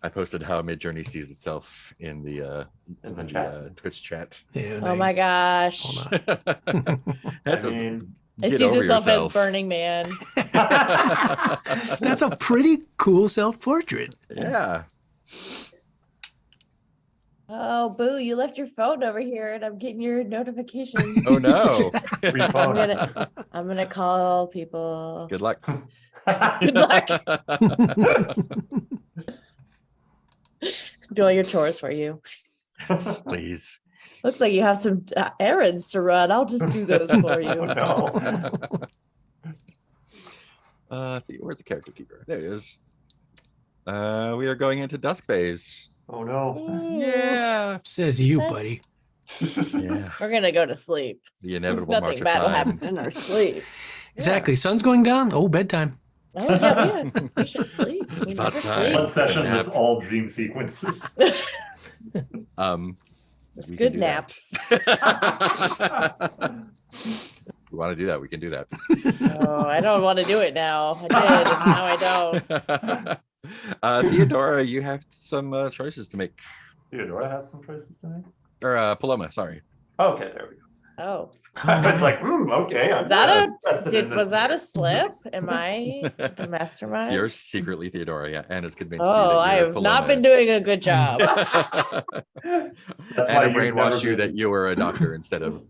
I posted how Midjourney sees itself in the chat. Twitch chat. Yeah, Oh my nice. gosh. Hold on. That's I mean, It get sees over itself yourself. as Burning Man. That's a pretty cool self-portrait. Yeah. Oh, boo, you left your phone over here and I'm getting your notification. Oh no. free phone. I'm gonna call people. Good luck. Good luck. Do all your chores for you. Yes, please. Looks like you have some errands to run. I'll just do those for you. No. Let's see, where's the character keeper? There it is. We are going into dusk phase. Oh no. Yeah. Says you, That's- buddy. Yeah. We're gonna go to sleep. The inevitable march Nothing of bad will time. happen in our sleep. Exactly. Sun's going down. Oh, bedtime. Oh yeah, we should sleep. It's We about never time. sleep. One session Nap. that's all dream sequences. Just We can good do that. naps. We want to do that, we can do that. Oh, I don't want to do it now. I did. Now I don't. Theodora, you have some choices to make. Theodora has some choices to make. Or Paloma, sorry. Okay, there we go. Oh, I was like, okay. was that a slip? Am I the So mastermind? you're secretly Theodora, yeah, and it's convinced you Oh, that I you're have not Paloma. been doing a good job. That's And why I you've brainwashed never you been- that you were a doctor instead of,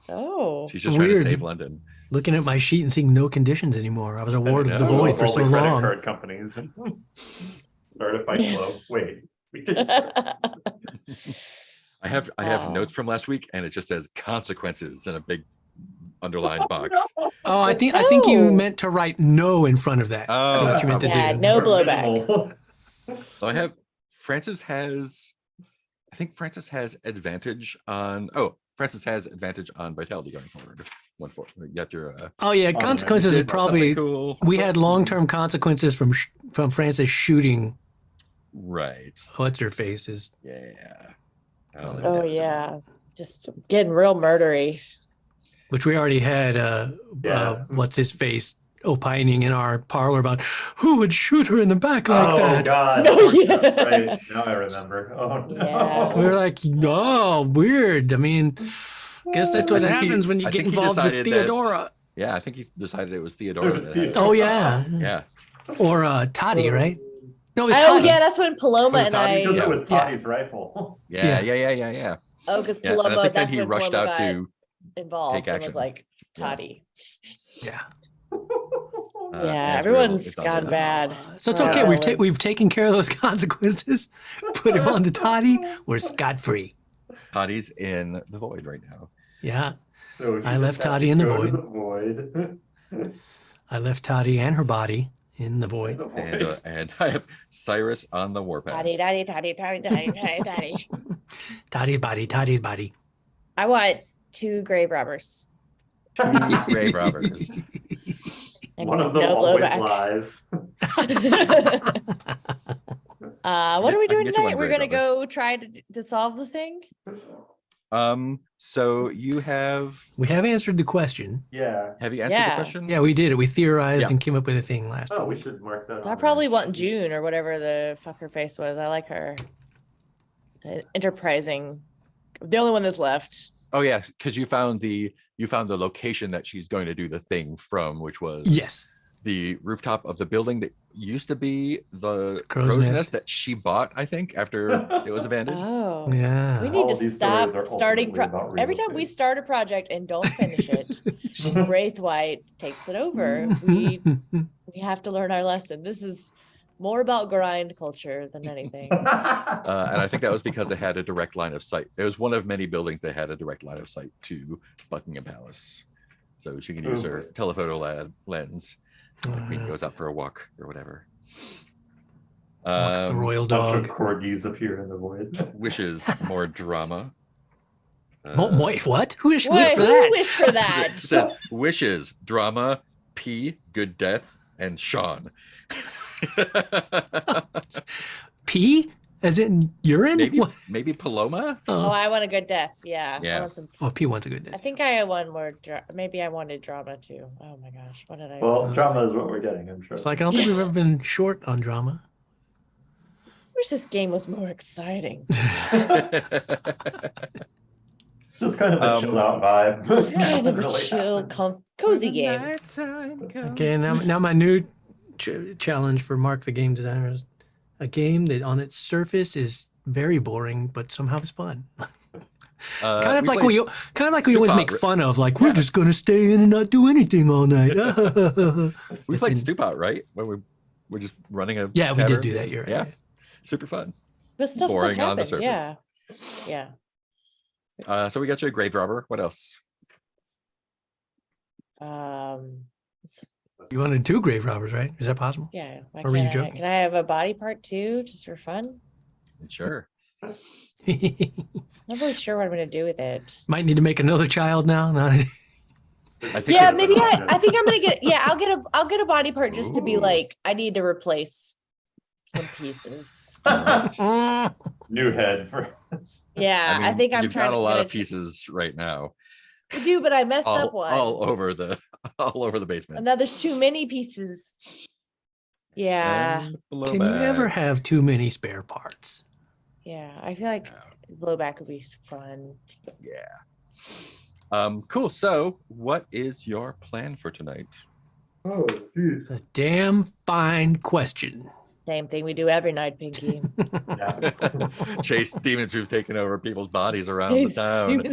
Oh, she's just trying to Weird. save London. Looking at my sheet and seeing no conditions anymore. I was a ward of the know. void for All so the credit long. card companies. Start a fight club. Wait. We just I have Wow. notes from last week, and it just says consequences in a big underlined box. Oh, I think you Oh. meant to write no in front of that. Oh, That's what you meant to Yeah, do. no blowback. Minimal. So I have Francis has, I think Francis has advantage on. Oh, Francis has advantage on vitality going forward. You got your. Oh yeah, Oh, consequences is did probably. something cool. We had long-term consequences from Francis shooting. Right. What's her faces? Yeah. I don't know what Oh that was yeah, just getting real murdery. Which we already had. Yeah. What's his face opining in our parlor about who would shoot her in the back like Oh that. God. No, yeah. Right. Now I remember. Oh no. Yeah. We were like, oh, weird. I mean, guess that's what I think he- happens when you I get think he involved with decided that- Theodora. Yeah, I think he decided it was Theodora. was that had it. Oh yeah, Yeah. or Toddy, right? No, it's Oh Toddy. yeah, that's when Paloma Was it and Toddy? Because I. it was Yeah. Toddy's rifle. Yeah. Yeah. Yeah. Oh, because Yeah. And Paloma. I think That's then he when rushed Paloma out got to. involved take and action. was like Yeah. Toddy. Yeah. Yeah, it's real everyone's exhausting. gone bad. So it's okay. Oh, We've taken care of those consequences. Put him on to Toddy. We're scot free. Toddy's in the void right now. Yeah, So she I just left has Toddy to in the go to void. void. I left Toddy and her body in the void. The And, void. and I have Cyrus on the warpath. Toddy, Toddy, Toddy, Toddy, Toddy, Toddy, Toddy. Toddy's body. I want 2 grave robbers. Grave robbers. And One of them no always blowback. lies. What are we I can doing get you one tonight? We're grave gonna robber. go try to solve the thing. So you have We have answered the question. Yeah. have you answered Yeah. the question? Yeah, we did it. We theorized Yeah. and came up with a thing last Oh, week. we should mark that. I on probably there. want June or whatever the fuck her face was. I like her. Enterprising. The only one that's left. Oh yeah, because you found the location that she's going to do the thing from, which was Yes. the rooftop of the building that used to be the Crow's crow's nest. nest that she bought, I think, after it was abandoned. Oh. Yeah. We All need to of these stop stories are starting. ultimately about real Every time we estate. start a project and don't finish it, Wraithwhite takes it over. We have to learn our lesson. This is more about grind culture than anything. And I think that was because it had a direct line of sight. It was one of many buildings that had a direct line of sight to Buckingham Palace, so she can use her Ooh. telephoto lens when the Queen goes out for a walk or whatever. Walks the royal Bunch of dog. corgis appear in the void. Wishes more drama. Wait, what? Who is Wait, for who that? wished for that? It says wishes, drama, P, good death, and Sean. Pee? As in urine? maybe What? maybe Paloma. Oh, Oh, I want a good death. Yeah. I Yeah. want some. oh, P wants a good I death. think I want more. Maybe I wanted drama too. Oh my gosh, what did I? Well, drama is what we're getting, I'm sure. It's like I don't think we've ever been short on drama. wish this game was more exciting. It's just kind of a chill out vibe. It's kind of a Really chill, happens. cozy game. Okay, now my new challenge for Mark the game designer is a game that on its surface is very boring, but somehow it's fun. kind of like we always make fun of, like we're just gonna stay in and not do anything all night. We played Stoop-Out, right? When we're just running a Yeah, we did tavern? do that. You're right. Yeah, super fun. But stuff Boring still on the happened. surface. Yeah. Yeah. So we got you a grave robber. What else? You wanted 2 grave robbers, right? Is that possible? Yeah. Why Or were you can't I- joking? Can I have a body part too, just for fun? Sure. Not really sure what I'm gonna do with it. Might need to make another child now. No. I think Yeah, it's- maybe I think I'm gonna get. Yeah, I'll get a body part just to be Ooh. like, I need to replace some pieces. New head for Yeah, I mean, think I'm you've trying got a to lot get of pieces right now, I do, but I messed up one. all over the basement. And now there's too many pieces. Yeah, And below Can you ever back. have too many spare parts? yeah. I feel like blowback would be fun. Yeah. Cool. So, what is your plan for tonight? Oh, jeez. A damn fine question. Same thing we do every night, Pinky. Chase demons who've taken over people's bodies around the town,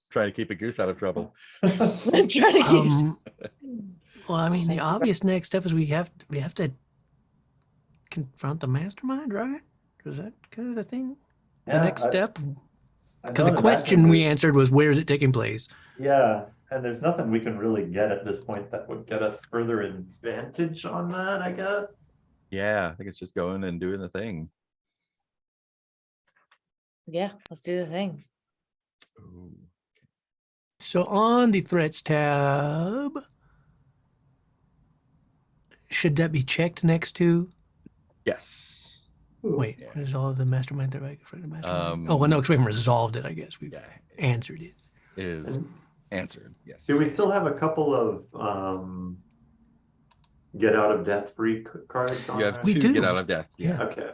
trying to keep a goose out of trouble. I'm trying to keep. Well, I mean, the obvious next step is we have to confront the mastermind, right? Is that kind of the thing? The next step? Because the question we answered was, where is it taking place? Yeah, and there's nothing we can really get at this point that would get us further advantage on that, I guess. Yeah, I think it's just going and doing the thing. Yeah, let's do the thing. Ooh. So on the threats tab, should that be checked next to? Yes. Wait, Yeah. what is all of the mastermind threat? Mastermind? Um, oh, well, no, because we haven't resolved it, I guess. We've Yeah, answered it. it is And answered. Yes. do we still have a couple of get out of death free cards on You have there? We 2 do. get out of death. Yeah. Yeah. Okay.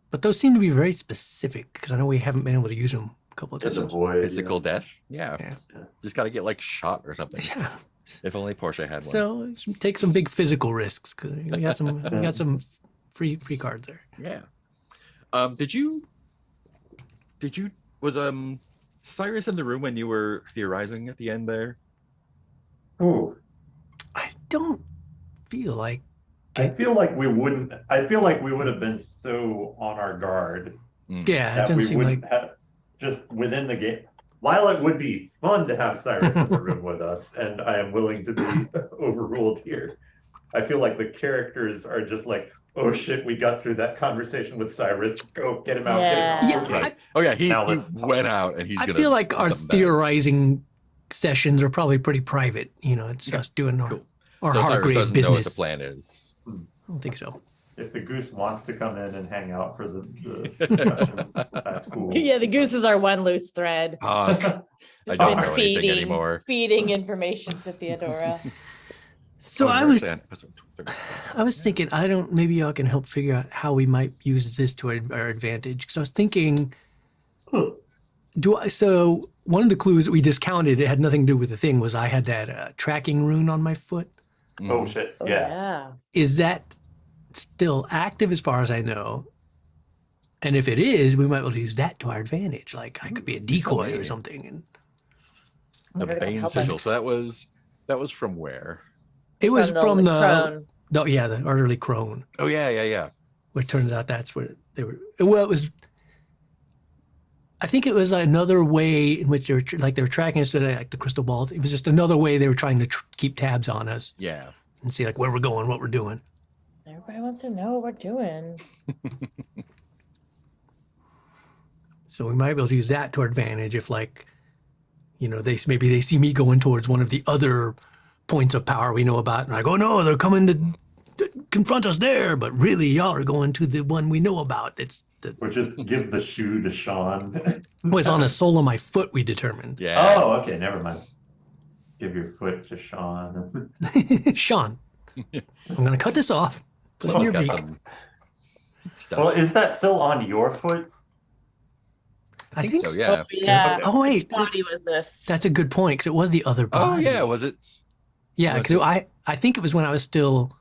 But those seem to be very specific because I know we haven't been able to use them a couple of Just times. avoid Physical death. Yeah. Yeah. Just got to get like shot or something. Yeah. If only Portia had one. So take some big physical risks because we got some free cards there. Yeah. Was Cyrus in the room when you were theorizing at the end there? Ooh. I don't feel like I feel like we would have been so on our guard yeah, it that doesn't we seem wouldn't like have just within the game. While it would be fun to have Cyrus in the room with us, and I am willing to be overruled here, I feel like the characters are just like, oh shit, we got through that conversation with Cyrus. Go get him out. Yeah. Get him out. Yeah, Okay. Oh yeah, he Now let's talk. went out and he's I gonna feel like do our something bad. theorizing sessions are probably pretty private. You know, it's Okay, us doing our, cool. our So Cyrus Hargrave doesn't know what business. the plan is. I don't think so. If the goose wants to come in and hang out for the discussion, that's cool. Yeah, the goose is our one loose thread. Honk. I It's don't been know anything anymore. feeding information to Theodora. So Oh, I where's was that? Episode 37. I was thinking, maybe y'all can help figure out how we might use this to our advantage. Because I was thinking, so one of the clues that we discounted, it had nothing to do with the thing, was I had that tracking rune on my foot. Oh shit, Oh, yeah. yeah. Is that still active as far as I know? And if it is, we might be able to use that to our advantage. Like I could be a decoy or maybe. something. And I The wonder if it'll Bane help sigil. us. So that was from where? it was from the crone. the Utterly Crone. Oh yeah. Which turns out that's where they were. Well, it was. I think it was another way in which they were they were tracking us to like the crystal ball. It was just another way they were trying to keep tabs on us Yeah. and see like where we're going, what we're doing. Everybody wants to know what we're doing. So we might be able to use that to our advantage if they see me going towards one of the other points of power we know about, and I go, no, they're coming to confront us there, but really y'all are going to the one we know about. Or just give the shoe to Sean. Was on the sole of my foot, we determined. Yeah. Oh, okay, never mind. Give your foot to Sean. Sean, I'm going to cut this off. Put it in Sean's your got beak. stuff. Well, is that still on your foot? I think so. so. Yeah. Oh, yeah. Oh wait, Which body that's, was this? that's a good point because it was the other body. Oh yeah, was it? Yeah, was because it- I think it was when I was still.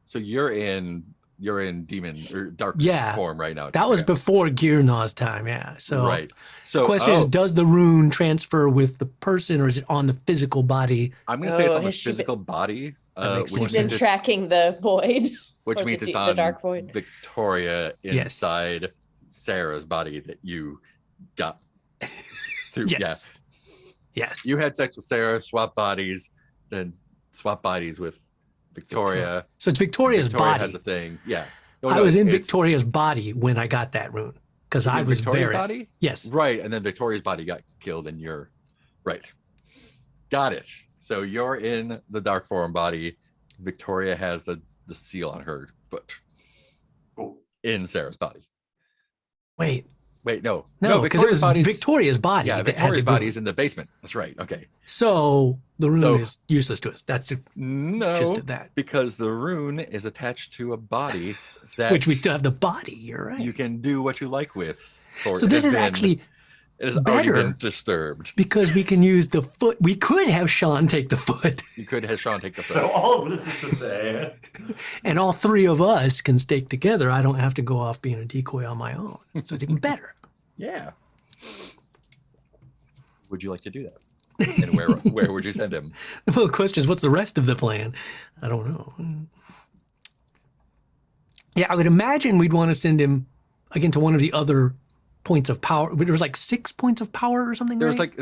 So you're in demon or dark Yeah. form right now. That was Okay. before Gearnaw's time. Yeah. So right. So the question is, oh, does the rune transfer with the person, or is it on the physical body? I'm gonna say it's Oh, on the has she been- physical body, That makes which more She's been means it's, tracking the void. which or means the it's the on dark void. Victoria Yes. inside Sarah's body that you got through. Yes. Yeah. Yes. You had sex with Sarah, swap bodies, then swap bodies with Victoria. So it's Victoria's Victoria body. has a thing. Yeah. No, I no, was in it's- Victoria's body when I got that rune because I in was Victoria's very body? yes. Right, and then Victoria's body got killed, and you're right. Got it. So you're in the dark form body. Victoria has the seal on her foot Cool. in Sarah's body. Wait, Wait, no, no, because it was body's Victoria's body. yeah, that had Victoria's the rune. body's in the basement. That's right. Okay, So the rune So- is useless to us. That's the gist no, of that. because the rune is attached to a body that Which we still have the body. You're right. you can do what you like with. For So it this has is been- actually it has already better. been disturbed. because we can use the foot. We could have Sean take the foot, You could have Sean take the So foot. all of this is to say, and all three of us can stake together. I don't have to go off being a decoy on my own. So it's even better. Yeah. Would you like to do that? And where would you send him? Well, the question is, what's the rest of the plan? I don't know. Yeah, I would imagine we'd want to send him again to one of the other points of power. There was like 6 points of power or something. There's right?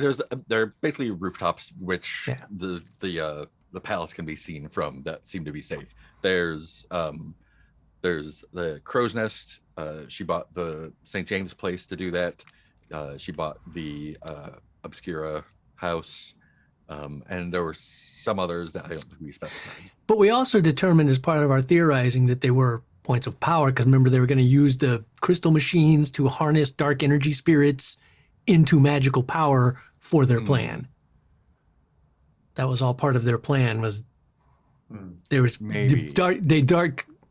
they're basically rooftops which Yeah. the palace can be seen from that seem to be safe. There's the Crow's Nest. She bought the St. James Place to do that. She bought the Obscura house, and there were some others that I don't think we specified. But we also determined as part of our theorizing that they were points of power because remember they were going to use the crystal machines to harness dark energy spirits into magical power for their Hmm. plan. That was all part of their plan. Was hmm, there was Maybe.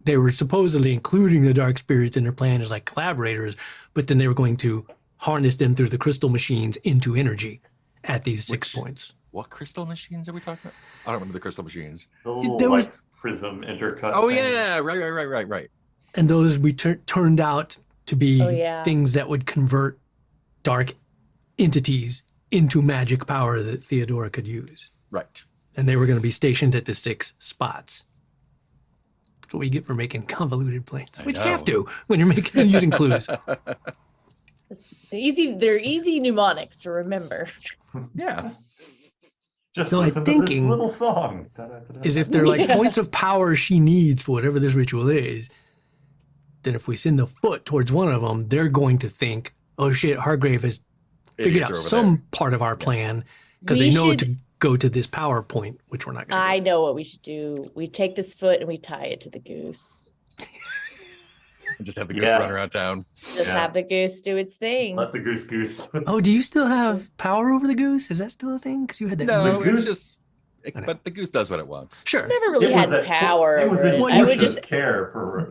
they were supposedly including the dark spirits in their plan as like collaborators, but then they were going to harness them through the crystal machines into energy at these 6 Which- points. What crystal machines are we talking about? I don't remember the crystal machines. the little There was- like, prism intercut. Oh thing. yeah, right. And those turned out to be Oh, yeah. things that would convert dark entities into magic power that Theodora could use. Right. And they were going to be stationed at the 6 spots. That's what we get for making convoluted plans. I Which you have know. to when you're making using clues. They're easy mnemonics to remember. Yeah. Just So I'm listen to thinking- this little song. Da-da-da-da. Is if they're like Yeah. points of power she needs for whatever this ritual is, then if we send the foot towards one of them, they're going to think, oh shit, Hargrave has figured Idiots out are over some there. part of our plan because We they know should- to go to this power point, which we're not going to I know what we should do. We take this foot and we tie it to the goose. And just have the goose Yeah. run around town. Just Yeah. have the goose do its thing. Let the goose goose. Oh, do you still have power over the goose? Is that still a thing? Because you had that. No, The it's goose- just. I know. But the goose does what it wants. Sure. Never really It had was a- power It was over a it. Well, I you would just just care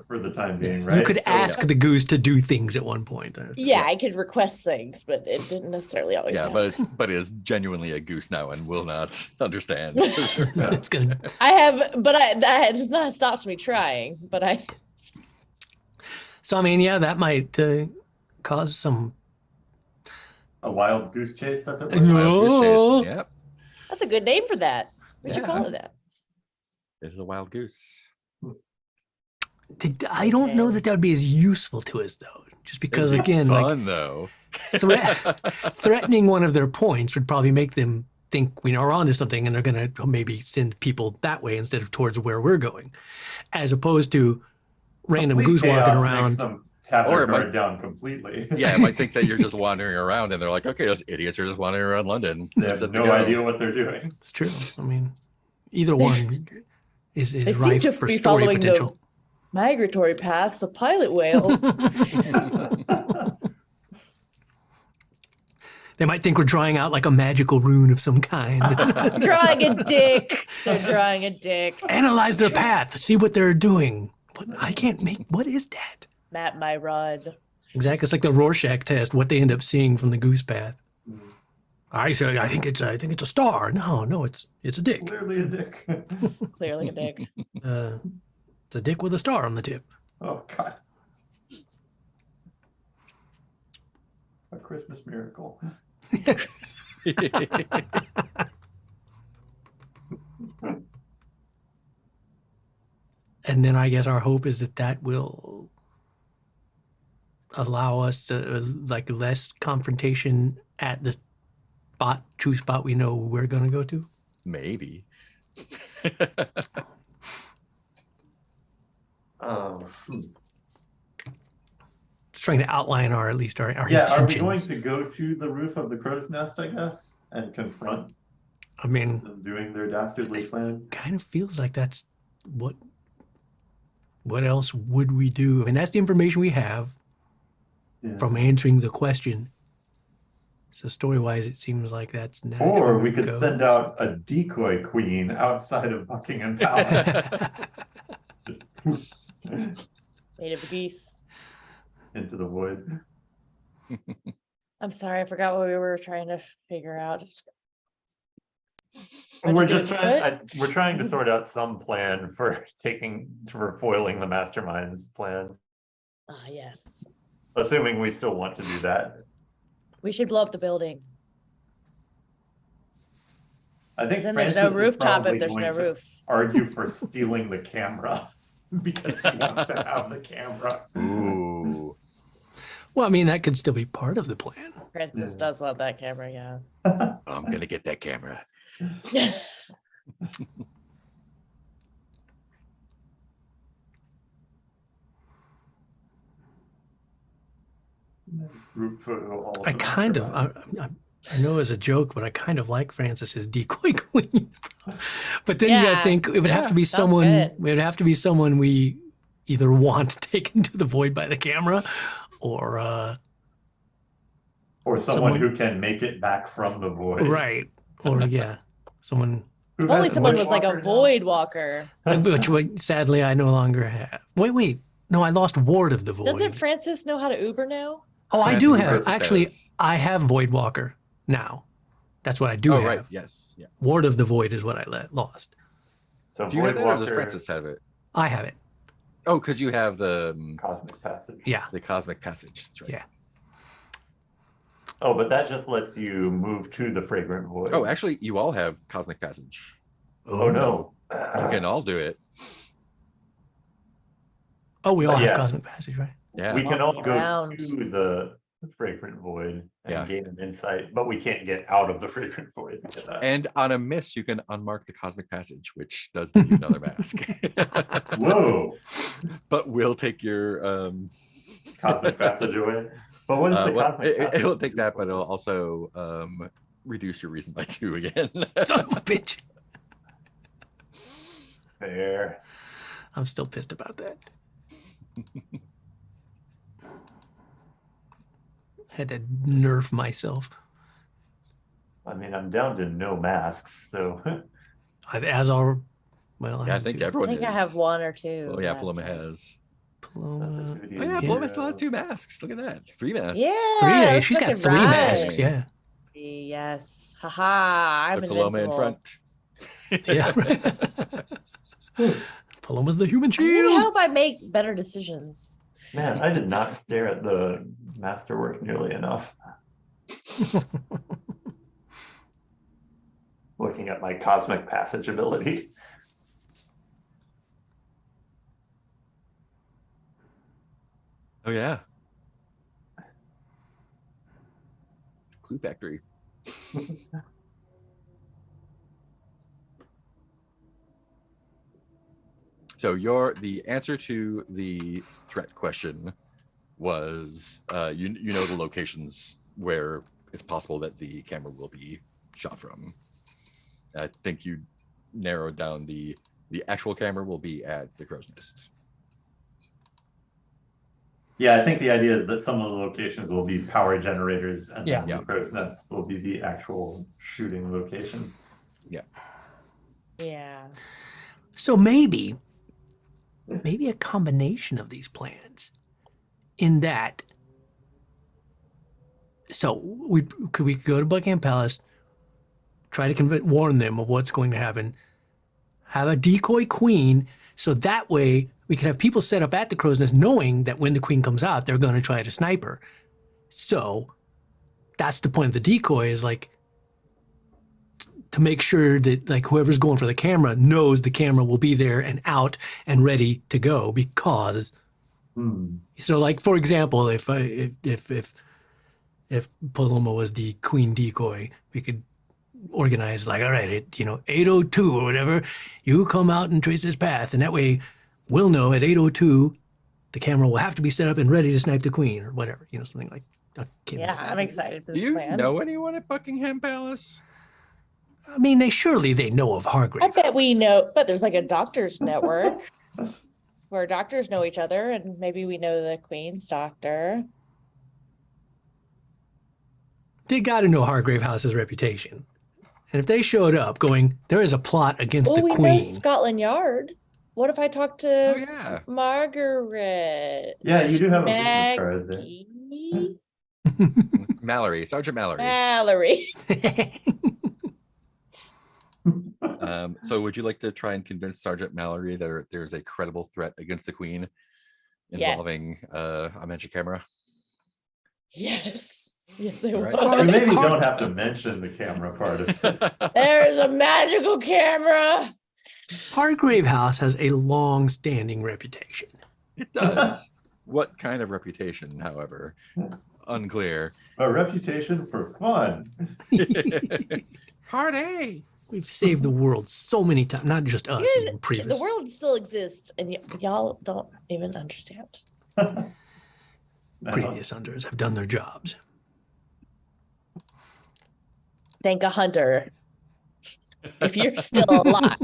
for the time being, Yes. right? You could So, ask the goose to do things at one point. yeah, I could request things, but it didn't necessarily always Yeah, happen. but it is genuinely a goose now and will not understand. It's gonna. that has not stopped me trying. But I So I mean, yeah, that might cause some. A wild goose chase, that's it. No. Wild goose chase. Yep, that's a good name for that. We should call Yeah. it that. it is a wild goose. I don't know that that would be as useful to us though, just because It'd be again, like fun though. threatening one of their points would probably make them think we are onto something, and they're going to maybe send people that way instead of towards where we're going, as opposed to random Complete goose walking chaos makes around. them tap Or their it might- guard down completely. Yeah, I might think that you're just wandering around, and they're like, "Okay, those idiots are just wandering around London." They have Set to no go. idea what they're doing. It's true. I mean, either one is They seem rife to for be story following potential. the migratory paths of pilot whales. They might think we're drawing out like a magical rune of some kind. drawing a dick. They're drawing a dick. Analyze their path, see what they're doing. What I can't make. What is that? Map my run. Exactly. It's like the Rorschach test, what they end up seeing from the goose path. Mm, I say, I think it's a star. No, it's a dick. Clearly a dick. Clearly a dick. It's a dick with a star on the tip. Oh God. A Christmas miracle. And then I guess our hope is that will allow us to like less confrontation at the true spot we know we're gonna go to. Maybe. Hmm. Just trying to outline at least our Yeah, are we intentions. going to go to the roof of the crow's nest, I guess, and confront I mean, them doing their dastardly plan? kind of feels like that's what else would we do? I mean, that's the information we have Yeah. from answering the question. So story-wise, it seems like that's natural. Or we where it could send goes. out a decoy queen outside of Buckingham Palace Made of geese. into the void. I'm sorry, I forgot what we were trying to figure out. And What'd we're you do, just trying. Bigfoot? We're trying to sort out some plan for foiling the mastermind's plans. Ah, yes. Assuming we still want to do that. We should blow up the building. I think Then there's no Francis is rooftop probably if there's going no to roof. argue for stealing the camera because he wants to have the camera. Ooh. Well, I mean, that could still be part of the plan. Francis Yeah. does love that camera, yeah. I'm gonna get that camera. Group photo. All I the kind of, masterminds. I know as a joke, but I kind of like Francis's decoy queen. But then you gotta Yeah. think it would have to be sounds someone. good. It would have to be someone we either want taken to the void by the camera, or Or someone someone- who can make it back from the void. right, or yeah, someone. Who Only has someone Void with like a Walker now? void walker. Which sadly I no longer have. Wait, no, I lost Ward of the Void. Doesn't Francis know how to Uber now? Oh, I do Francis have. Actually, says- I have Void Walker now. That's what I do Oh have. right, yes, yeah. Ward of the Void is what I lost. So Do you have Void that, or does Walker, Francis have it? I have it. Oh, because you have the Cosmic Passage. Yeah. the cosmic passage. That's right. Yeah. Oh, but that just lets you move to the fragrant void. Oh, actually, you all have cosmic passage. Oh no. You can all do it. Oh, we all have Yeah. Cosmic Passage, right? Yeah. We can all Walking go around. to the fragrant void and Yeah. gain an insight, but we can't get out of the fragrant void. And on a miss, you can unmark the cosmic passage, which does give you another mask. Whoa, But we'll take your cosmic passage away. But what is the well, cosmic passage? it'll take that, but it'll also reduce your reason by 2 again. Son of a bitch. Fair. I'm still pissed about that. Had to nerf myself. I mean, I'm down to no masks, so As our, well, Yeah, I have think two. I everyone think is. I have one or two. Oh yeah, left. Paloma has. Paloma. sensitivity Oh yeah, is Paloma still has 2 zero. masks. Look at that. 3 masks. Yeah. Three. She's got fucking 3 masks. right. Yeah. Yes. Haha. I'm Put Paloma in invincible. front. Yeah. Paloma's the human I really shield. hope I make better decisions. Man, I did not stare at the masterwork nearly enough. Looking at my cosmic passage ability. Oh yeah. Clue Factory. So the answer to the threat question was you know the locations where it's possible that the camera will be shot from. I think you narrowed down the actual camera will be at the Crow's Nest. Yeah, I think the idea is that some of the locations will be power generators and Yeah. then Yeah. the crow's nest will be the actual shooting location. Yeah. So maybe a combination of these plans. in that, so we could go to Buckingham Palace, try to warn them of what's going to happen, have a decoy queen, so that way we can have people set up at the crow's nest knowing that when the queen comes out, they're going to try to snipe her. So that's the point of the decoy, is like to make sure that like whoever's going for the camera knows the camera will be there and out and ready to go, because so like, for example, if Paloma was the queen decoy, we could organize like, all right, at 8:02 or whatever, you come out and trace this path, and that way we'll know at 8:02 the camera will have to be set up and ready to snipe the queen or whatever, something like. Yeah, I'm excited for Do this you plan. know anyone at Buckingham Palace? I mean, they know of Hargrave. I bet we House. know, but there's like a doctor's network where doctors know each other, and maybe we know the queen's doctor. They got to know Hargrave House's reputation. And if they showed up going, there is a plot against Oh, the we know queen. Scotland Yard. What if I talk Oh to yeah. Margaret? Yeah, you do have a business card there. Maggie? Mallory, Sergeant Mallory. Mallory. So would you like to try and convince Sergeant Mallory that there's a credible threat against the Queen involving Yes. a magic camera? Yes. Yes, I All right. will. We maybe don't have to mention the camera part of it. There's a magical camera. Hargrave House has a long-standing reputation. It does. What kind of reputation, however? Unclear. A reputation for fun. Party. We've saved the world so many times, not just us, Yeah, even previous. The world still exists, and y'all don't even understand. No. Previous hunters have done their jobs. Thank a hunter. If you're still alive,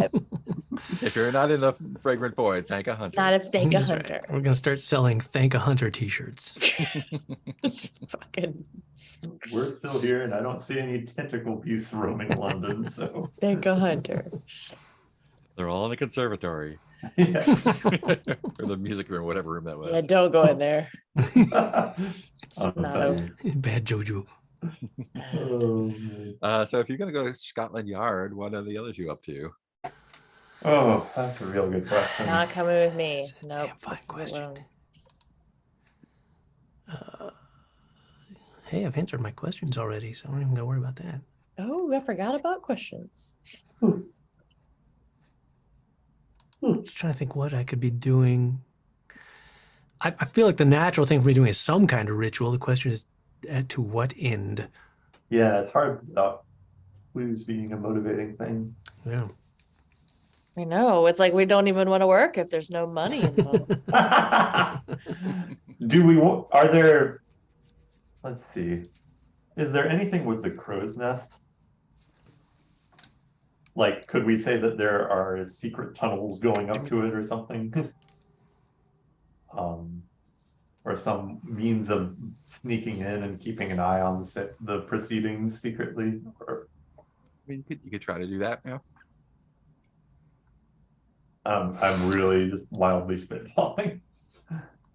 If you're not in the fragrant void, thank a hunter. not if thank a That's right. hunter. We're gonna start selling Thank a Hunter t-shirts. Fucking We're still here, and I don't see any tentacle beasts roaming London. So thank a hunter. They're all in the conservatory yeah. or the music room, whatever room that was. Yeah, don't go in there. I'm not sorry. Bad JoJo. Oh, man. So if you're gonna go to Scotland Yard, what are the other two up to? Oh, that's a real good question. Not coming with me. It's a Nope. damn fine this is question. alone. Hey, I've answered my questions already, so I don't even gotta worry about that. Oh, I forgot about questions. Just trying to think what I could be doing. I feel like the natural thing for me doing is some kind of ritual. The question is, to what end? Yeah, it's hard without blues being a motivating thing. Yeah. I know. It's like we don't even want to work if there's no money involved. Are there, let's see, is there anything with the crow's nest? Like, could we say that there are secret tunnels going up to it or something? Or some means of sneaking in and keeping an eye on the proceedings secretly? Or, I mean, you could try to do that. Yeah. I'm really just wildly spitballing.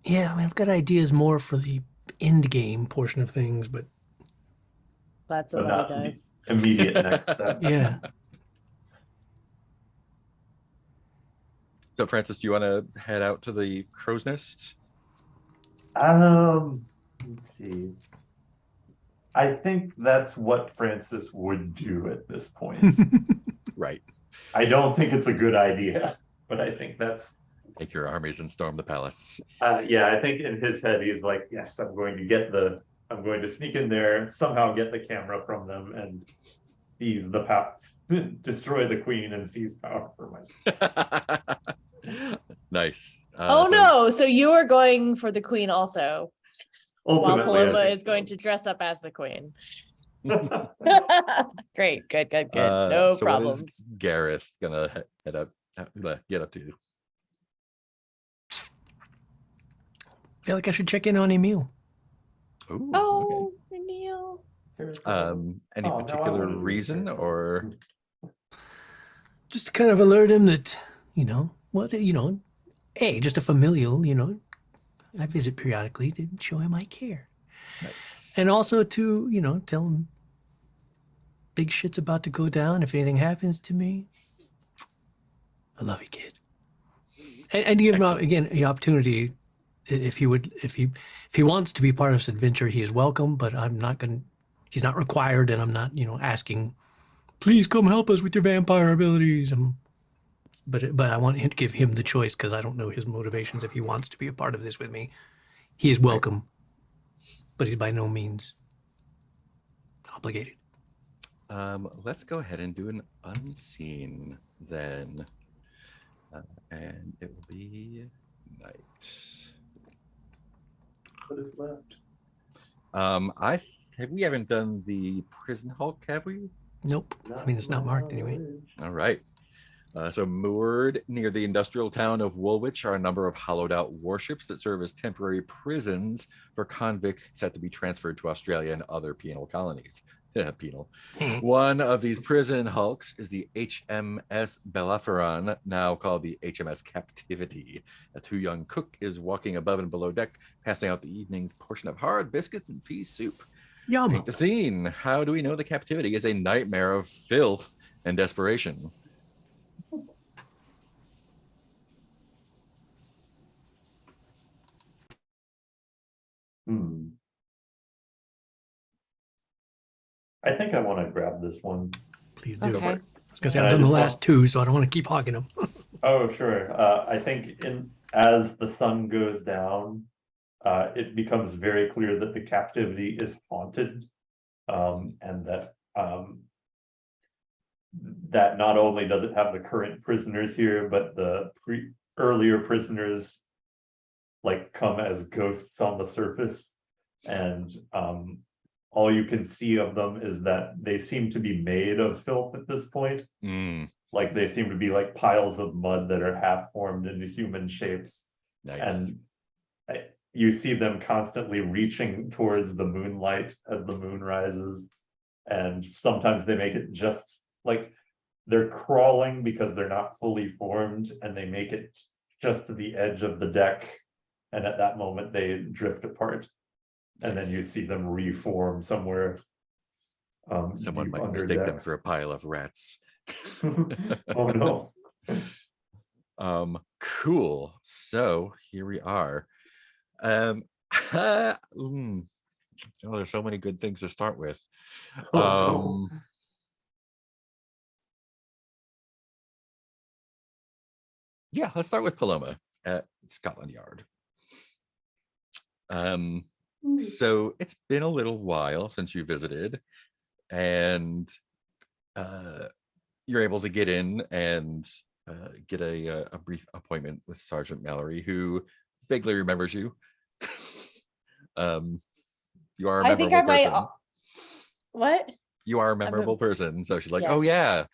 Yeah, I mean, I've got ideas more for the end game portion of things, but That's So what not he does. Immediate next step. yeah. So Francis, do you want to head out to the crow's nest? Let's see. I think that's what Francis would do at this point. Right. I don't think it's a good idea, but I think that's, Take your armies and storm the palace. yeah, I think in his head, he's like, yes, I'm going to sneak in there, somehow get the camera from them and seize the power, destroy the queen and seize power for myself. Nice. Oh So- no! So you are going for the queen also, while Ultimately, I Paloma think is going so. to dress up as the queen. So. Great, good. No so what is problems. Gareth gonna head up? Get up to? Feel like I should check in on Emil. Ooh, Oh, Emil. okay. Any Oh, no, I particular wanted to do reason that. or? Just to kind of alert him that, hey, just a familial, I visit periodically to show him I care. Nice. And also to, tell him big shit's about to go down. If anything happens to me, I love you, kid. And give him, Excellent. again, the opportunity, if he wants to be part of this adventure, he is welcome, but he's not required, and I'm not, asking, please come help us with your vampire abilities. But I want him to give him the choice, because I don't know his motivations. If he wants to be a part of this with me, he is welcome, but he's by no means obligated. Let's go ahead and do an unseen then. And it will be night. What is left? We haven't done the prison hulk, have we? Nope. I mean, it's not marked anyway. All right. So moored near the industrial town of Woolwich are a number of hollowed out warships that serve as temporary prisons for convicts set to be transferred to Australia and other penal colonies. Penal. One of these prison hulks is the HMS Bellerophon, now called the HMS Captivity. A too young cook is walking above and below deck, passing out the evening's portion of hard biscuits and pea soup. Yum. Paint the scene. How do we know the Captivity is a nightmare of filth and desperation? I think I want to grab this one. Please do. Okay. I was gonna say And I've I done the just last two, so I don't want to keep hogging them. Oh, sure. I think as the sun goes down, it becomes very clear that the captivity is haunted, and that not only does it have the current prisoners here, but the earlier prisoners like come as ghosts on the surface, and all you can see of them is that they seem to be made of filth at this point. Like they seem to be like piles of mud that are half formed into human shapes. Nice. And you see them constantly reaching towards the moonlight as the moon rises. And sometimes they make it just like they're crawling because they're not fully formed, and they make it just to the edge of the deck. And at that moment they drift apart. And then you see them reform somewhere. Someone deep might under mistake them decks. for a pile of rats. Oh no. Cool. So here we are. Oh, there's so many good things to start with. Oh, no. Yeah, let's start with Paloma at Scotland Yard. So it's been a little while since you visited, and you're able to get in and get a brief appointment with Sergeant Mallory, who vaguely remembers you. You are a I think memorable I person. might. What? You are a memorable person, so she's like, "Oh Yes. yeah,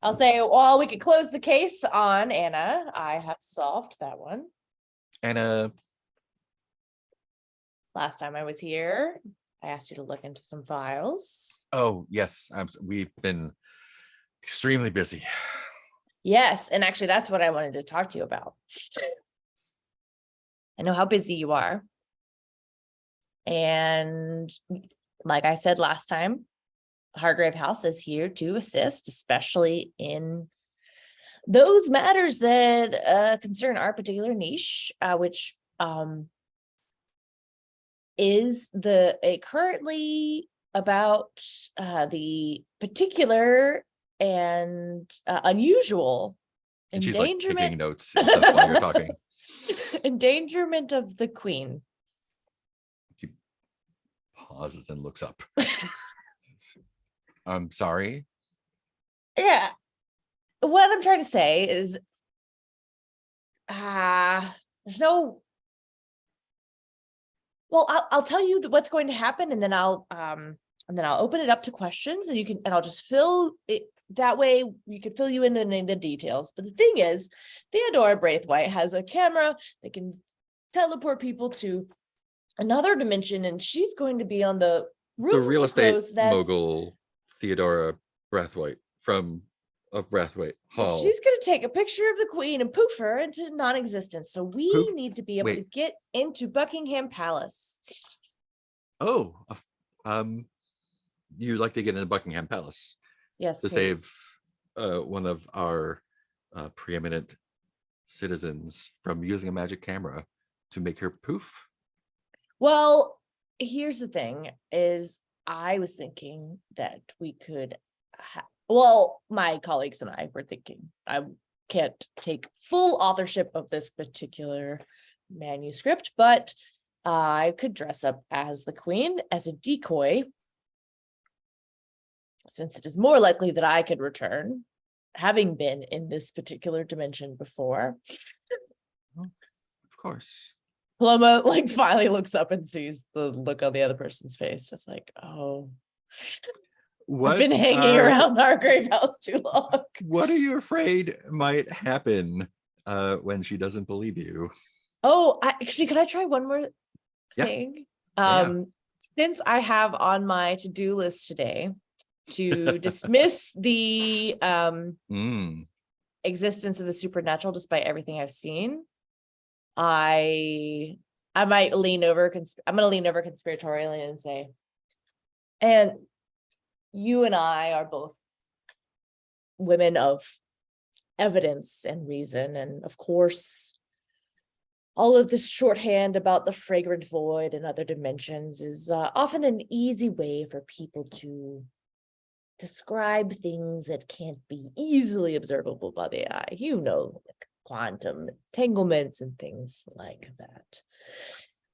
I'll say, well, we could close the case on Anna. I have solved that one. Anna." Last time I was here, I asked you to look into some files. Oh yes, we've been extremely busy. Yes, and actually that's what I wanted to talk to you about. I know how busy you are. And like I said last time, Hargrave House is here to assist, especially in those matters that concern our particular niche, which is currently about the particular and unusual And she's like taking endangerment notes and stuff while you're talking. endangerment of the queen. She pauses and looks up. I'm sorry. Yeah. What I'm trying to say is there's no. Well, I'll tell you what's going to happen, and then I'll open it up to questions, and I'll just fill it that way. You can fill you in the details. But the thing is, Theodora Braithwaite has a camera that can teleport people to another dimension, and she's going to be on the roof The real of the estate crow's nest. mogul Theodora Braithwaite from of Brathwaite Hall. She's gonna take a picture of the queen and poof her into non-existence. So we Poof? need to be able to Wait. get into Buckingham Palace. Oh, you'd like to get into Buckingham Palace Yes, to please. save one of our preeminent citizens from using a magic camera to make her poof. Well, here's the thing: is I was thinking that we could. Well, my colleagues and I were thinking I can't take full authorship of this particular manuscript, but I could dress up as the queen as a decoy, since it is more likely that I could return, having been in this particular dimension before. Of course. Paloma like finally looks up and sees the look on the other person's face, just like, oh, What I've been hanging around our grave house too long. What are you afraid might happen when she doesn't believe you? Oh, actually, could I try one more Yeah. thing? Yeah. Since I have on my to-do list today to dismiss the Mm. existence of the supernatural despite everything I've seen, I might lean over. I'm going to lean over conspiratorially and say, and you and I are both women of evidence and reason, and of course, all of this shorthand about the fragrant void and other dimensions is often an easy way for people to describe things that can't be easily observable by the eye. You know, like quantum entanglements and things like that.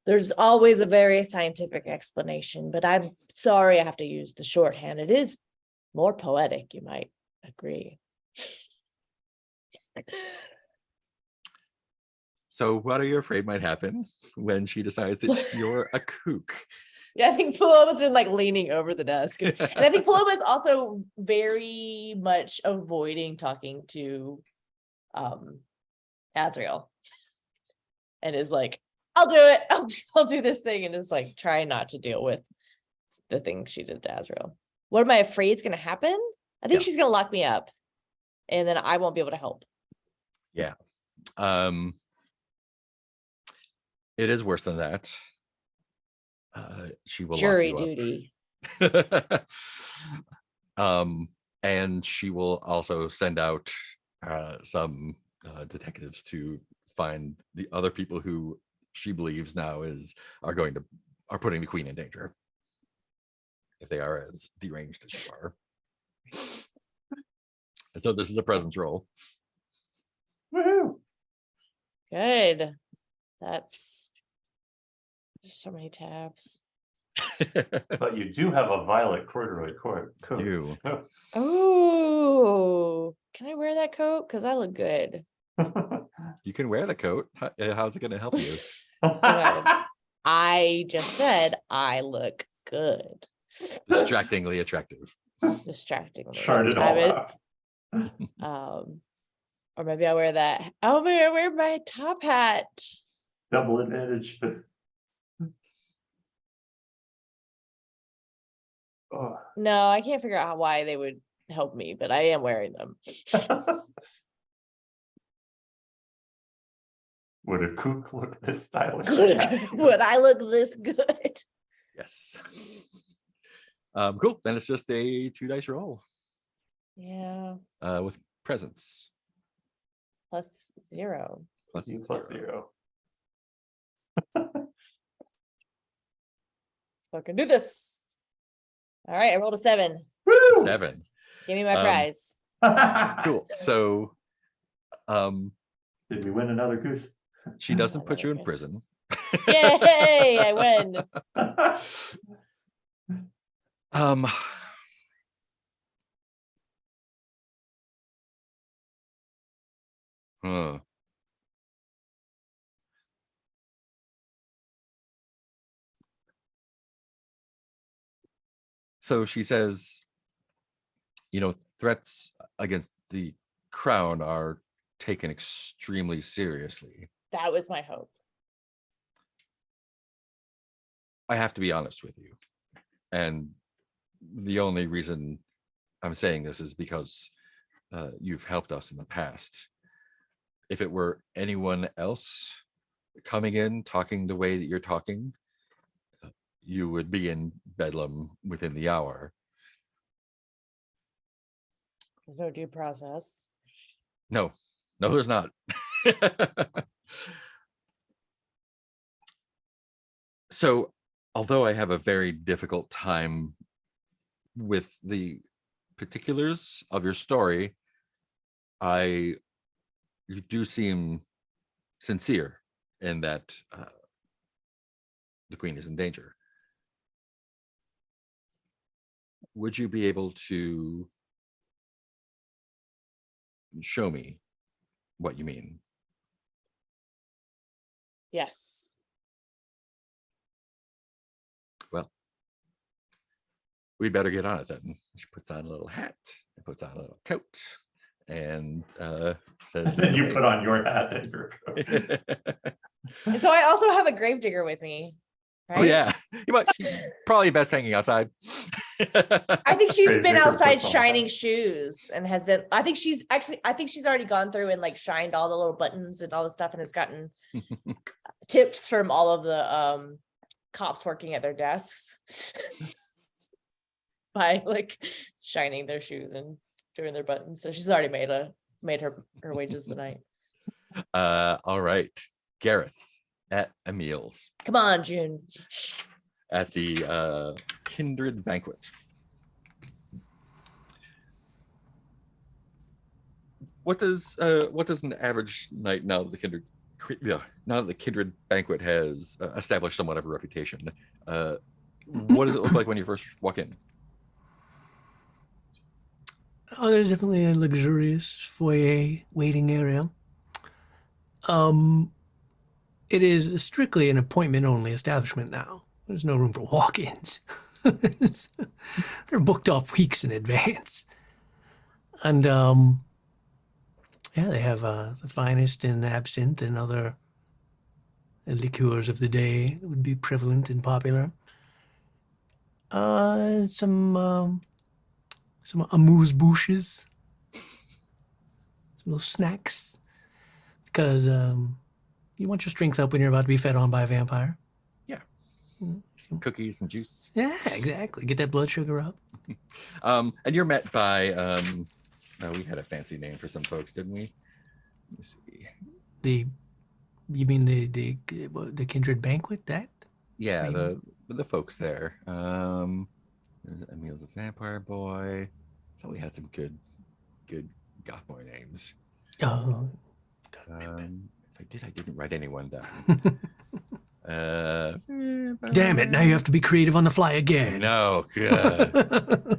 There's always a very scientific explanation, but I'm sorry I have to use the shorthand. It is more poetic, you might agree. So what are you afraid might happen when she decides that you're a kook? Yeah, I think Paloma's been like leaning over the desk. And I think Paloma's also very much avoiding talking to Azrael. And is like, I'll do it. I'll do this thing. And is like trying not to deal with the thing she did to Azrael. What am I afraid is gonna happen? I think Yeah. she's gonna lock me up. And then I won't be able to help. Yeah. It is worse than that. She will Jury lock you duty. up. And she will also send out some detectives to find the other people who she believes now are putting the queen in danger, if they are as deranged as you are. And so this is a presence roll. Woohoo! Good. That's there's so many tabs. But you do have a violet corduroy coat. You. So. Oh, can I wear that coat? Because I look good. You can wear the coat. How's it going to help you? I just said I look good. Distractingly attractive. Distractingly. Chart it Have all out. Or maybe I wear that. Oh, maybe I wear my top hat. Double advantage. Oh. No, I can't figure out why they would help me, but I am wearing them. Would a kook look this stylish? Would I look this good? Yes. Cool. Then it's just a 2 dice roll Yeah. with presence. Plus 0. Plus U plus 0. Let's fucking do this. All right, I rolled a 7. Woo! 7. Give me my prize. Cool. So Did we win another goose? she doesn't put you in Another goose. prison. Yay, I win. Huh. So she says, threats against the crown are taken extremely seriously. That was my hope. I have to be honest with you. And the only reason I'm saying this is because you've helped us in the past. If it were anyone else coming in, talking the way that you're talking, you would be in Bedlam within the hour. There's no due process. No, there's not. So, although I have a very difficult time with the particulars of your story, you do seem sincere in that the queen is in danger. Would you be able to show me what you mean? Yes. Well, we'd better get on it then. She puts on a little hat, and puts on a little coat, and says, And then you put on your hat and your coat. And so I also have a gravedigger with me. Right? Oh yeah, she's probably best hanging outside. I think she's been Gravedigger outside puts on shining hat. shoes and has been. I think she's already gone through and like shined all the little buttons and all the stuff and has gotten tips from all of the cops working at their desks by like shining their shoes and doing their buttons. So she's already made her wages the night. All right, Gareth at Emil's Come on, June. at the Kindred banquet. What does an average night now that the Kindred banquet has established somewhat of a reputation? What does it look like when you first walk in? Oh, there's definitely a luxurious foyer waiting area. It is strictly an appointment-only establishment now. There's no room for walk-ins. They're booked off weeks in advance. And yeah, they have the finest in absinthe and other liqueurs of the day that would be prevalent and popular. Some amuse-bouches, some little snacks, because you want your strength up when you're about to be fed on by a vampire. Yeah. Mm. Some cookies and juice. Yeah, exactly. Get that blood sugar up. And you're met by we had a fancy name for some folks, didn't we? Let me see. You mean the Kindred banquet? That? Yeah, Maybe. the folks there. There's Emil's a vampire boy. thought we had some good goth boy names. Oh, If I did, I didn't write anyone down. damn it! Now you have to be creative on the fly again. No, good.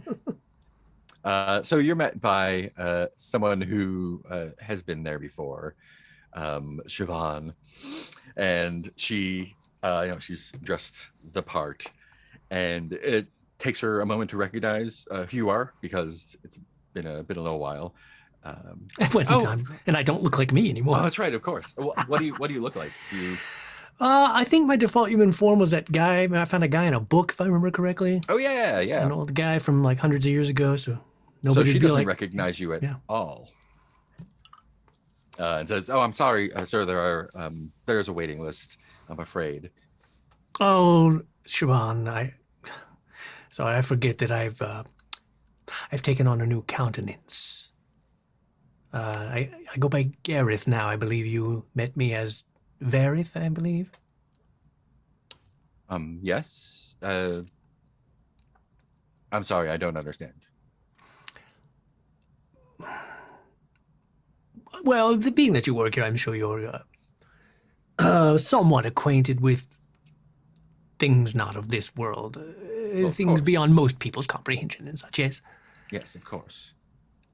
So you're met by someone who has been there before, Siobhan, and she, she's dressed the part, and it takes her a moment to recognize who you are because it's been a little while. And I don't look like me anymore. Oh, that's right, of course. What do you look like? I think my default human form was that guy. I found a guy in a book, if I remember correctly. Oh yeah. An old guy from like hundreds of years ago. So So nobody she would be doesn't like, recognize you at all. And says, "Oh, I'm sorry, sir. There's a waiting list. I'm afraid." "Oh, Siobhan, I forget that I've taken on a new countenance. I go by Gareth now. I believe you met me as Varith, I believe." Yes. I'm sorry, I don't understand. Well, being that you work here, I'm sure you're somewhat acquainted with things not of this world, Of things course. beyond most people's comprehension and such. Yes. Yes, of course.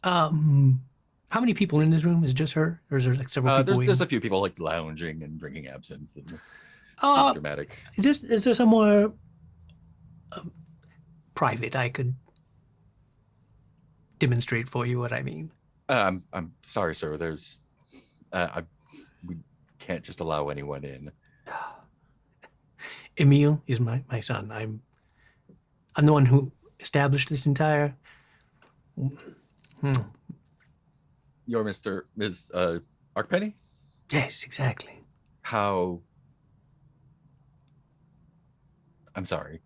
How many people are in this room? Is it just her, or is there like several people? There's a few people like lounging and drinking absinthe and being Uh, dramatic. is there somewhere private I could demonstrate for you what I mean? I'm sorry, sir. We can't just allow anyone in. Emil is my son. I'm the one who established this entire you're Ms. Arkpenny? Yes, exactly. How? I'm sorry.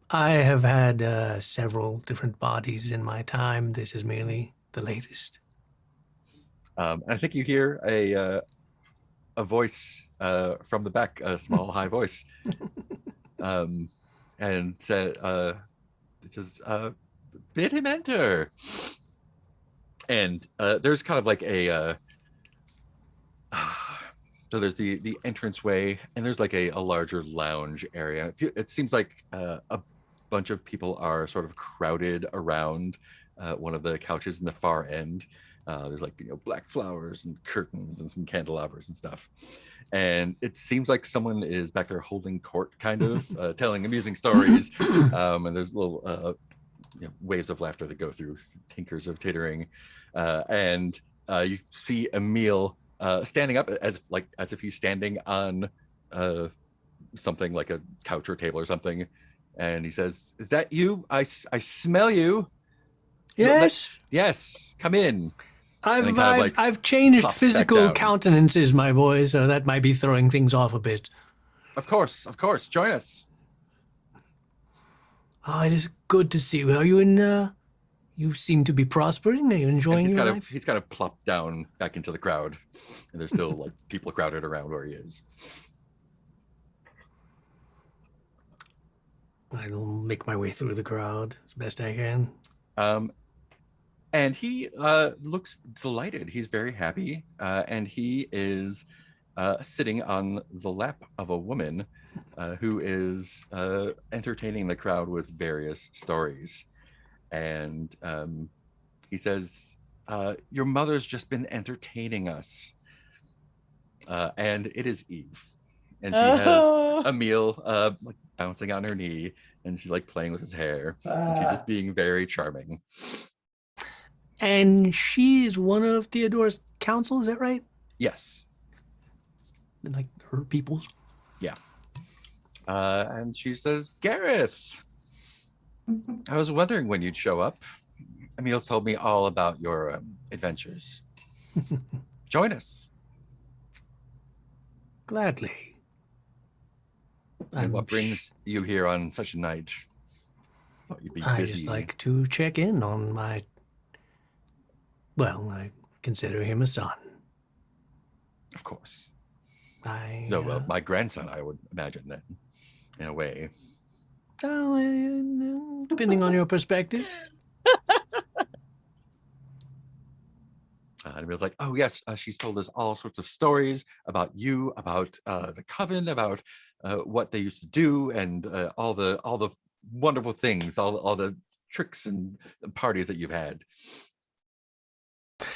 I have had several different bodies in my time. This is merely the latest. I think you hear a voice from the back, a small high voice, and said, it says, "Bid him enter." And there's kind of like a so there's the entranceway, and there's like a larger lounge area. It seems like a bunch of people are sort of crowded around one of the couches in the far end. There's like, black flowers and curtains and some candelabras and stuff. And it seems like someone is back there holding court, kind of telling amusing stories. And there's little waves of laughter that go through, tinkers of tittering, and you see Emil standing up as if he's standing on something like a couch or table or something, and he says, "Is that you? I smell you." Yes, Yes, come in. And then kind of like I've changed plops back physical down. countenances, my boy, so that might be throwing things off a bit. Of course, join us. Oh, it is good to see you. Are you in? You seem to be prospering. Are you And enjoying he's your kind life? of he's kind of plopped down back into the crowd, and there's still like people crowded around where he is. I'll make my way through the crowd as best I can. And he looks delighted. He's very happy, and he is sitting on the lap of a woman who is entertaining the crowd with various stories. And he says, "Your mother's just been entertaining us." And it is Eve, and she has Emil like bouncing on her knee, and she's like playing with his hair, and she's just being very charming. And she is one of Theodore's council, is that right? Yes. Like her people's? Yeah. And she says, "Gareth, I was wondering when you'd show up. Emil told me all about your adventures. Join us." Gladly. And what brings you here on such a night? Thought you'd be busy. I just like to check in on my... Well, I consider him a son. Of course. I... So my grandson, I would imagine then, in a way. Depending on your perspective. And Emil's like, "Oh yes, she's told us all sorts of stories about you, about the coven, about what they used to do, and all the wonderful things, all the tricks and parties that you've had."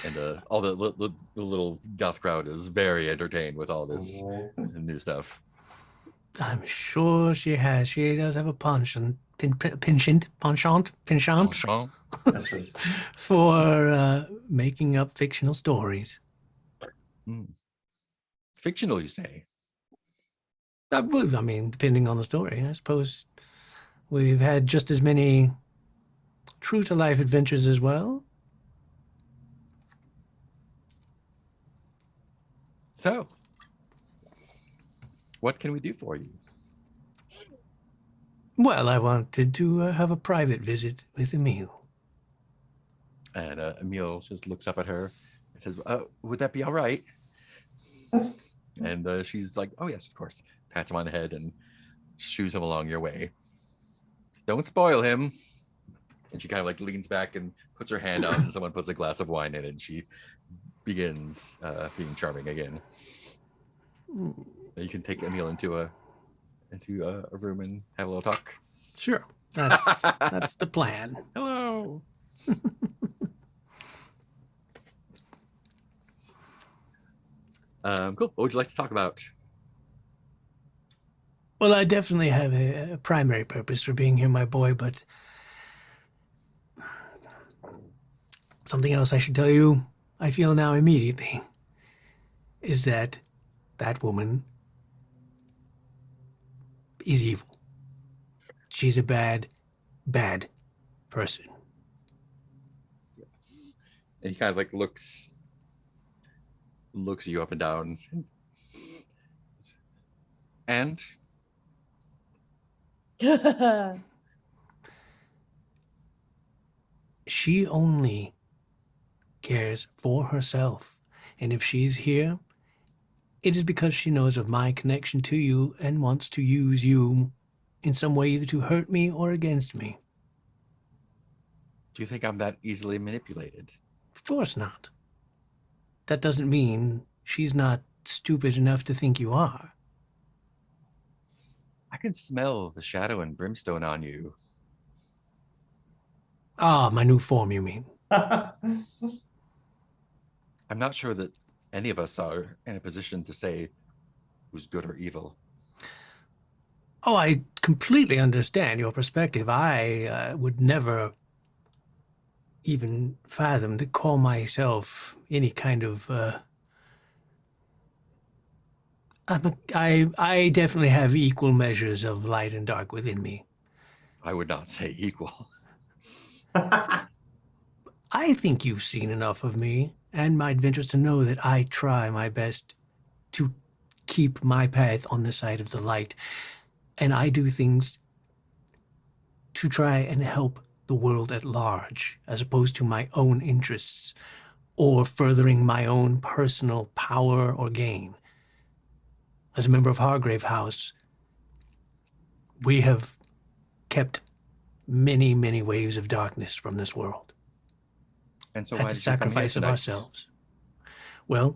And all the little goth crowd is very entertained with all this new stuff. I'm sure she has. She does have a penchant Penchant? for making up fictional stories. Fictional, you say? I mean, depending on the story, I suppose we've had just as many true-to-life adventures as well. So, what can we do for you? Well, I wanted to have a private visit with Emil. And Emil just looks up at her and says, "Would that be all right?" And she's like, "Oh yes, of course." Pats him on the head and shoos him along your way. "Don't spoil him." And she kind of like leans back and puts her hand out, and someone puts a glass of wine in it, and she begins being charming again. You can take Emil into a room and have a little talk. Sure, that's the plan. Hello. Cool. What would you like to talk about? Well, I definitely have a primary purpose for being here, my boy, but something else I should tell you, I feel now immediately, is that woman is evil. She's a bad, bad person. And he kind of like looks you up and down. And She only cares for herself. And if she's here, it is because she knows of my connection to you and wants to use you in some way, either to hurt me or against me. do you think I'm that easily manipulated? Of course not. That doesn't mean she's not stupid enough to think you are. I can smell the shadow and brimstone on you. Ah, my new form, you mean? I'm not sure that any of us are in a position to say who's good or evil. Oh, I completely understand your perspective. I would never even fathom to call myself any kind of. I definitely have equal measures of light and dark within me. I would not say equal. I think you've seen enough of me and my adventures to know that I try my best to keep my path on the side of the light. And I do things to try and help the world at large, as opposed to my own interests or furthering my own personal power or gain. As a member of Hargrave House, we have kept many, many waves of darkness from this world. And so At why the did you come here sacrifice of tonight? ourselves. Well,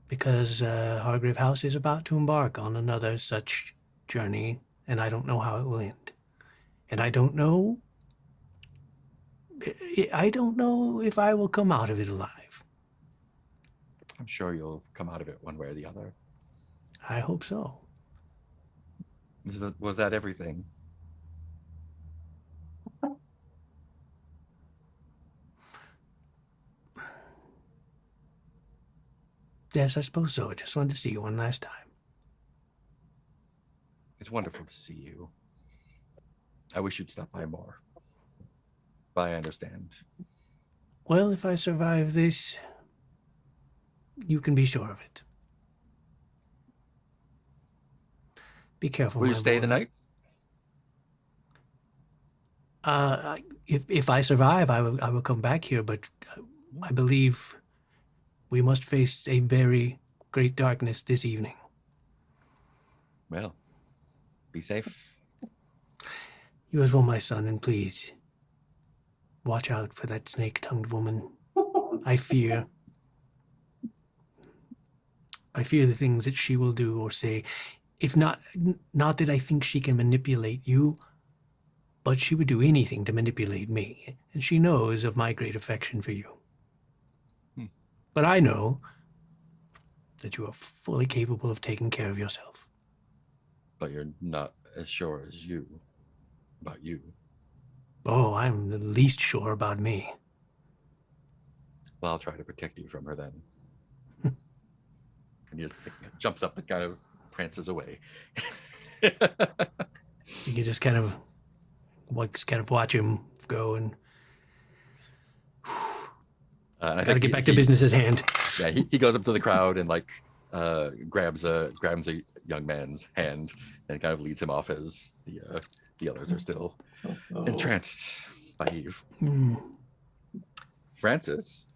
because Hargrave House is about to embark on another such journey, and I don't know how it will end. And I don't know if I will come out of it alive. I'm sure you'll come out of it one way or the other. I hope so. Was that everything? Yes, I suppose so. I just wanted to see you one last time. It's wonderful to see you. I wish you'd stop by more. But I understand. Well, if I survive this, you can be sure of it. Be careful, Will my you stay boy. the night? If I survive, I will come back here, but I believe we must face a very great darkness this evening. Well, be safe. You as well, my son, and please watch out for that snake-tongued woman. I fear the things that she will do or say. If not that I think she can manipulate you, but she would do anything to manipulate me, and she knows of my great affection for you. But I know that you are fully capable of taking care of yourself. But you're not as sure as you about you. Oh, I'm the least sure about me. Well, I'll try to protect you from her then. And he just jumps up and kind of prances away. You can just kind of watch him go and And I gotta think get back to business at hand. Yeah, he goes up to the crowd and like grabs a young man's hand and kind of leads him off as the others are still entranced by Eve. Francis,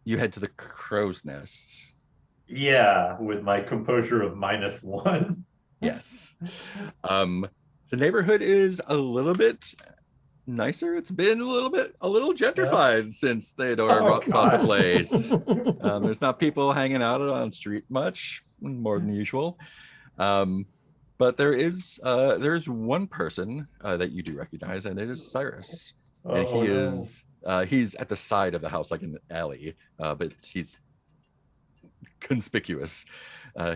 you head to the crow's nest. Yeah, with my composure of -1. Yes. The neighborhood is a little bit nicer. It's been a little gentrified since Theodore bought the place. There's not people hanging out on the street much, more than usual. But there's one person that you do recognize, and it is Cyrus. And he's at the side of the house, like in the alley, but he's conspicuous.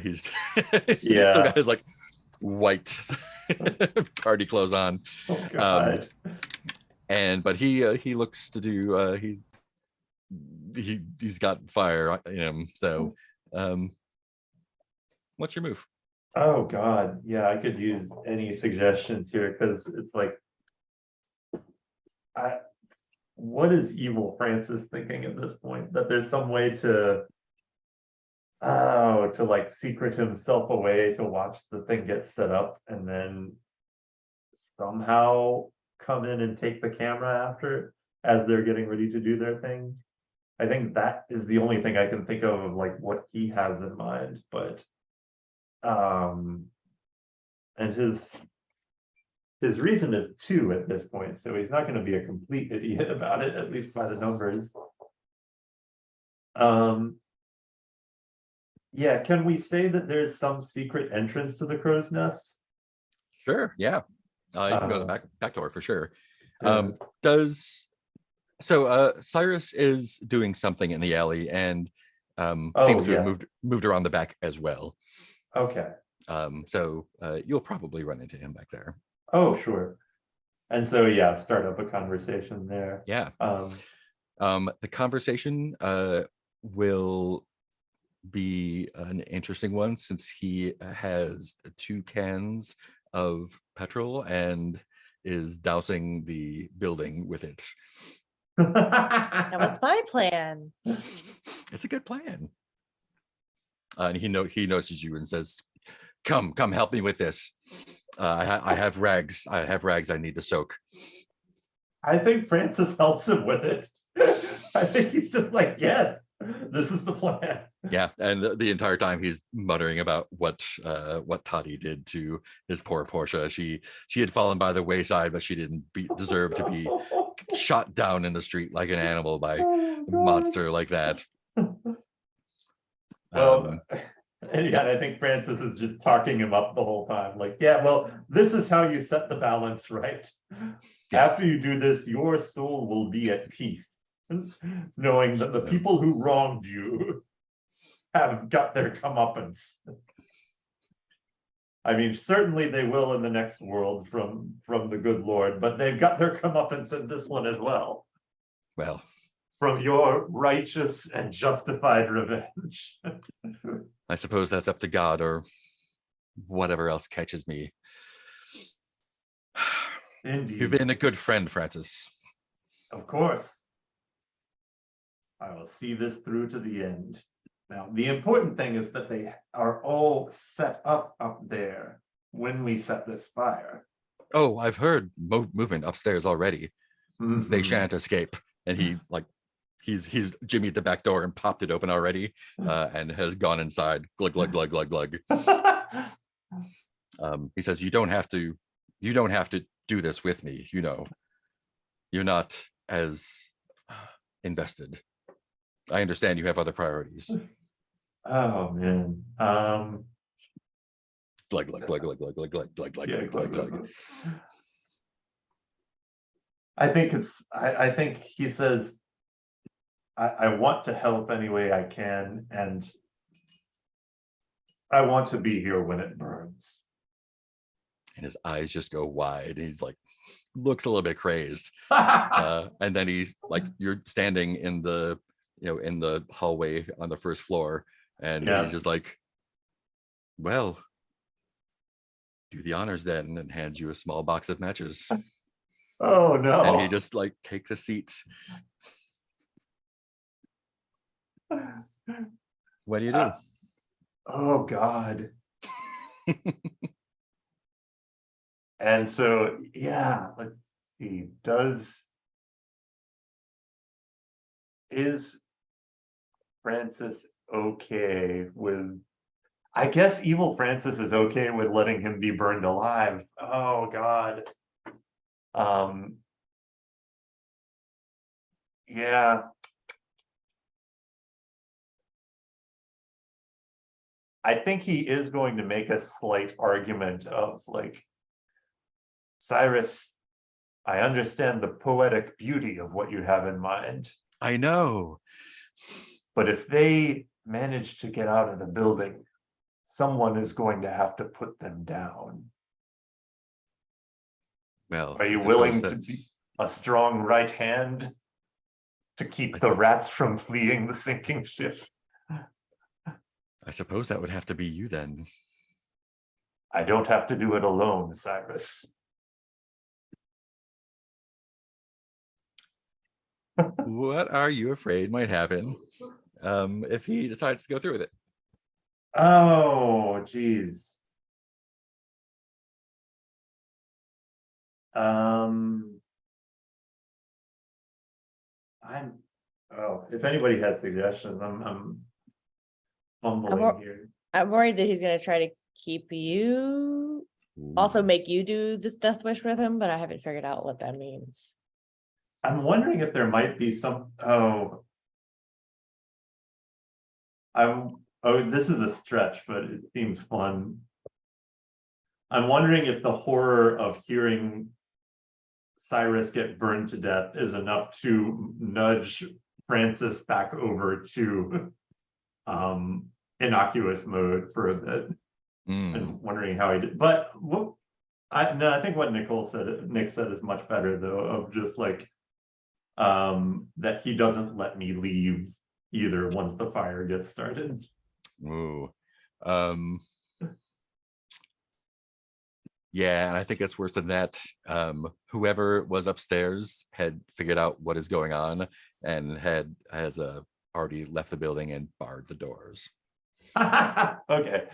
He's some guy has like white party clothes on. Oh God. But he looks to do he's got fire in him. So what's your move? Oh God, yeah, I could use any suggestions here because it's like, I, what is evil Francis thinking at this point? That there's some way to, oh, to like secret himself away to watch the thing get set up and then somehow come in and take the camera after as they're getting ready to do their thing. I think that is the only thing I can think of like what he has in mind, but and his reason is 2 at this point, so he's not going to be a complete idiot about it, at least by the numbers. Yeah, can we say that there's some secret entrance to the crow's nest? Sure, yeah. You can go to the Uh, back door for sure. Good. Cyrus is doing something in the alley and Oh, seems to have yeah. moved around the back as well. Okay. You'll probably run into him back there. Oh, sure. And so, yeah, start up a conversation there. Yeah. The conversation will be an interesting one since he has 2 cans of petrol and is dousing the building with it. That was my plan. It's a good plan. And he notices you and says, come help me with this. I have rags I need to soak. I think Francis helps him with it. I think he's just like, yes, this is the plan. Yeah, and the entire time he's muttering about what Toddy did to his poor Portia. She had fallen by the wayside, but she didn't deserve to be shot down in the street like an animal by a monster like that. Well, and yeah, I think Francis is just talking him up the whole time. Like, yeah, well, this is how you set the balance, right? Yes. After you do this, your soul will be at peace, knowing that the people who wronged you have got their comeuppance. I mean, certainly they will in the next world from the good Lord, but they've got their comeuppance in this one as well. Well, From your righteous and justified revenge. I suppose that's up to God or whatever else catches me. Indeed. You've been a good friend, Francis. Of course. I will see this through to the end. Now, the important thing is that they are all set up there when we set this fire. Oh, I've heard movement upstairs already. They shan't escape. And he he's jimmied the back door and popped it open already, and has gone inside. Glug glug glug glug glug. He says, you don't have to do this with me. You know, you're not as invested. I understand you have other priorities. Oh man. Glug glug glug glug glug glug glug glug glug Yeah, glug glug. I think he says, I want to help any way I can, and I want to be here when it burns. And his eyes just go wide. He's like, looks a little bit crazed. And then he's like, you're standing in the, in the hallway on the first floor. And Yeah. he's just like, well, do the honors then, and hands you a small box of matches. Oh no. And he just like takes a seat. What do you do? Oh God. And so, yeah, let's see, is Francis okay with, I guess evil Francis is okay with letting him be burned alive. Oh God. Yeah. I think he is going to make a slight argument of like, Cyrus, I understand the poetic beauty of what you have in mind. I know. But if they manage to get out of the building, someone is going to have to put them down. Well, are you willing to be a strong right hand to keep the rats from fleeing the sinking ship? I suppose that would have to be you then. I don't have to do it alone, Cyrus. What are you afraid might happen if he decides to go through with it? Oh, geez. I'm. Oh, if anybody has suggestions, I'm fumbling wor- here. I'm worried that he's gonna try to keep you, also Ooh. make you do this death wish with him, but I haven't figured out what that means. I'm wondering if there might be some. Oh, this is a stretch, but it seems fun. I'm wondering if the horror of hearing Cyrus get burned to death is enough to nudge Francis back over to innocuous mode for a bit. And wondering how he did, but I think what Nick said is much better though, of just like that he doesn't let me leave either once the fire gets started. Ooh. Yeah, and I think it's worse than that. Whoever was upstairs had figured out what is going on and has already left the building and barred the doors. Okay.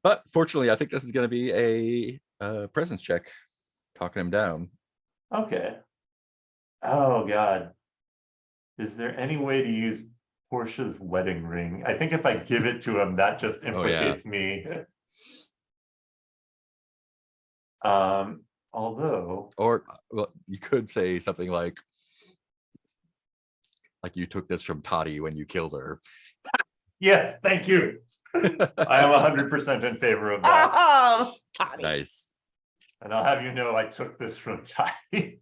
But fortunately, I think this is going to be a presence check, talking him down. Okay. Oh God. Is there any way to use Portia's wedding ring? I think if I give it to him, that just implicates me. Although, Or well, you could say something like you took this from Toddy when you killed her. yes, thank you. I am 100% in favor of that. Oh, Toddy. Nice. And I'll have you know, I took this from Toddy.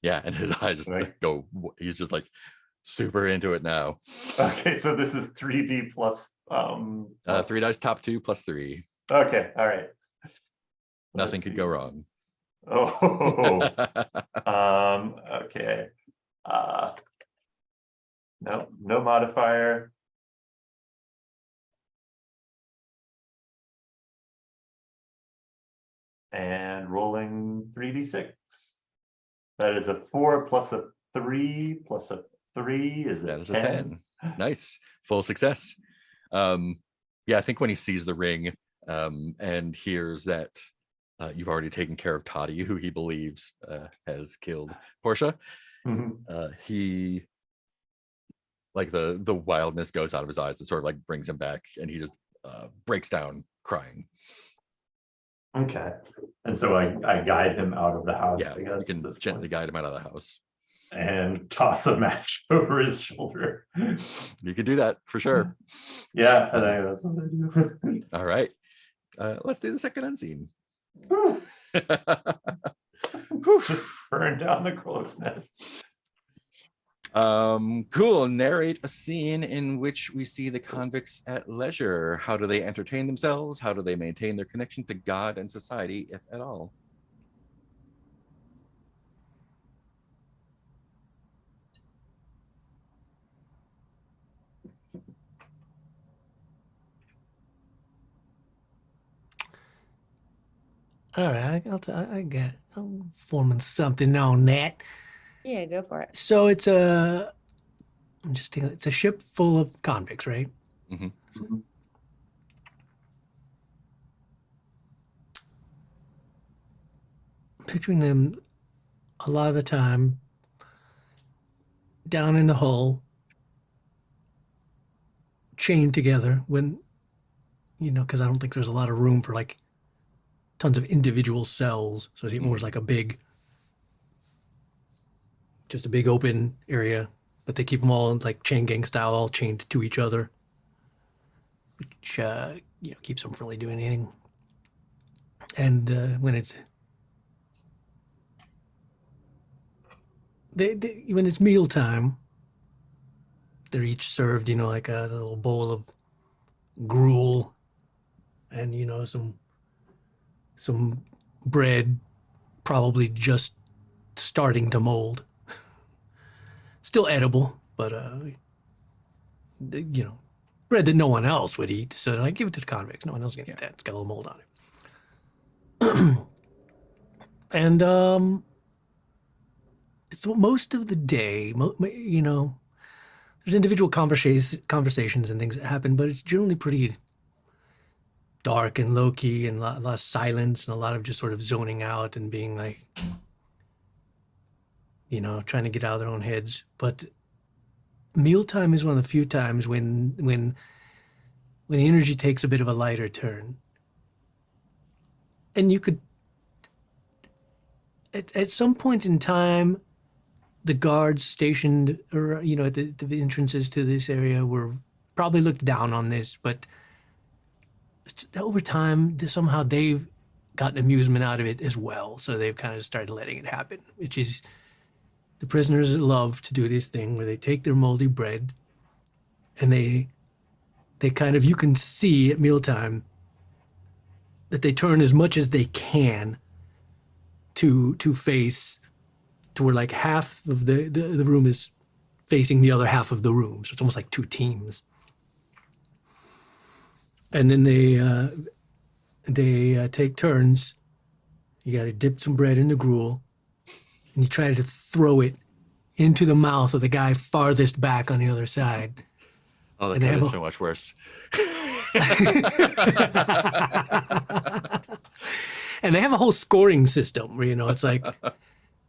Yeah, and his eyes just Right. go. He's just like super into it now. Okay, so this is 3D plus 3 dice, top 2 plus 3. Okay, all right. Nothing Let's could see. go wrong. Oh, okay. No modifier. And rolling 3d6. That is a 4 plus a 3 plus a 3 is That a is a 10. 10. Nice, full success. Yeah, I think when he sees the ring and hears that you've already taken care of Toddy, who he believes has killed Portia, Mhm. he like the wildness goes out of his eyes. It sort of like brings him back, and he just breaks down crying. Okay. And so I guide him out of the house, Yeah, I you guess, can at this gently point, guide him out of the house. and toss a match over his shoulder. You could do that for sure. Yeah, I think that's what I do. All right, let's do the second unseen. Whew, just burn down the crow's nest. Cool. Narrate a scene in which we see the convicts at leisure. How do they entertain themselves? How do they maintain their connection to God and society, if at all? All right, I'm forming something on that. Yeah, go for it. So it's it's a ship full of convicts, right? Mhm. Picturing them a lot of the time down in the hull, chained together when, because I don't think there's a lot of room for like tons of individual cells. So I see it more as like just a big open area, but they keep them all like chain gang style, all chained to each other, which, keeps them from really doing anything. And when it's when it's mealtime, they're each served, like a little bowl of gruel and some bread, probably just starting to mold. Still edible, but bread that no one else would eat. So I give it to the convicts. No one else is gonna eat that. It's got a little mold on it. And it's most of the day, you know, there's individual conversations and things that happen, but it's generally pretty dark and low key and a lot of silence and a lot of just sort of zoning out and being like, you know, trying to get out of their own heads. But mealtime is one of the few times when the energy takes a bit of a lighter turn. And you could, at some point in time, the guards stationed, or you know, at the entrances to this area were probably looked down on this, but over time, somehow they've gotten amusement out of it as well. So they've kind of started letting it happen, which is the prisoners love to do this thing where they take their moldy bread and they kind of, you can see at mealtime that they turn as much as they can to face to where like half of the room is facing the other half of the room. So it's almost like two teams. And then they take turns. You got to dip some bread in the gruel and you try to throw it into the mouth of the guy farthest back on the other side. Oh, that And they could have have been so much worse. And they have a whole scoring system where, you know, it's like,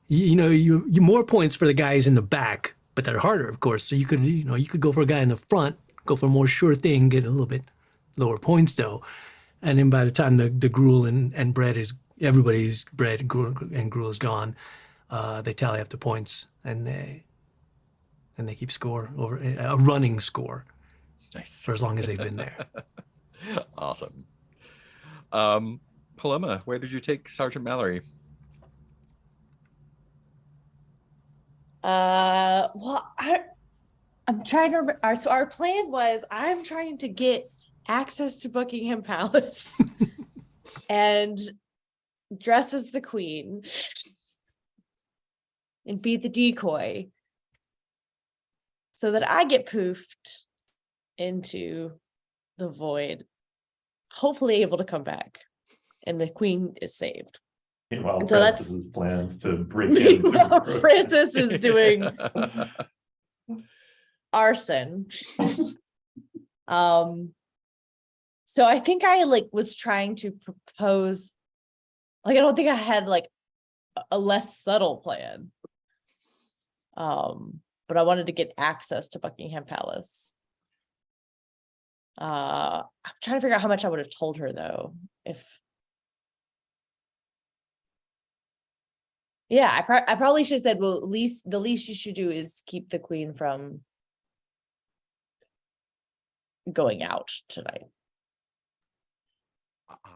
you more points for the guys in the back, but they're harder, of course. So you could go for a guy in the front, go for a more sure thing, get a little bit lower points though. And then by the time the gruel and bread is, everybody's bread and gruel is gone, they tally up the points and they keep score over a running score. Nice. For as long as they've been there. Awesome. Paloma, where did you take Sergeant Mallory? Well, I'm trying to remember. So our plan was I'm trying to get access to Buckingham Palace and dress as the queen and be the decoy so that I get poofed into the void, hopefully able to come back and the queen is saved. Meanwhile, And so Francis's plans to break into Meanwhile, Francis is doing arson. So I think I was trying to propose, I don't think I had a less subtle plan. But I wanted to get access to Buckingham Palace. I'm trying to figure out how much I would have told her though. I probably should have said, well, the least you should do is keep the queen from going out tonight.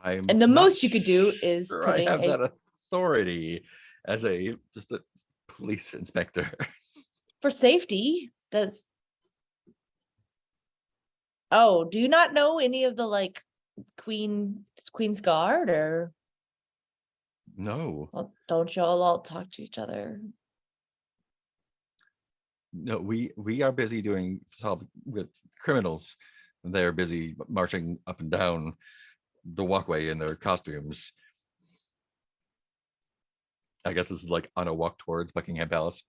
And the most you could do is sure putting I have that authority as just a police inspector. For safety. Do you not know any of the Queen's Guard or? No. Well, don't y'all all talk to each other? No, we are busy with criminals. They're busy marching up and down the walkway in their costumes. I guess this is on a walk towards Buckingham Palace.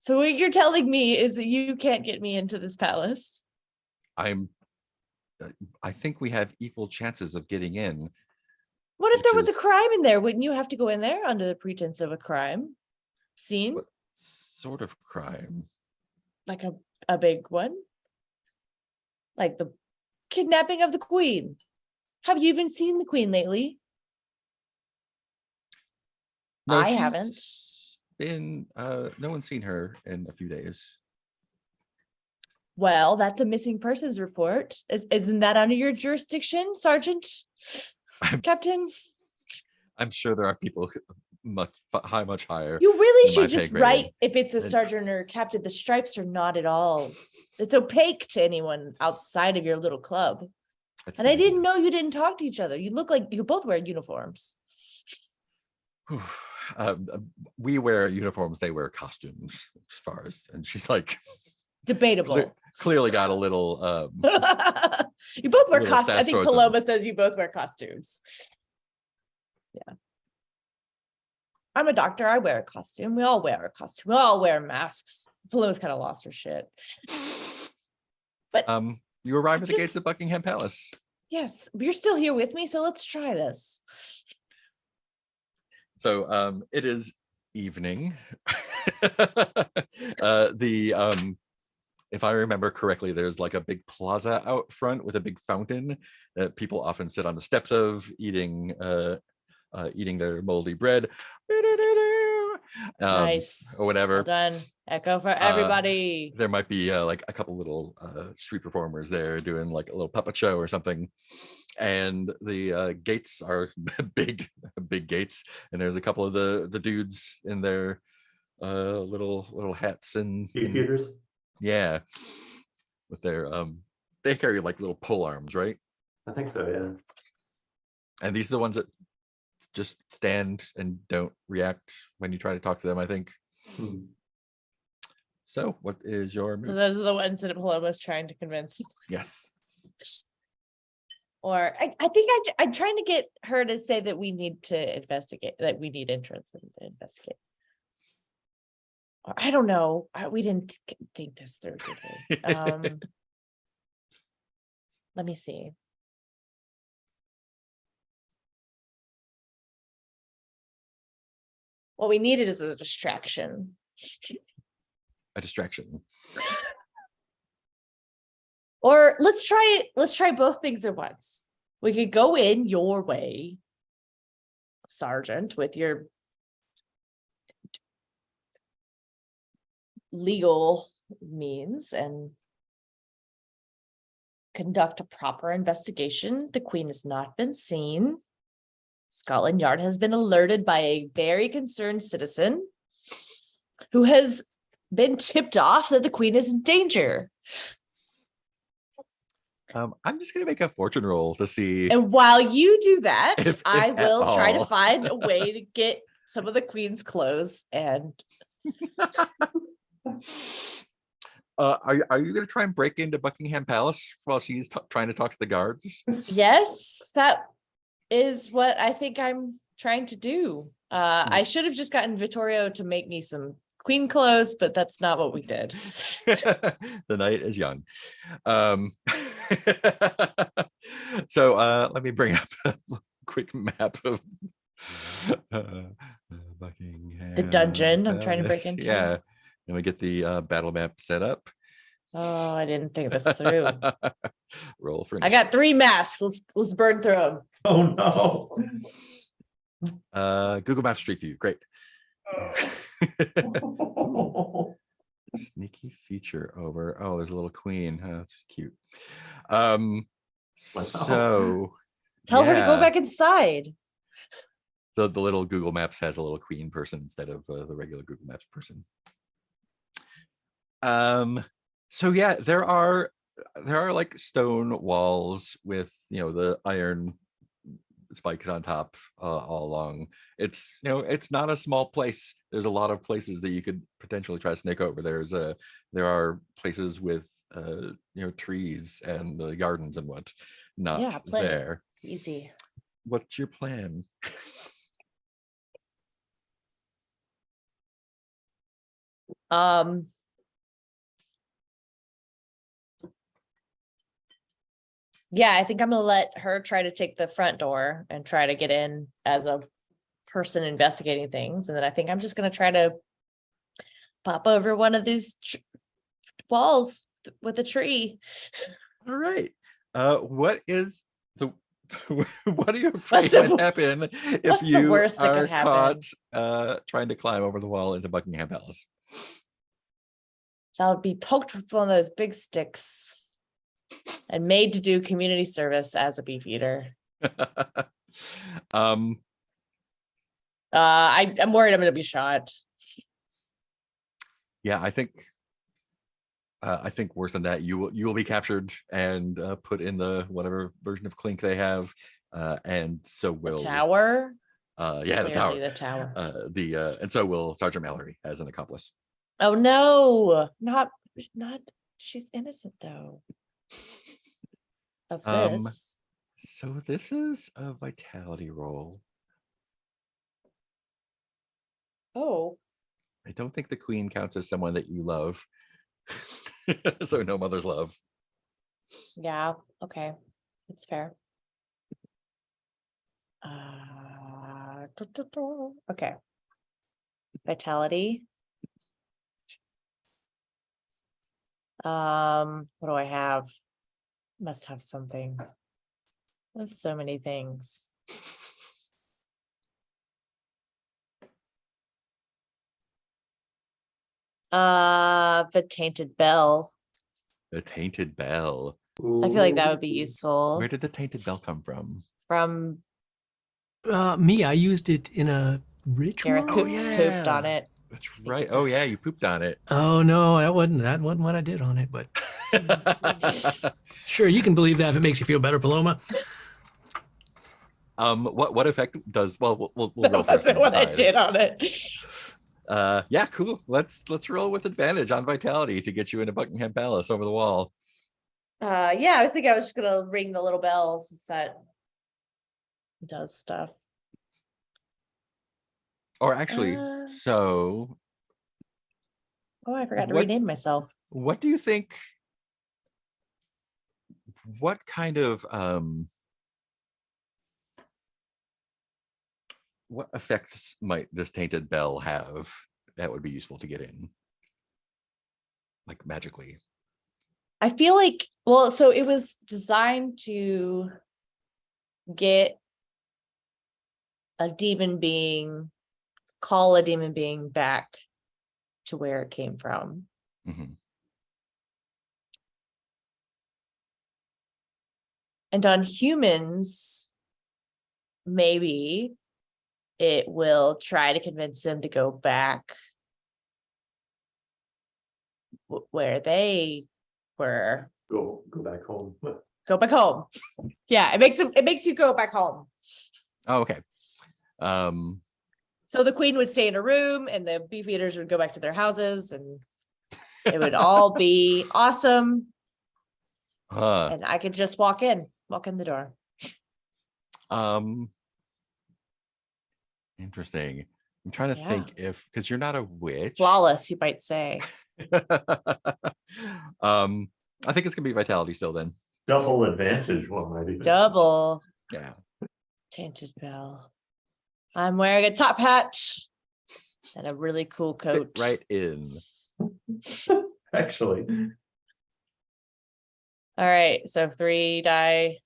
So what you're telling me is that you can't get me into this palace. I think we have equal chances of getting in. What if there was a crime in there? Wouldn't you have to go in there under the pretense of a crime scene? What sort of crime? Like a big one? Like the kidnapping of the queen. Have you even seen the queen lately? No, I haven't. No one's seen her in a few days. Well, that's a missing persons report. Isn't that under your jurisdiction, Sergeant? Captain? I'm sure there are people much higher. You really than my should just pay grade. write, if it's a sergeant or captain, the stripes are not at all. It's opaque to anyone outside of your little club. That's And I the didn't know you didn't talk to each other. You look like you both wear uniforms. We wear uniforms, they wear costumes, as far as, and she's like, Debatable. clearly got a little You both wear little costumes. I think Sastroism. Paloma says you both wear costumes. Yeah. I'm a doctor. I wear a costume. We all wear a costume. We all wear masks. Paloma's kind of lost her shit. But you arrive at the gates just- of Buckingham Palace. yes, you're still here with me, so let's try this. So it is evening. If I remember correctly, there's like a big plaza out front with a big fountain that people often sit on the steps of, eating their moldy bread. Nice. Or whatever. Well done. Echo for everybody. There might be like a couple little street performers there doing like a little puppet show or something. And the gates are big gates, and there's a couple of the dudes in their little hats and Beefeaters. yeah, with their they carry like little pole arms, right? I think so, yeah. And these are the ones that just stand and don't react when you try to talk to them, I think. So what is your So move? those are the ones that Paloma's trying to convince. Yes. Or I think I'm trying to get her to say that we need to investigate, that we need entrance and investigate. Or I don't know. We didn't think this through, did we? Let me see. What we needed is a distraction. A distraction. Or let's try both things at once. We could go in your way, Sergeant, with your legal means and conduct a proper investigation. The Queen has not been seen. Scotland Yard has been alerted by a very concerned citizen who has been tipped off that the Queen is in danger. I'm just gonna make a fortune roll to see. And while you do that, If I at will try to all. find a way to get some of the Queen's clothes. And Are you going to try and break into Buckingham Palace while she's trying to talk to the guards? yes, that is what I think I'm trying to do. I should have just gotten Vittorio to make me some Queen clothes, but that's not what we did. The night is young. So let me bring up a quick map of Buckingham. The dungeon I'm trying to break Palace. into. Yeah. And we get the battle map set up. Oh, I didn't think this through. Roll for I got 3 masks. Let's burn through them. Oh no. Google Maps Street View. Great. Sneaky feature over. Oh, there's a little queen. Oh, that's cute. So Tell her to go yeah. back inside. The little Google Maps has a little queen person instead of the regular Google Maps person. So yeah, there are like stone walls with, you know, the iron spikes on top all along. It's, you know, it's not a small place. There's a lot of places that you could potentially try to snake over. There are places with you know, trees and gardens and what not Yeah, plenty. there. Easy. What's your plan? Yeah, I think I'm gonna let her try to take the front door and try to get in as a person investigating things. And then I think I'm just gonna try to pop over one of these walls with a tree. All right. What is the what are you afraid the- might happen if what's the you worst that are could happen? caught trying to climb over the wall into Buckingham Palace? That would be poked with one of those big sticks and made to do community service as a beef eater. um I'm worried I'm gonna be shot. yeah, I think worse than that, you will be captured and put in the whatever version of Clink they have, and so will Tower. yeah, the Clearly tower. the tower. And so will Sergeant Mallory as an accomplice. Oh no, not She's innocent though. Of Um, this. So this is a vitality roll. Oh, I don't think the queen counts as someone that you love. So no mother's love. yeah. Okay. It's fair. Okay. Vitality. What do I have? Must have something. I have so many things. The Tainted Bell. The tainted bell. I feel like that would be Ooh. useful. Where did the tainted bell come from? From Me, I used it in a ritual. Gareth Oh, pooped on yeah. it. That's right. Oh yeah, you pooped on it. Oh no, that wasn't what I did on it, but sure, you can believe that if it makes you feel better, Paloma. What effect does? Well, we'll That roll for it wasn't and what I decide. did on it. Yeah, cool. Let's roll with advantage on vitality to get you into Buckingham Palace over the wall. Yeah, I was thinking I was just gonna ring the little bells since that does stuff. Or actually, Uh, so Oh, I forgot to What- rename myself. what do you think? What kind of what effects might this tainted bell have that would be useful to get in? Like magically. I feel like, well, so it was designed to get a demon being, call a demon being back to where it came from. Mhm. And on humans, maybe it will try to convince them to go back where they were. Go back home. Go back home. Yeah, it makes you go back home. Oh, okay. Um, So the queen would stay in a room and the beef eaters would go back to their houses and it would all be awesome. huh. And I could just walk in the door. Interesting. I'm trying to Yeah. think if because you're not a witch. Flawless, you might say. I think it's gonna be vitality still then. Double advantage one might even. Double Yeah. tainted bell. I'm wearing a top hat and a really cool Fit coat. right in. Actually. All right, so 3 die.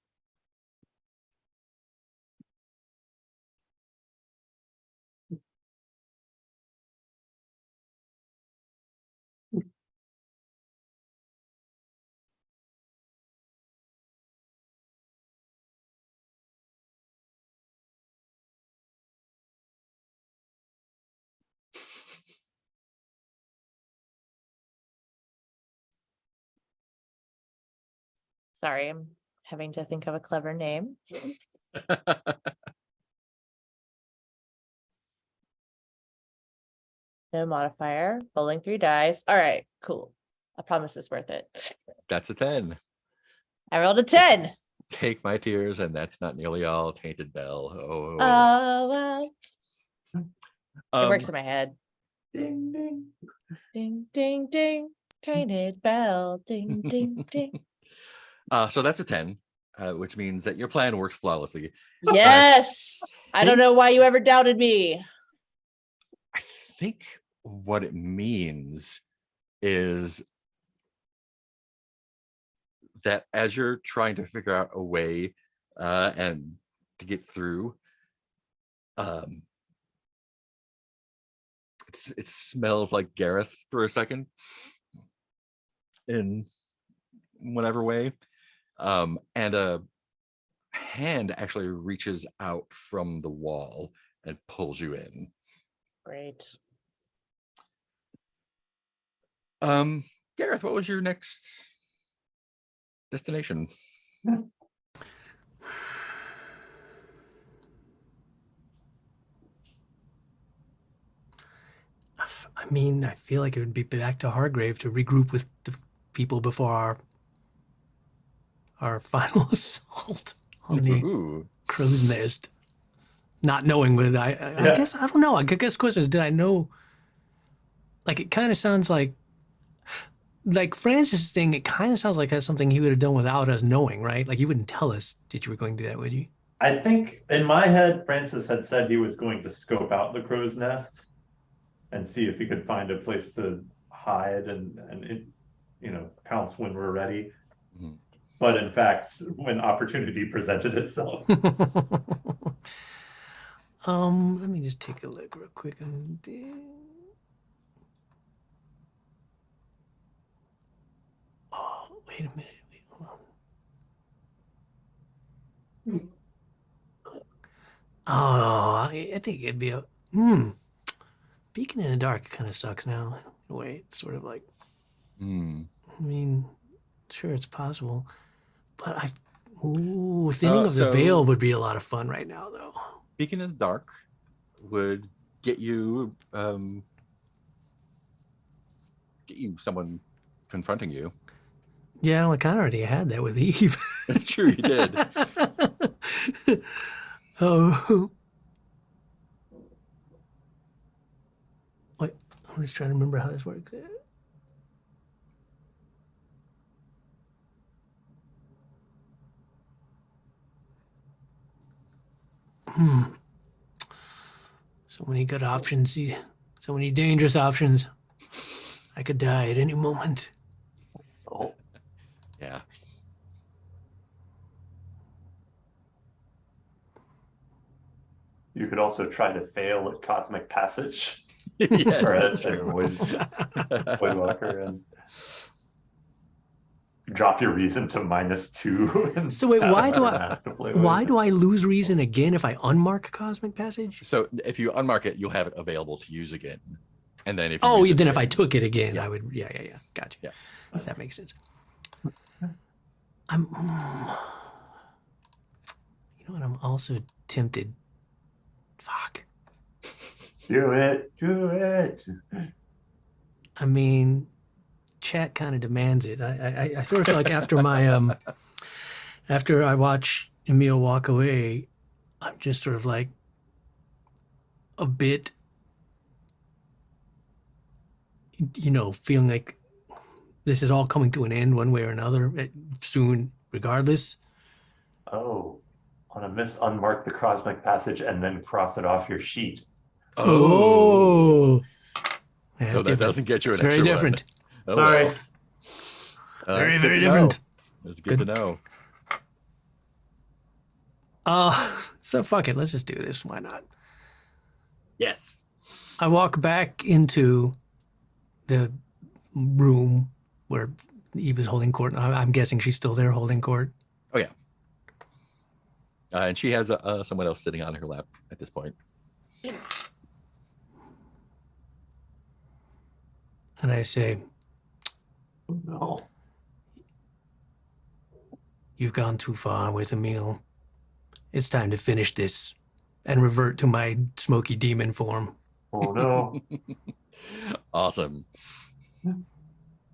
Sorry, I'm having to think of a clever name. No modifier, rolling 3 dice. All right, cool. I promise it's worth it. That's a 10. I rolled a 10. Take my tears, and that's not nearly all. Tainted bell. Oh. Oh, well. It Um, works in my head. Ding ding. Ding, ding, ding. Tainted bell. Ding, ding, ding. So that's a 10, which means that your plan works flawlessly. Yes. I don't know why you ever doubted me. I think what it means is that as you're trying to figure out a way and to get through, it smells like Gareth for a second in whatever way, and a hand actually reaches out from the wall and pulls you in. Great. Gareth, what was your next destination? I mean, I feel like it would be back to Hargrave to regroup with the people before our final assault on the Ooh. crow's nest. Not knowing whether I Yeah. guess I don't know. I guess the question is, did I know? Like it kind of sounds like Francis' thing. It kind of sounds like that's something he would have done without us knowing, right? Like you wouldn't tell us that you were going to do that, would you? I think in my head, Francis had said he was going to scope out the crow's nest and see if he could find a place to hide and pounce when we're ready. Mhm. But in fact, when opportunity presented itself, Let me just take a look real quick. Oh, wait a minute. Wait, hold on. Oh, I think it'd be a Beacon in the dark kind of sucks now. In a way, it's sort of like, Hmm. I mean, sure, it's possible, but Thinning of the so- Veil would be a lot of fun right now, though. Beacon in the dark would get you someone confronting you. Yeah, well, I kind of already had that with Eve. That's true, you did. Oh. Wait, I'm just trying to remember how this works. So many good options. So many dangerous options. I could die at any moment. oh, Yeah. you could also try to fail at Cosmic Passage or Yes, at that's true. Voidwalker and drop your reason to -2. And So wait, have why do another I mask to play why with. do I lose reason again if I unmark Cosmic Passage? So if you unmark it, you'll have it available to use again. And then if you Oh, use it then if I again- took it again, Yeah. I would. Yeah. Gotcha. Yeah. That makes sense. I'm. You know what? I'm also tempted. Fuck. Do it. I mean, chat kind of demands it. I sort of feel like after after I watch Emil walk away, I'm just sort of like a bit, feeling like this is all coming to an end one way or another soon, regardless. Oh, on a miss, unmark the Cosmic Passage and then cross it off your sheet. Oh. Yeah, So it's that different. doesn't get you an It's very extra different. one. Oh, Sorry. well. Very, That's good very to know. different. That's good to Good. know. So fuck it. Let's just do this. Why not? Yes. I walk back into the room where Eve is holding court. I'm guessing she's still there holding court. Oh, yeah. And she has someone else sitting on her lap at this point. And I say, Oh, no. you've gone too far with Emil. It's time to finish this and revert to my smoky demon form. Oh no. Awesome.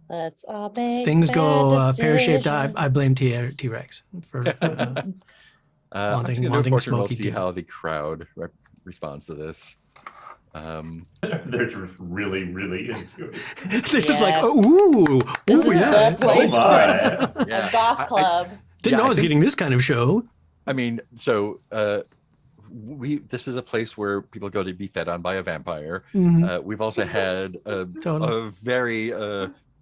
Let's all make Things go bad pear-shaped. I blame decisions. T-Rex for I'm just Wanting- gonna do a wanting fortune roll, smoky see demon. how the crowd responds to this. They're just really, really into it. they're just like, Yes. ooh, This ooh, is yeah. the place for my. it. Yeah, A goth club. Didn't yeah, know I was think- getting this kind of show. I mean, so this is a place where people go to be fed on by a vampire. Mhm. We've also had Totally. a very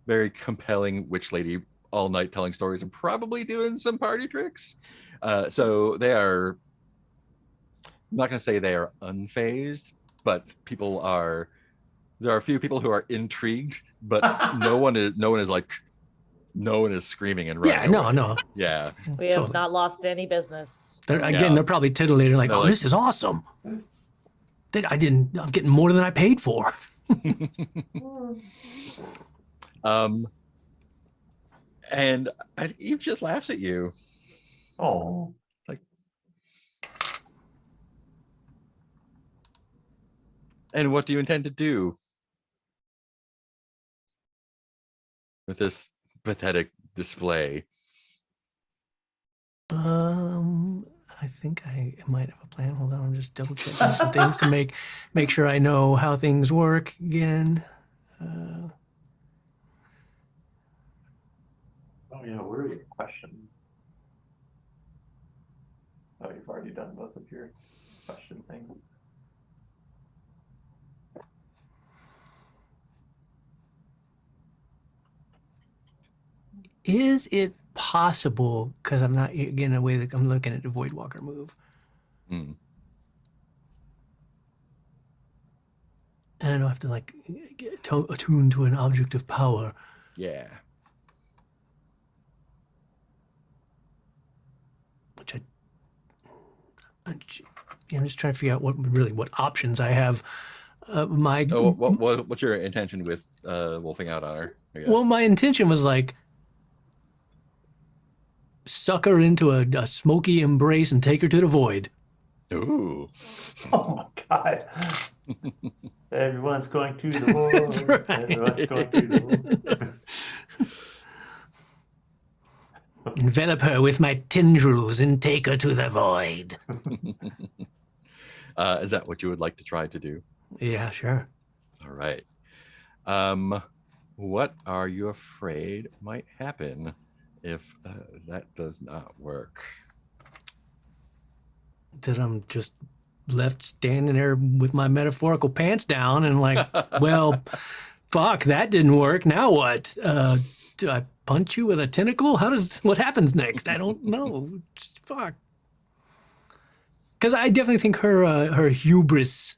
very compelling witch lady all night telling stories and probably doing some party tricks. So they are, I'm not going to say they are unfazed, but there are a few people who are intrigued, but no one is screaming and running Yeah, no, away. no. Yeah. We have Totally. not lost any business. Again, they're probably titillating like, They're oh, like- this is awesome. I'm getting more than I paid for. And Eve just laughs at you. Oh. And what do you intend to do with this pathetic display. I think I might have a plan. Hold on, I'm just double checking some things to make sure I know how things work again. Oh yeah, what are your questions? Oh, you've already done both of your question things. Is it possible? Because I'm not again a way that I'm looking at the Voidwalker move, Hmm. and I don't have to like attune to an object of power. Yeah. Which I'm just trying to figure out what options I have. My Oh, what's your intention with wolfing out on her? I guess? well, my intention was like suck her into a smoky embrace and take her to the void. Ooh. Oh my god. Everyone's going to the void. That's right. Everyone's going to the void. Envelop her with my tendrils and take her to the void. Is that what you would like to try to do? Yeah, sure. All right. What are you afraid might happen if that does not work? That I'm just left standing there with my metaphorical pants down and like, well, fuck, that didn't work. Now what? Do I punch you with a tentacle? What happens next? I don't know. Just fuck. Because I definitely think her hubris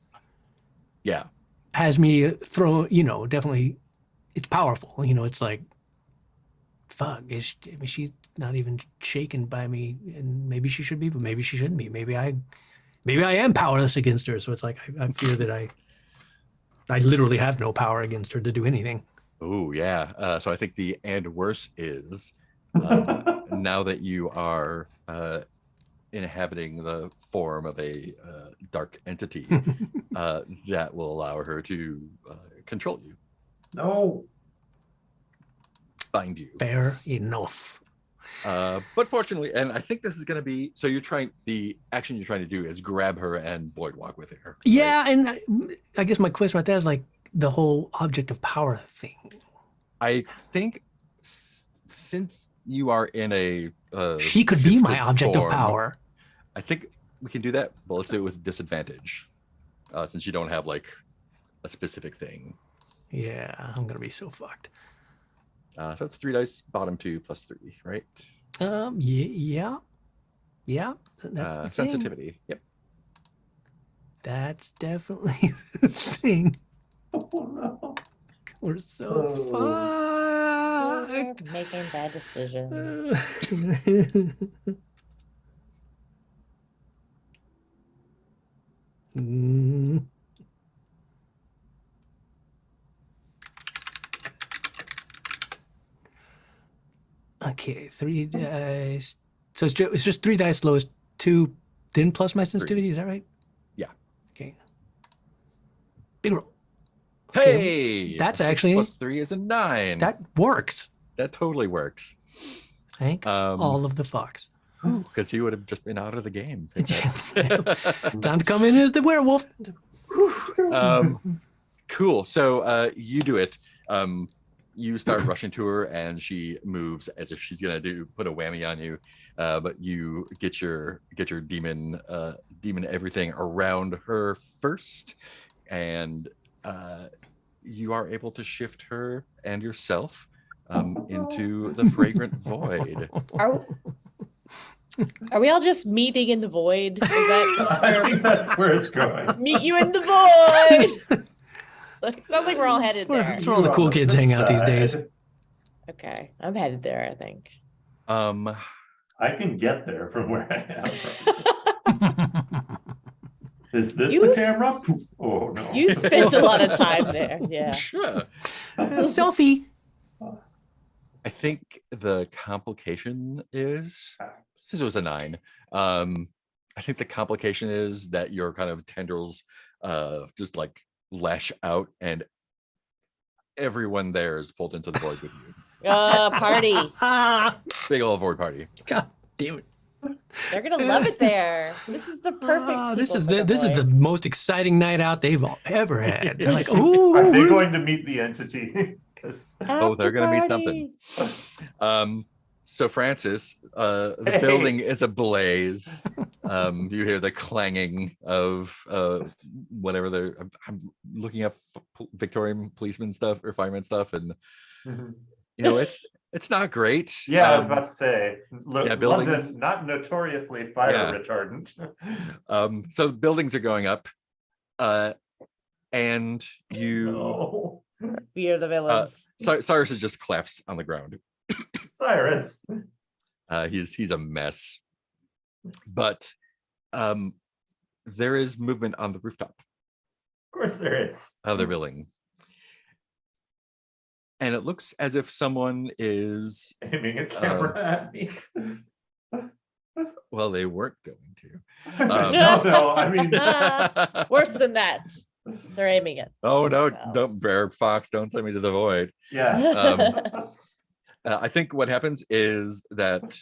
Yeah. has me definitely, it's powerful. It's like, fuck, she's not even shaken by me, and maybe she should be, but maybe she shouldn't be. Maybe I am powerless against her. So it's like, I fear that I literally have no power against her to do anything. Oh, yeah. So I think the and worse is now that you are inhabiting the form of a dark entity, that will allow her to control you, No. bind you. Fair enough. But fortunately, and I think this is going to be, so the action you're trying to do is grab her and void walk with her. Yeah, right? and I guess my question about that is like the whole object of power thing. I think since you are in a She could be my shifted object of form, power. I think we can do that, but let's do it with disadvantage, since you don't have like a specific thing. Yeah, I'm gonna be so fucked. So it's 3 dice, bottom 2 plus 3, right? Yeah. That's the thing. Sensitivity. Yep. That's definitely the thing. Oh no. We're so fucked. You're making bad decisions. Mm. Okay, 3 dice. So it's just 3 dice lowest 2, then plus my sensitivity. Is that right? Yeah. Okay. Big roll. Okay, Hey, that's a 6 actually- plus 3 is a 9. that works. That totally works. Thank all of the fucks. Because he would have just been out of the game. Time to come in as the werewolf. Cool. So you do it. You start rushing to her, and she moves as if she's gonna put a whammy on you. But you get your demon everything around her first, and you are able to shift her and yourself into the fragrant void. Are we all just meeting in the void? Is that I think that's where it's going. meet you in the void? Sounds like we're all headed there. That's where all the cool kids hang out these days. Okay, I'm headed there, I think. I can get there from where I am. Is this You the camera? Oh no. You spent a lot of time there. Yeah. Sure. Selfie. I think the complication is, since it was a 9, I think the complication is that your kind of tendrils just like lash out, and everyone there is pulled into the void with you. Party. Big old void party. God damn it. They're gonna love it there. This is the perfect. This people is for this is the boy. most exciting night out they've ever had. They're like, ooh, Are they we're- going to meet the entity? 'Cause- Oh, they're After gonna meet something. party. So Francis, the Hey. building is ablaze. You hear the clanging of whatever they're. I'm looking up Victorian policeman stuff or fireman stuff, and you know it's not great. Yeah, I was about to say, look, yeah, London, buildings- not notoriously fire Yeah. retardant. So buildings are going up, and you. No. We are the villains. Cyrus has just collapsed on the ground. Cyrus. He's a mess, but there is movement on the rooftop Of course there is. of their building, and it looks as if someone is. Aiming a camera at me. Well, they weren't going to. No, I mean, Worse than that. They're aiming it. Oh no! themselves. Don't bear fox! Don't send me to the void. yeah. I think what happens is that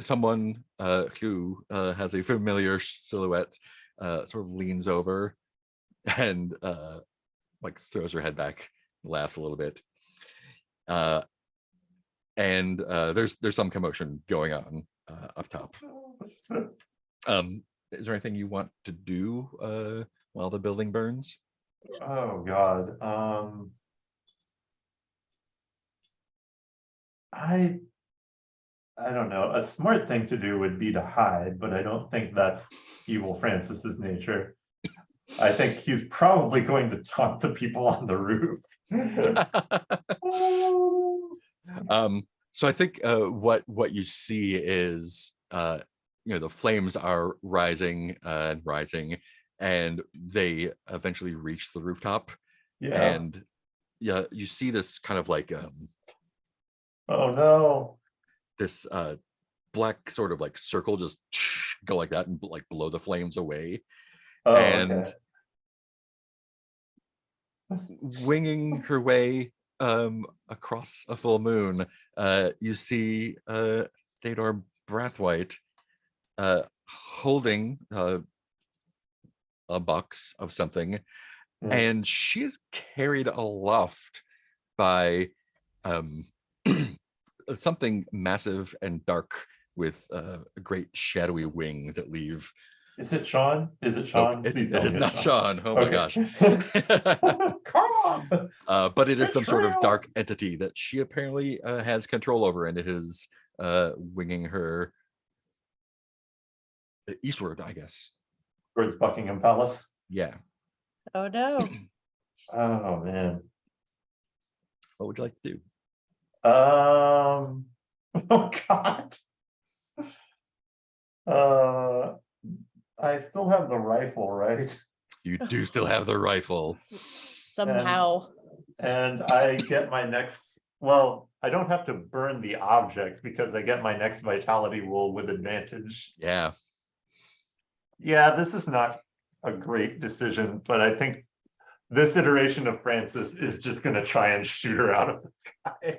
someone who has a familiar silhouette sort of leans over and like throws her head back, laughs a little bit, and there's some commotion going on up top. Is there anything you want to do while the building burns? Oh God. I don't know. A smart thing to do would be to hide, but I don't think that's evil Francis's nature. I think he's probably going to taunt the people on the roof. So I think what you see is the flames are rising and rising, and they eventually reach the rooftop. Yeah. And yeah, you see this kind of like Oh no. this black sort of like circle just go like that and like blow the flames away. Oh, And okay. winging her way across a full moon, you see Theodore Brathwaite holding a box of something, Yeah. and she is carried aloft by something massive and dark with great shadowy wings that leave. Is it Sean? Is it Sean? It Please don't is get not Sean. Oh my Okay. gosh. Come on. But it is some sort of Betrayal. dark entity that she apparently has control over, and it is winging her eastward, I guess. Towards Buckingham Palace. Yeah. Oh no. Oh man. What would you like to do? Oh God. I still have the rifle, right? You do still have the rifle. Somehow. And I get my next, well, I don't have to burn the object because I get my next vitality roll with advantage. Yeah. Yeah, this is not a great decision, but I think this iteration of Francis is just gonna try and shoot her out of the sky.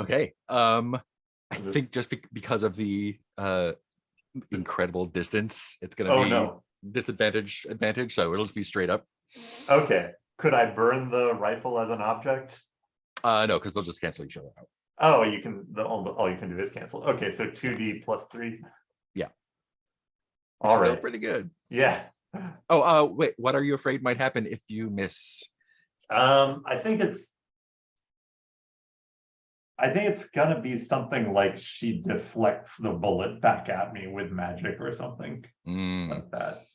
Okay. I This- think just because of the incredible distance, it's gonna Oh be no, advantage, so it'll just be straight up. okay. Could I burn the rifle as an object? No, because they'll just cancel each other out. Oh, you can, all you can do is cancel. Okay, so 2D plus 3. Yeah. All Still right, pretty good. yeah. Oh, wait, what are you afraid might happen if you miss? I think it's gonna be something like she deflects the bullet back at me with magic or something Mm, like that.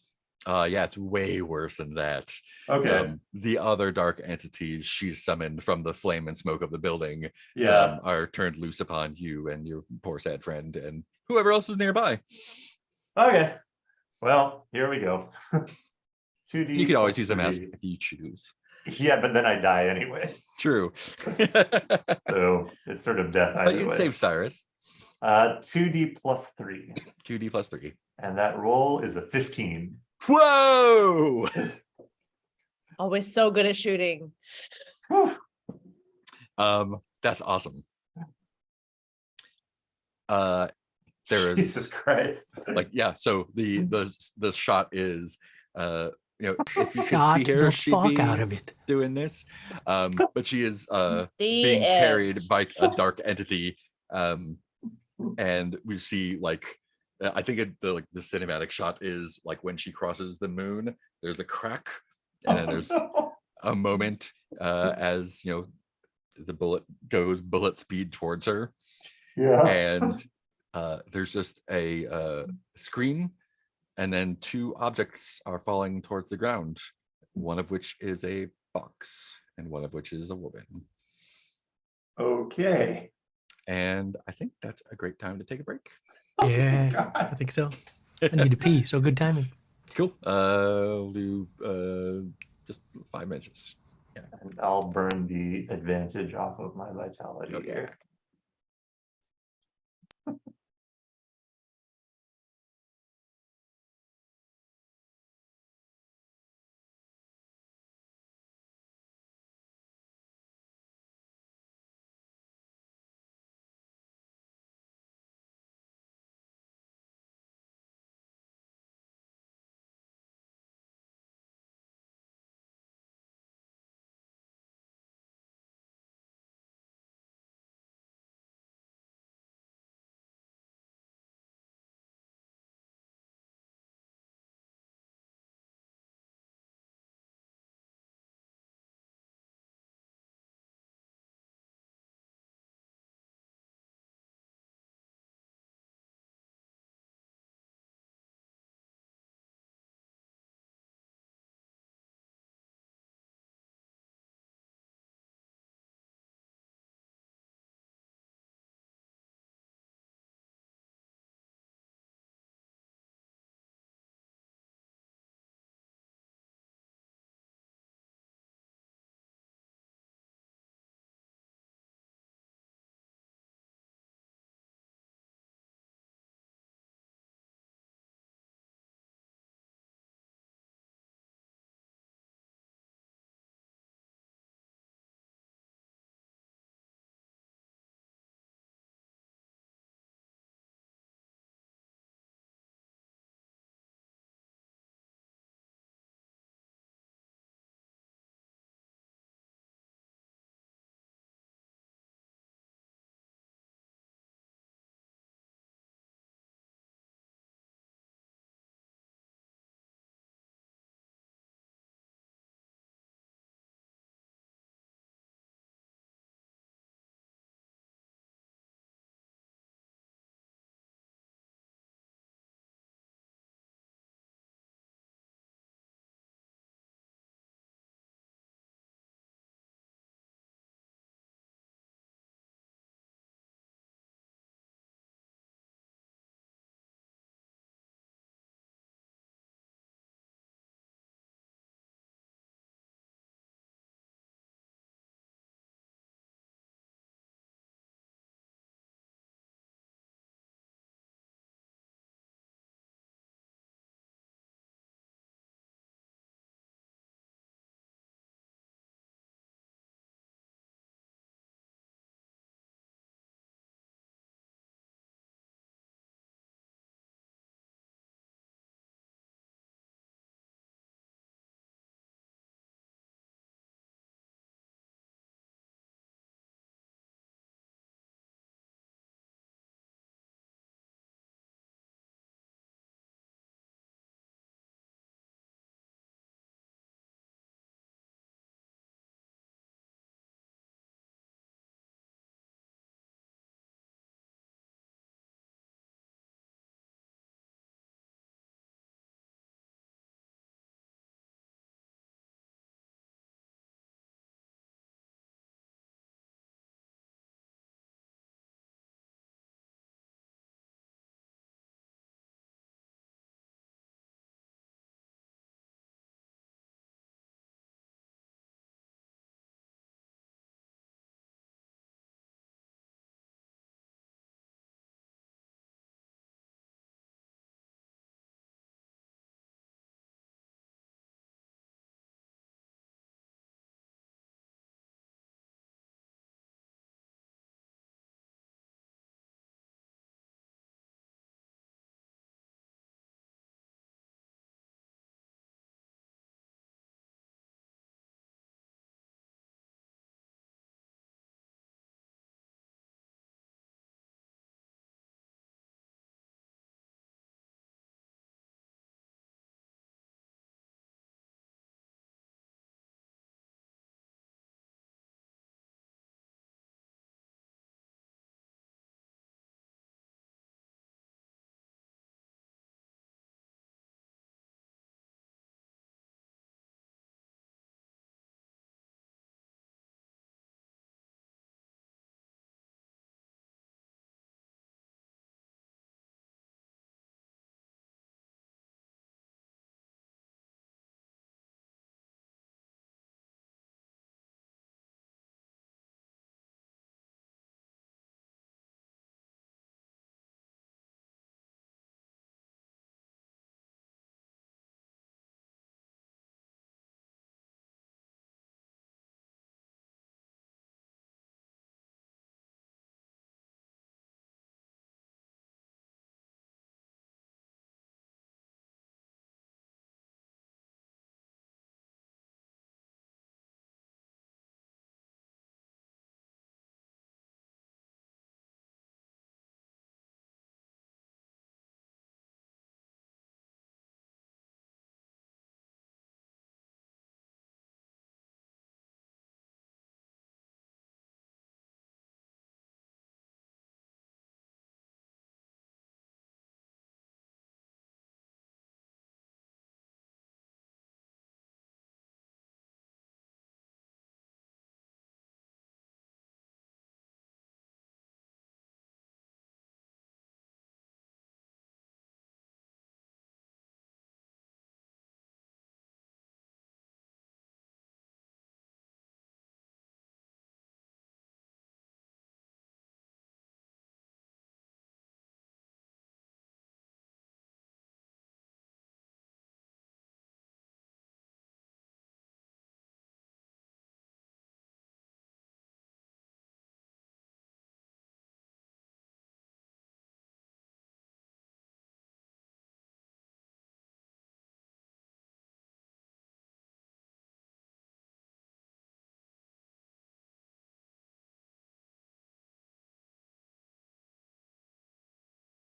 yeah, it's way worse than that. Okay, The other dark entities she's summoned from the flame and smoke of the building yeah, are turned loose upon you and your poor sad friend and whoever else is nearby. okay. Well, here we go. 2D. You can always plus use a mask 3. if you choose. Yeah, but then I die anyway, True. so it's sort of death But either you'd way. save Cyrus. 2D plus 3, 2D plus 3. and that roll is a 15. Whoa! Always so good at shooting. Whew. That's awesome. There Jesus is Christ. like, yeah, so the shot is you know, if you could Shot see her, the she'd fuck be out of it. doing this. But she is The being carried end. by a dark entity. And we see like I think the cinematic shot is like when she crosses the moon, there's a crack, and then there's a moment as you know the bullet goes bullet speed towards her, Yeah. and there's just a scream, and then two objects are falling towards the ground, one of which is a box and one of which is a woman. Okay. And I think that's a great time to take a break. Yeah, God. I think so. I need to pee, so good timing. Cool. We'll do just 5 minutes. And I'll burn the advantage off of my vitality Oh, here. yeah.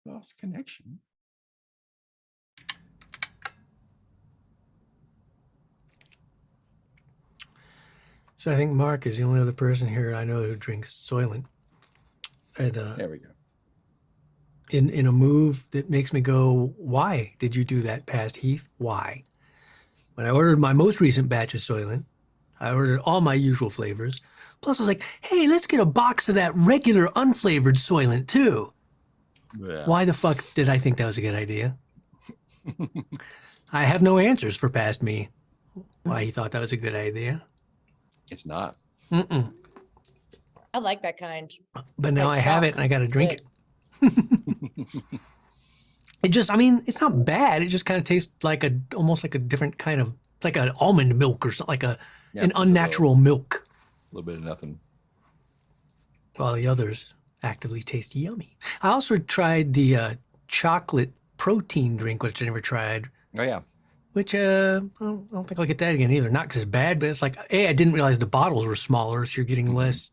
Lost connection. So I think Mark is the only other person here I know who drinks Soylent. And There we go. in a move that makes me go, why did you do that past Heath? Why? When I ordered my most recent batch of Soylent, I ordered all my usual flavors. Plus, I was like, hey, let's get a box of that regular unflavored Soylent too. Yeah. Why the fuck did I think that was a good idea? I have no answers for past me. Why he thought that was a good idea. It's not. Mm-mm. I like that kind. But now Like I have chalk. it and I got to It's drink it. It just, I mean, it's not bad. It just kind of tastes like almost like a different kind of, like an almond milk or something, like Yeah, an just a unnatural milk. little bit of nothing. While the others actively taste yummy. I also tried the chocolate protein drink, which I never tried, Oh yeah. which I don't think I'll get that again either. Not because it's bad, but it's like, I didn't realize the bottles were smaller, so you're getting less.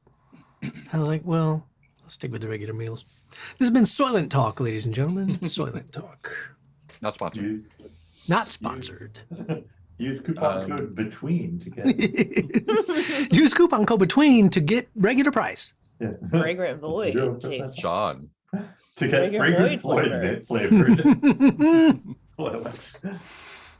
I was like, well, I'll stick with the regular meals. This has been Soylent Talk, ladies and gentlemen. Soylent Talk. Not sponsored. Use, Not sponsored. use coupon code BETWEEN to get Use coupon code BETWEEN to get regular price. yeah. Fragrant void 0% taste. Sean. to get Fragrant fragrant void flavored Soylent.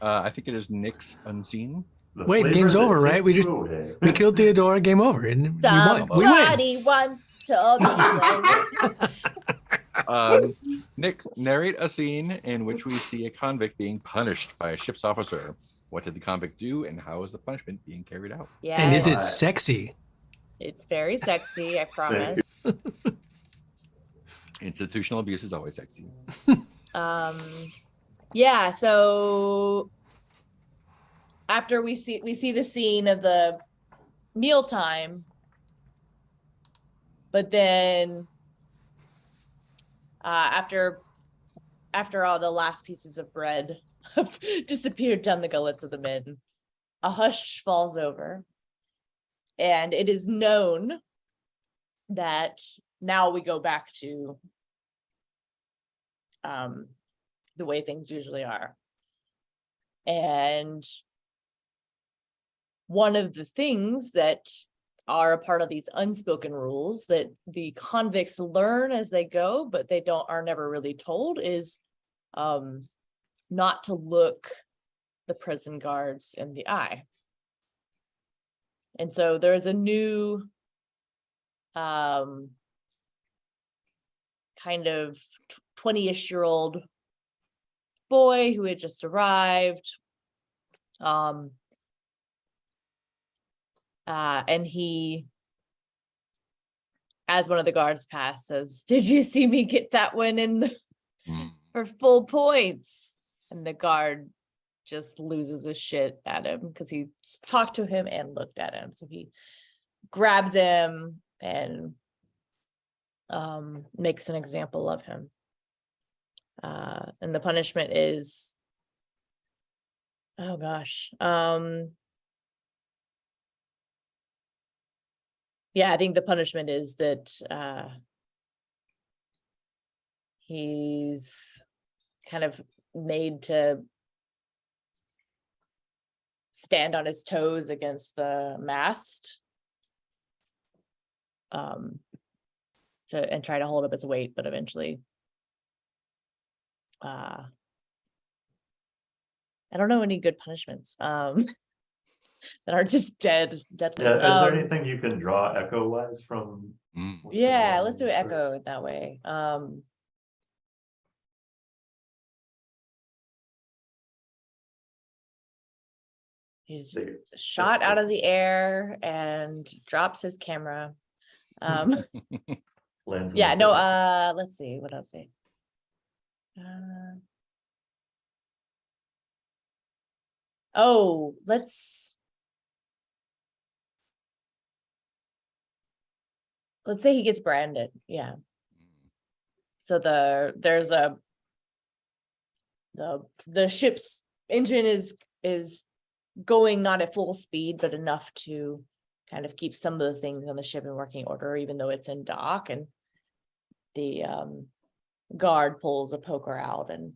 I think it is Nick's Unseen. The Wait, flavor game's that over, right? takes We just- you away. We killed Theodora, game over, and we won. We win. Somebody once told me that. Nick, narrate a scene in which we see a convict being punished by a ship's officer. What did the convict do, and how is the punishment being carried out? Yeah, And is it Right. sexy? it's very sexy, I promise. Institutional abuse is always sexy. Yeah, so after we see the scene of the mealtime, but then after all the last pieces of bread have disappeared down the gullets of the men, a hush falls over, and it is known that now we go back to the way things usually are. And one of the things that are a part of these unspoken rules that the convicts learn as they go, but they are never really told, is not to look the prison guards in the eye. And so there's a new kind of 20-ish-year-old boy who had just arrived. And he, as one of the guards passed, says, "Did you see me get that one in for full points?" And the guard just loses his shit at him because he talked to him and looked at him. So he grabs him and makes an example of him. And the punishment is, oh gosh. Yeah, I think the punishment is that he's kind of made to stand on his toes against the mast, and try to hold up its weight, but eventually I don't know any good punishments that aren't just deadly. Yeah, is there anything you can draw echo wise from? what's going Yeah, on let's in do the echo script? it that way. He's They- shot out of the air and drops his camera. lands in Yeah, the no, middle. let's see what else. Oh, let's say he gets branded. Yeah. So there's the ship's engine is going not at full speed, but enough to kind of keep some of the things on the ship in working order, even though it's in dock, and the guard pulls a poker out and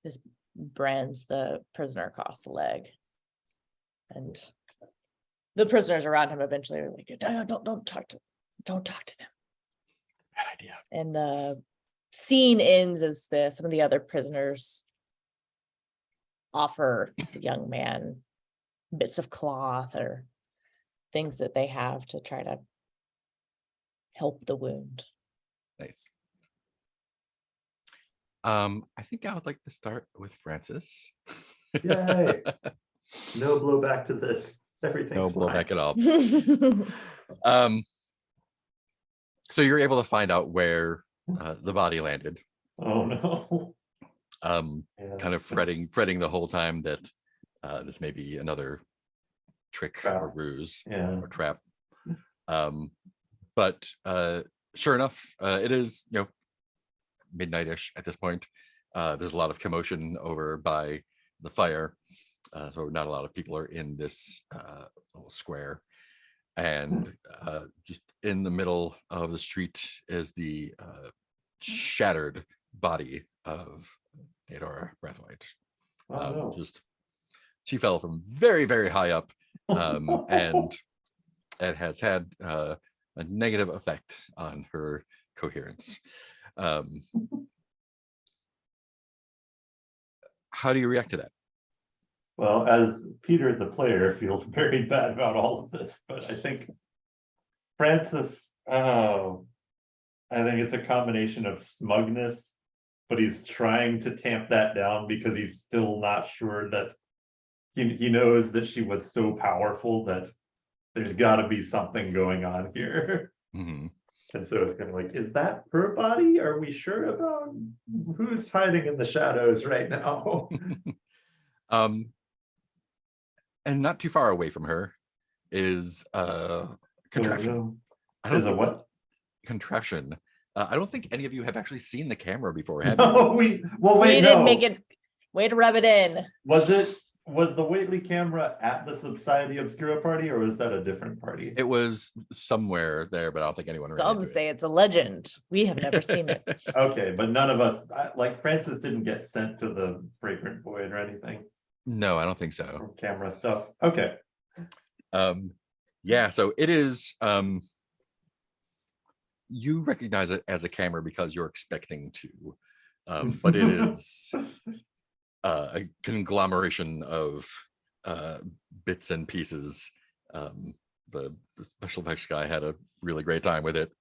just brands the prisoner across the leg. And the prisoners around him eventually are like, don't talk to them. Bad idea. And the scene ends as some of the other prisoners offer the young man bits of cloth or things that they have to try to help the wound. Nice. I think I would like to start with Francis. Yay. No blowback to this. Everything's No fine. blowback at all. So you're able to find out where the body landed. Oh no. Yeah. Kind of fretting the whole time that this may be another trick Trap. or ruse Yeah. or trap. But sure enough, it is, midnight-ish at this point. There's a lot of commotion over by the fire. So not a lot of people are in this little square. And just in the middle of the street is the shattered body of Theodora Braithwaite. Oh no. She fell from very, very high up, and it has had a negative effect on her coherence. How do you react to that? Well, as Peter the player feels very bad about all of this, but I think Francis, I think it's a combination of smugness, but he's trying to tamp that down because he's still not sure that he knows that she was so powerful that there's got to be something going on here. Mm-hmm. And so it's kind of like, is that her body? Are we sure about who's hiding in the shadows right now? And not too far away from her is contraption. I don't Is a think what? contraption. I don't think any of you have actually seen the camera before, have No, you? well, We wait, didn't no. make it. Way to rub it in. Was the Whately camera at the Society Obscura party, or was that a different party? It was somewhere there, but I don't think anyone ran Some into say it's a legend. We have never seen it. Okay, but none of us, like Francis didn't get sent to the Fragrant Void or anything, No, I don't think so. or camera stuff. Okay. Yeah, so it is, you recognize it as a camera because you're expecting to, but it is a conglomeration of bits and pieces. The special effects guy had a really great time with it,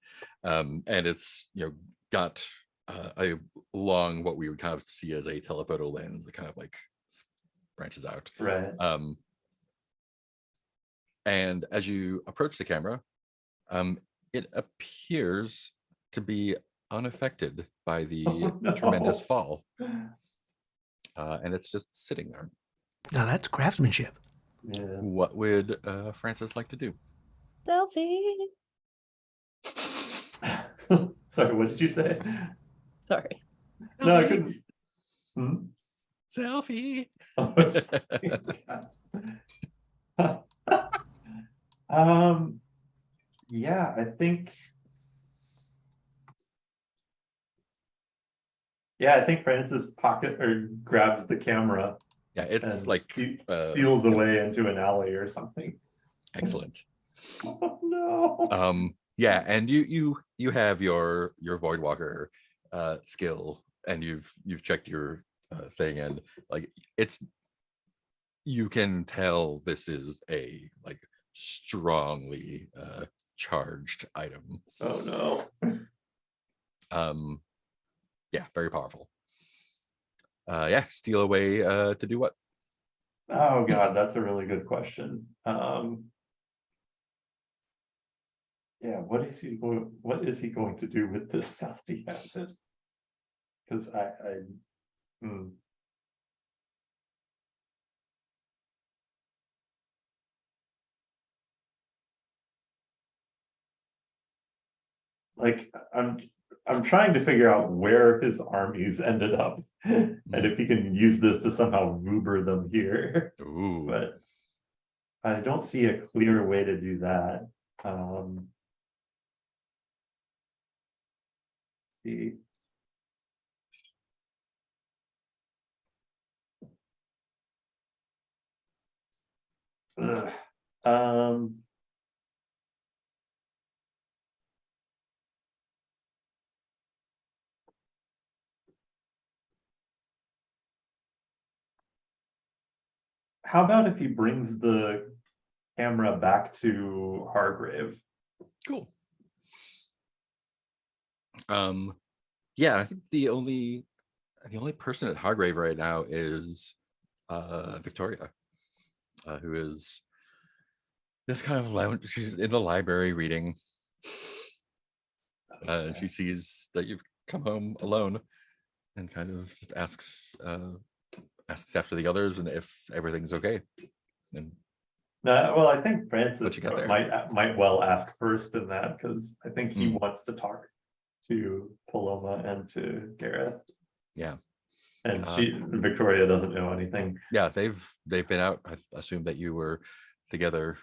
and it's got a long, what we would kind of see as a telephoto lens that kind of like branches out. Right. And as you approach the camera, it appears to be unaffected by the Oh, no. tremendous fall. And it's just sitting there. Now that's craftsmanship. Yeah. What would Francis like to do? Selfie. Sorry, what did you say? Sorry. No, I couldn't. Hmm? Selfie. Oh, sorry. Yeah, I think. Yeah, I think Francis grabs the camera. Yeah, it's and like steals away into an alley or something. excellent. Oh no. Yeah, and you have your Voidwalker skill, and you've checked your thing, and like you can tell this is a like strongly charged item. Oh no. Yeah, very powerful. Yeah, steal away to do what? Oh god, that's a really good question. Yeah, what is he going to do with this now that he has it? Because like I'm trying to figure out where his armies ended up and if he can use this to somehow Vuber them here. Ooh. But I don't see a clear way to do that. See, Ugh. Um, how about if he brings the camera back to Hargrave? Cool. Yeah, I think the only person at Hargrave right now is Victoria, who is just kind of lounge. She's in the library reading. She sees that you've come home alone, and kind of just asks after the others and if everything's okay. And No, well, I think Francis What you got there? might well ask first in that, because I think he Hmm. wants to talk to Paloma and to Gareth. Yeah. And Victoria doesn't know anything. Yeah, they've been out. I assumed that you were together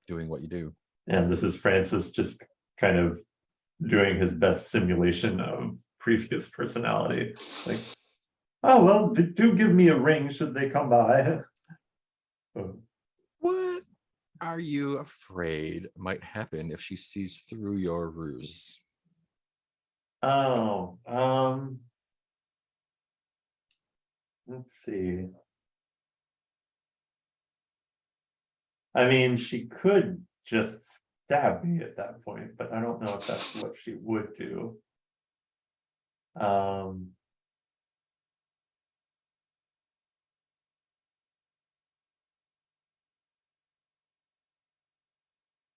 doing what you do. And this is Francis just kind of doing his best simulation of previous personality. Like, oh, well, do give me a ring should they come by. What are you afraid might happen if she sees through your ruse? Oh, let's see. I mean, she could just stab me at that point, but I don't know if that's what she would do.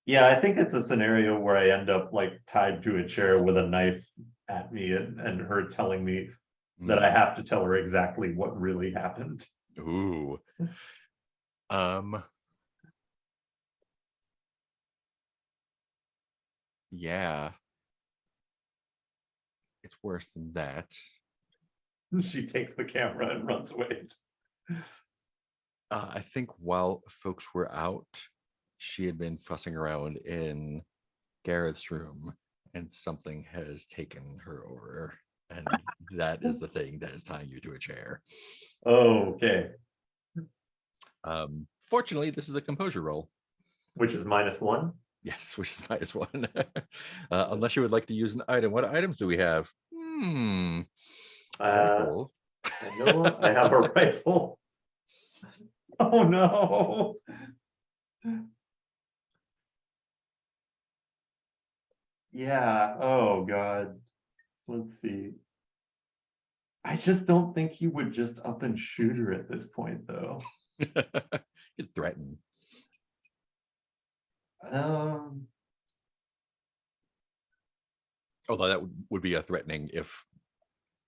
Yeah, I think it's a scenario where I end up like tied to a chair with a knife at me, and her telling me that I have to tell her exactly what really happened. Ooh. Yeah. It's worse than that. She takes the camera and runs away. I think while folks were out, she had been fussing around in Gareth's room, and something has taken her over. And that is the thing that is tying you to a chair. Oh, okay. Fortunately, this is a composure roll. Which is -1? Yes, which is -1. Unless you would like to use an item. What items do we have? Rifle. I know I have a rifle. Oh no. Yeah, oh god. Let's see. I just don't think he would just up and shoot her at this point, though. It's threatened. Although that would be a threatening if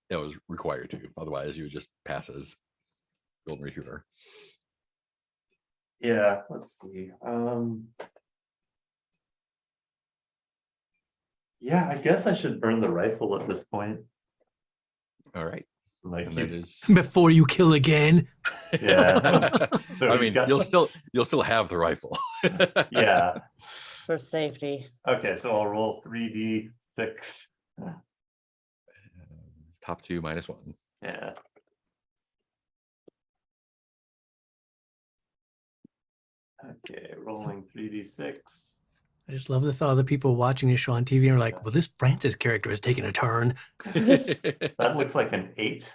it was required to. Otherwise, you would just pass as golden retriever. Yeah, let's see. Yeah, I guess I should burn the rifle at this point. All right. Like And that is Before you kill again. yeah. So I he's mean, got you'll still have the rifle. yeah. For safety. Okay, so I'll roll 3d6. Top 2 -1. Yeah. Okay, rolling 3d6. I just love the thought of the people watching this show on TV and are like, well, this Francis character has taken a turn. That looks like an 8.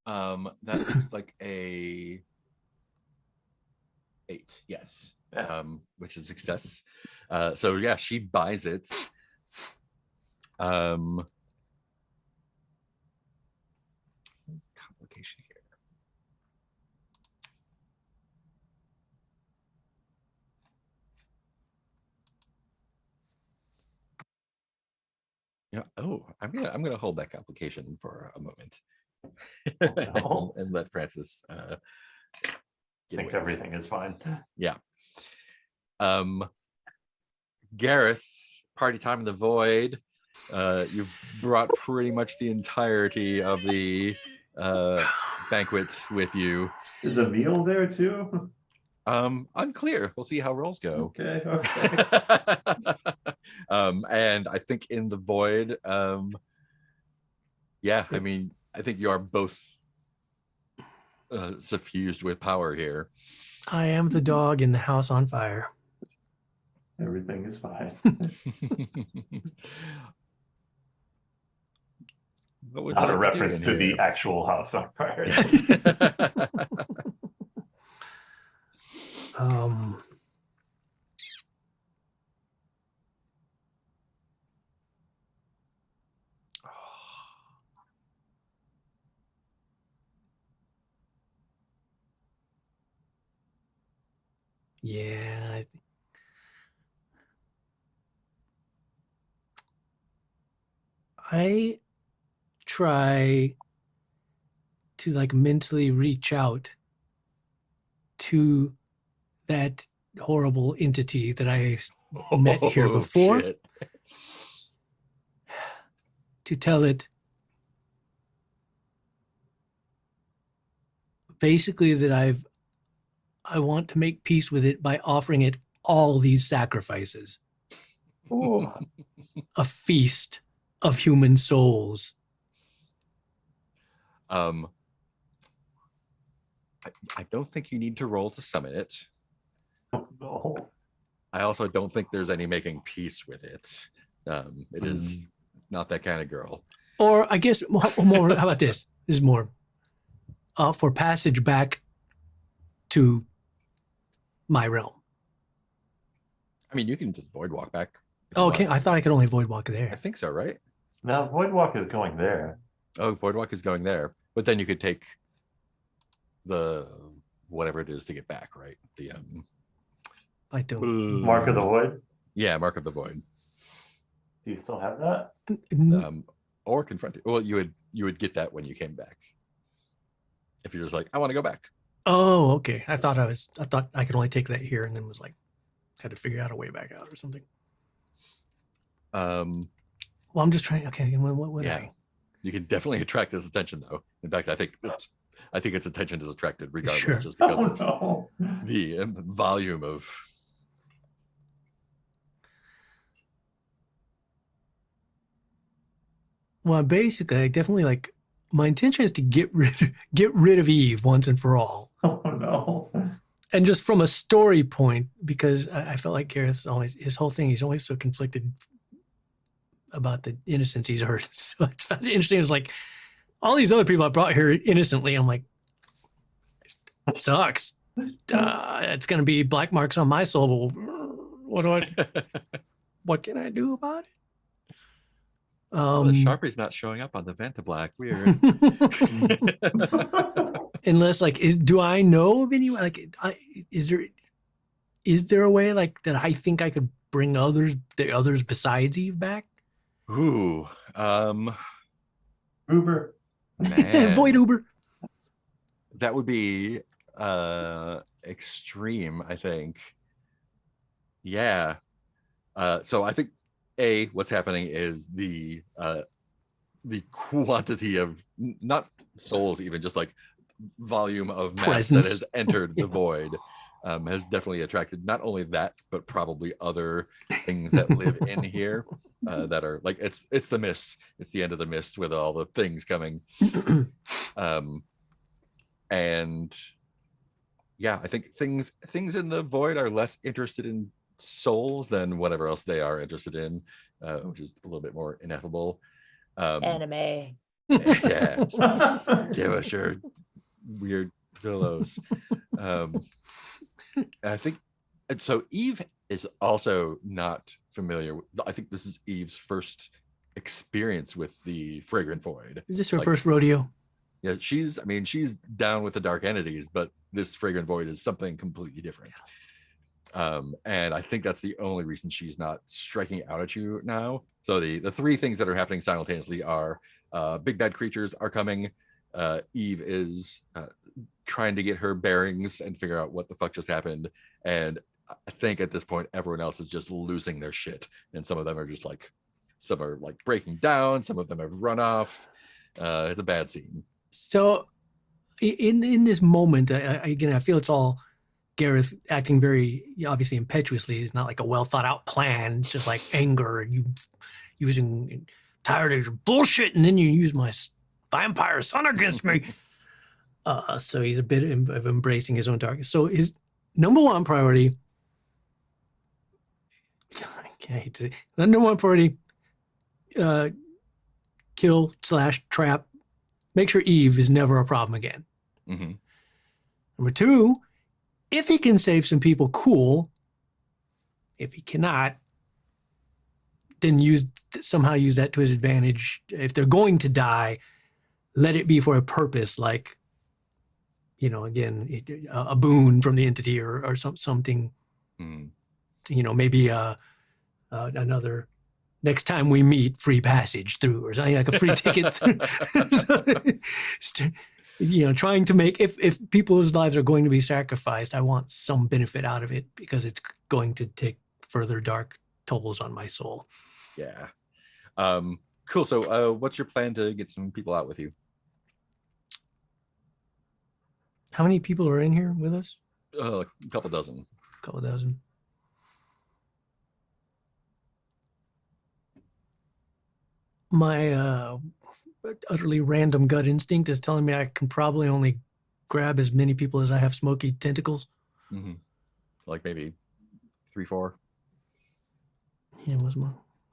That looks like a 8, yes. Yeah. Which is success. So yeah, she buys it. What's the complication here? Yeah. Oh, I'm gonna hold that complication for a moment. no. and let Francis I get think away. everything is fine. Yeah. Gareth, party time in the void. You've brought pretty much the entirety of the banquet with you. Is a meal there too? Unclear. We'll see how rolls go. Okay. And I think in the void, yeah, I mean, I think you are both suffused with power here. I am the dog in the house on fire. Everything is fine. What would Not you a like do reference in to the here? actual house on fire. Yes. Um, yeah, I try to like mentally reach out to that horrible entity that I met here Oh, before shit. to tell it basically that I want to make peace with it by offering it all these sacrifices. Ooh. A feast of human souls. I don't think you need to roll to summon it. Oh, no. I also don't think there's any making peace with it. It is not that kind of girl. Or I guess more, how about this? This is more for passage back to my realm. I mean, you can just void walk back. if you Oh, okay. want. I thought I could only void walk I there. think so, right? Now, Voidwalk is going there. Oh, void walk is going there, but then you could take the whatever it is to get back, right? The I don't. Mark of the Void. yeah, mark of the void. Do you still have that? Or confront it. Well, you would get that when you came back. If you're just like, I want to go back. Oh, okay. I thought I could only take that here and then was like, had to figure out a way back out or something. Well, I'm just trying. Okay. What would Yeah. I? You can definitely attract his attention, though. In fact, I think its attention is attracted regardless, Sure. just because Oh of no. the volume of. Well, basically, I definitely like my intention is to get rid of Eve once and for all. Oh no. And just from a story point, because I felt like Gareth's always his whole thing, he's always so conflicted about the innocence he's hurt. So it's found it interesting. It's like all these other people I brought here innocently. I'm like, it sucks. It's gonna be black marks on my soul. But what can I do about it? Oh, the Sharpie's not showing up on the Vantablack. Weird. Unless like do I know of anyone like is there a way like that I think I could bring the others besides Eve back? Ooh, Uber. man, Void Uber. that would be extreme, I think. Yeah. So I think what's happening is the quantity of not souls, even just like volume of mass Presence. that has entered the Yeah. void has definitely attracted not only that, but probably other things that live in here that are like it's the mist. It's the end of the mist with all the things coming. And yeah, I think things in the void are less interested in souls than whatever else they are interested in, which is a little bit more ineffable. Anime. Yeah, give us your weird pillows. I think and so. Eve is also not familiar. I think this is Eve's first experience with the fragrant void. Is this her Like- first rodeo? Yeah, she's down with the dark entities, but this fragrant void is something completely different. And I think that's the only reason she's not striking out at you now. So the three things that are happening simultaneously are big bad creatures are coming. Eve is trying to get her bearings and figure out what the fuck just happened. And I think at this point, everyone else is just losing their shit. And some of them are just like, some are like breaking down. Some of them have run off. It's a bad scene. So in this moment, again, I feel it's all Gareth acting very obviously impetuously. It's not like a well thought out plan. It's just like anger and you using tired of your bullshit, and then you use my vampire son against me. So he's a bit of embracing his own darkness. So his number one priority, I hate to, number one priority, kill/trap, make sure Eve is never a problem again. Mm-hmm. Number two, if he can save some people, cool. If he cannot, then somehow use that to his advantage. If they're going to die, let it be for a purpose, like, again, a boon from the entity or something. Mm-hmm. Maybe another next time we meet, free passage through, or something like a free ticket through. Trying to make, if people's lives are going to be sacrificed, I want some benefit out of it because it's going to take further dark tolls on my soul. Yeah. Cool. So what's your plan to get some people out with you? How many people are in here with us? A couple dozen. A couple dozen. My utterly random gut instinct is telling me I can probably only grab as many people as I have smoky tentacles. Mm-hmm. Like maybe 3, 4. Yeah, let's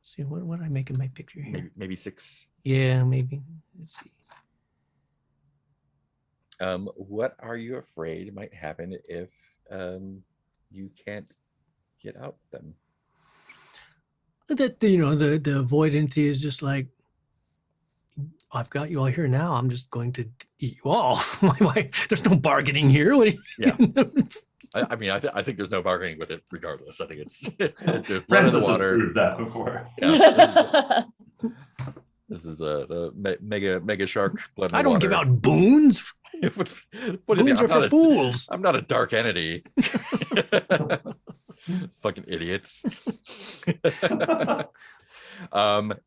see, what did I make in my picture here? Maybe 6. Yeah, maybe. Let's see. What are you afraid might happen if you can't get out with them? That the void entity is just like, I've got you all here now. I'm just going to eat you all. Why? There's no bargaining here. What? Yeah. I mean, I think there's no bargaining with it, regardless. I think it's blood in Francis the has water. proved that before. Yeah, this is the mega shark blood. In the I don't water. give out boons. What do you think? Boons are for fools. I'm not a dark entity. Fucking idiots.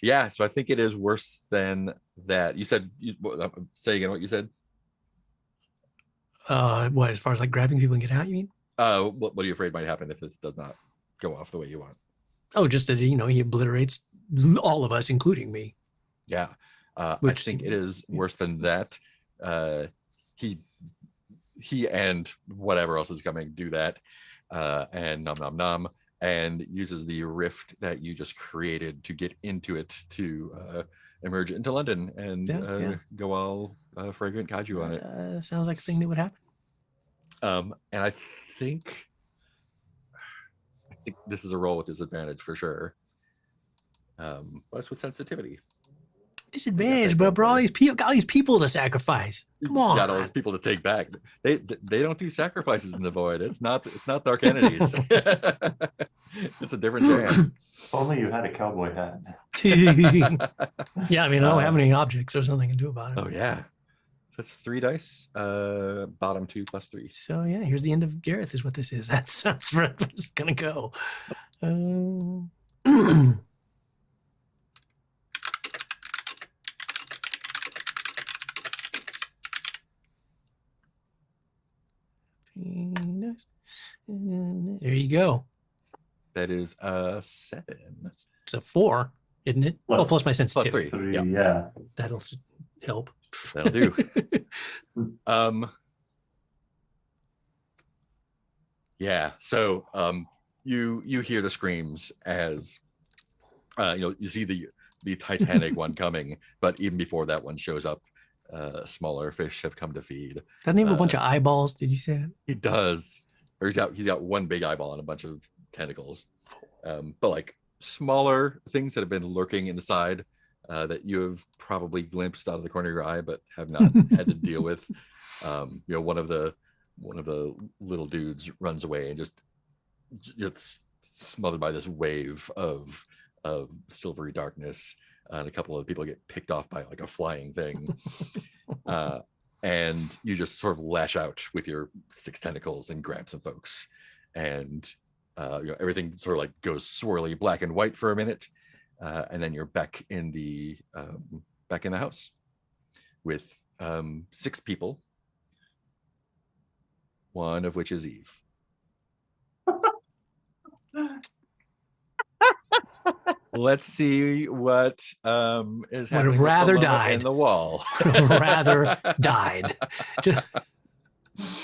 Yeah, so I think it is worse than that. You said, say again what you said. What, as far as like grabbing people and get out, you mean? What are you afraid might happen if this does not go off the way you want? Oh, just that he obliterates all of us, including me. Yeah, I think it is worse than that. He and whatever else is coming do that, and nom, and uses the rift that you just created to get into it to emerge into London and go all fragrant kaiju on it. Sounds like a thing that would happen. And I think this is a roll with disadvantage for sure. But it's with sensitivity. Disadvantage, but all these people got all these people to sacrifice. Come on, got all these people to take back. They don't do sacrifices in the void. It's not dark entities. It's a different jam. If only you had a cowboy hat. Yeah, I mean, I don't have any objects or something to do about it. Oh yeah, so that's 3 dice. Bottom 2 plus 3. So yeah, here's the end of Gareth. Is what this is. That sounds where it's gonna go. Nice. There you go. That is 7. It's a 4, isn't it? Plus my sensitivity. Plus 3. Yeah. That'll help. That'll do. Yeah. So you hear the screams as you see the Titanic one coming, but even before that one shows up, smaller fish have come to feed. Doesn't he have a bunch of eyeballs? Did you say that? He does. Or he's got one big eyeball and a bunch of tentacles. But like smaller things that have been lurking inside that you have probably glimpsed out of the corner of your eye, but have not had to deal with. One of the little dudes runs away and just gets smothered by this wave of silvery darkness, and a couple of people get picked off by like a flying thing. And you just sort of lash out with your 6 tentacles and grab some folks, and everything sort of like goes swirly black and white for a minute, and then you're back in the house with 6 people, one of which is Eve. Let's see what is Would happening have with rather Paloma died. in the wall. Rather died. Just-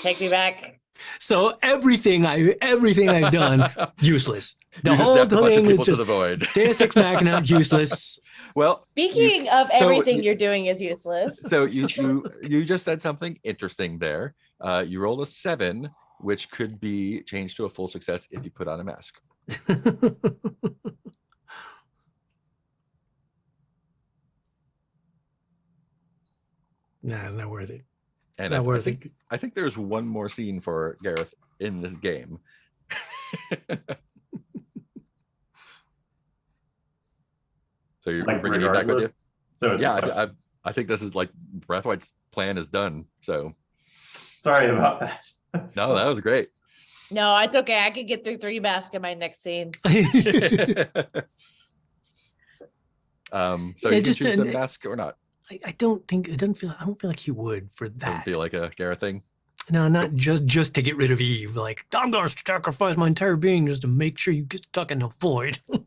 Take me back. so everything I've done, useless. The You just whole zapped a bunch of thing was people to just the void. Deus Ex Machina, useless. Well, Speaking of so everything you- you're doing is useless. so you just said something interesting there. You rolled a 7, which could be changed to a full success if you put on a mask. Nah, not worth it. And Not I worth it. think there's one more scene for Gareth in this game. So you're Like bringing me back with you? regardless. So it's a Yeah, question. I think this is like Brathwaite's plan is done. So Sorry about that. no, that was great. No, it's okay. I could get through 3 masks in my next scene. So Yeah, you can just choose the an- mask or not. I don't think I don't feel like he would for Doesn't that. feel like a Gareth thing. No, not just to get rid of Eve. Like, I'm gonna sacrifice my entire being just to make sure you get stuck in the void. I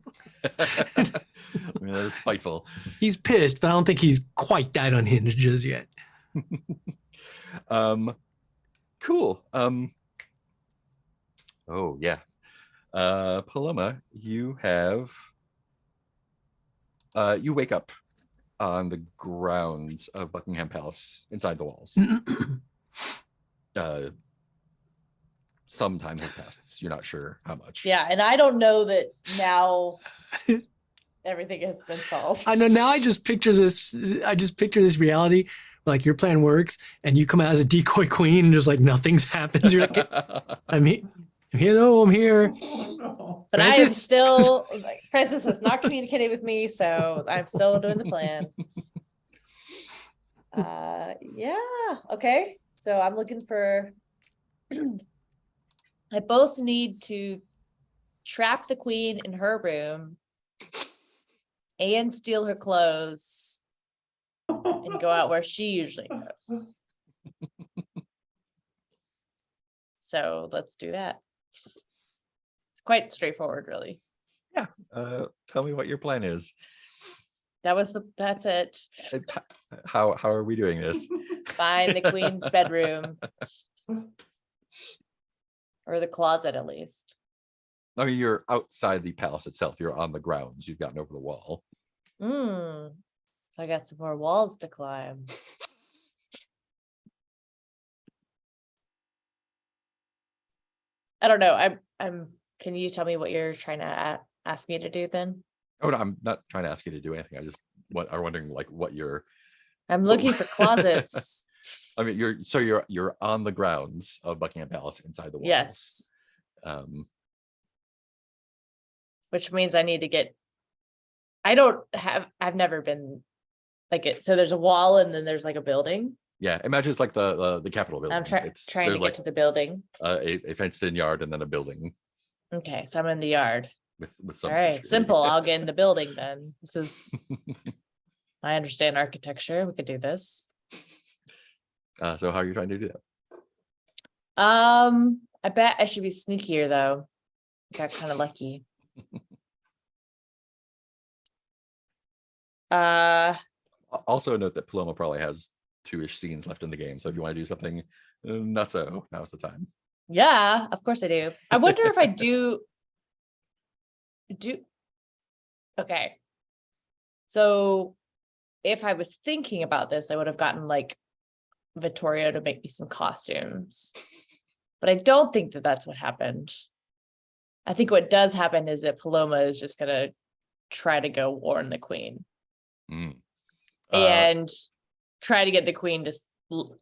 mean, that is spiteful. He's pissed, but I don't think he's quite that unhinged just yet. Cool. Oh yeah. Paloma, you have you wake up on the grounds of Buckingham Palace inside the walls. Some time has passed. You're not sure how much. Yeah, and I don't know that now everything has been solved. I know now. I just picture this reality. Like your plan works, and you come out as a decoy queen, and just like nothing's happened. You're like, I'm here. Hello, I'm here. Oh, no. But I am Francis? still, like, Francis has not communicated with me, so I'm still doing the plan. Yeah, okay. So I'm looking for, I both need to trap the queen in her room and steal her clothes and go out where she usually goes. So let's do that. It's quite straightforward, really. Tell me what your plan is. That's it. And How are we doing this? Find the queen's bedroom. Or the closet, at least. I mean, you're outside the palace itself. You're on the grounds. You've gotten over the wall. So I got some more walls to climb. I don't know. I'm. Can you tell me what you're trying to ask me to do then? Oh no, I'm not trying to ask you to do anything. I just are wondering like what you're. I'm looking for closets. I mean, you're on the grounds of Buckingham Palace inside the walls. Yes, which means I need to get. I've never been like it. So there's a wall and then there's like a building. Yeah, imagine it's like the Capitol building. I'm trying to there's get to the building. a fenced-in yard and then a building Okay, so I'm in the yard. with some. All right, security. simple. I'll get in the building then. This is. I understand architecture. We could do this. So how are you trying to do that? I bet I should be sneakier though. Got kind of lucky. Also note that Paloma probably has 2-ish scenes left in the game. So if you want to do something not so, now's the time. Yeah, of course I do. I wonder if I do. Okay. So if I was thinking about this, I would have gotten like Vittorio to make me some costumes. But I don't think that that's what happened. I think what does happen is that Paloma is just going to try to go warn the queen. Mm. And try to get the queen to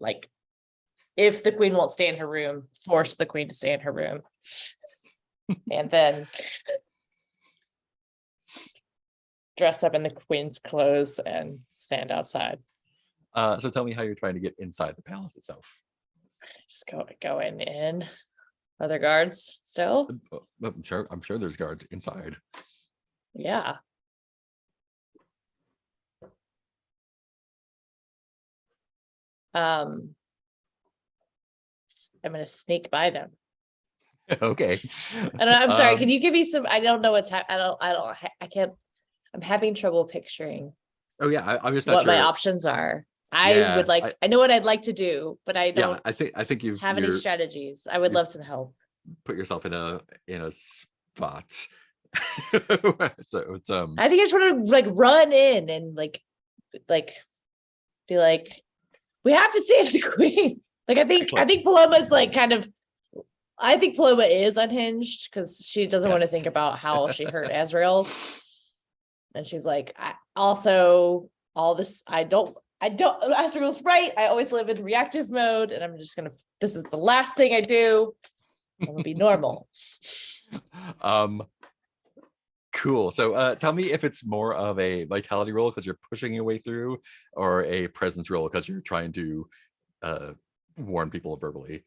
like, if the queen won't stay in her room, force the queen to stay in her room. And then dress up in the queen's clothes and stand outside. So tell me how you're trying to get inside the palace itself. Just going in. Are there guards still? I'm sure there's guards inside. Yeah. I'm gonna sneak by them. Okay. I'm sorry. Um, Can you give me some? I don't know what's I can't. I'm having trouble picturing Oh yeah, I'm just not what sure. my options are. I Yeah, would like, I know what I'd like to do, but I Yeah, don't I think have any you're strategies. I would you- love some help. put yourself in a spot. So it's I think I just want to like run in and like be like, we have to save the queen. Like I think Paloma's like kind of, I think Paloma is unhinged because she doesn't want to Yes. think about how she hurt Azrael. And she's like, I also all this, I don't, Azrael's right. I always live in reactive mode, and I'm just gonna, this is the last thing I do. I'm gonna be normal. Cool. So tell me if it's more of a vitality roll because you're pushing your way through, or a presence roll because you're trying to warn people verbally.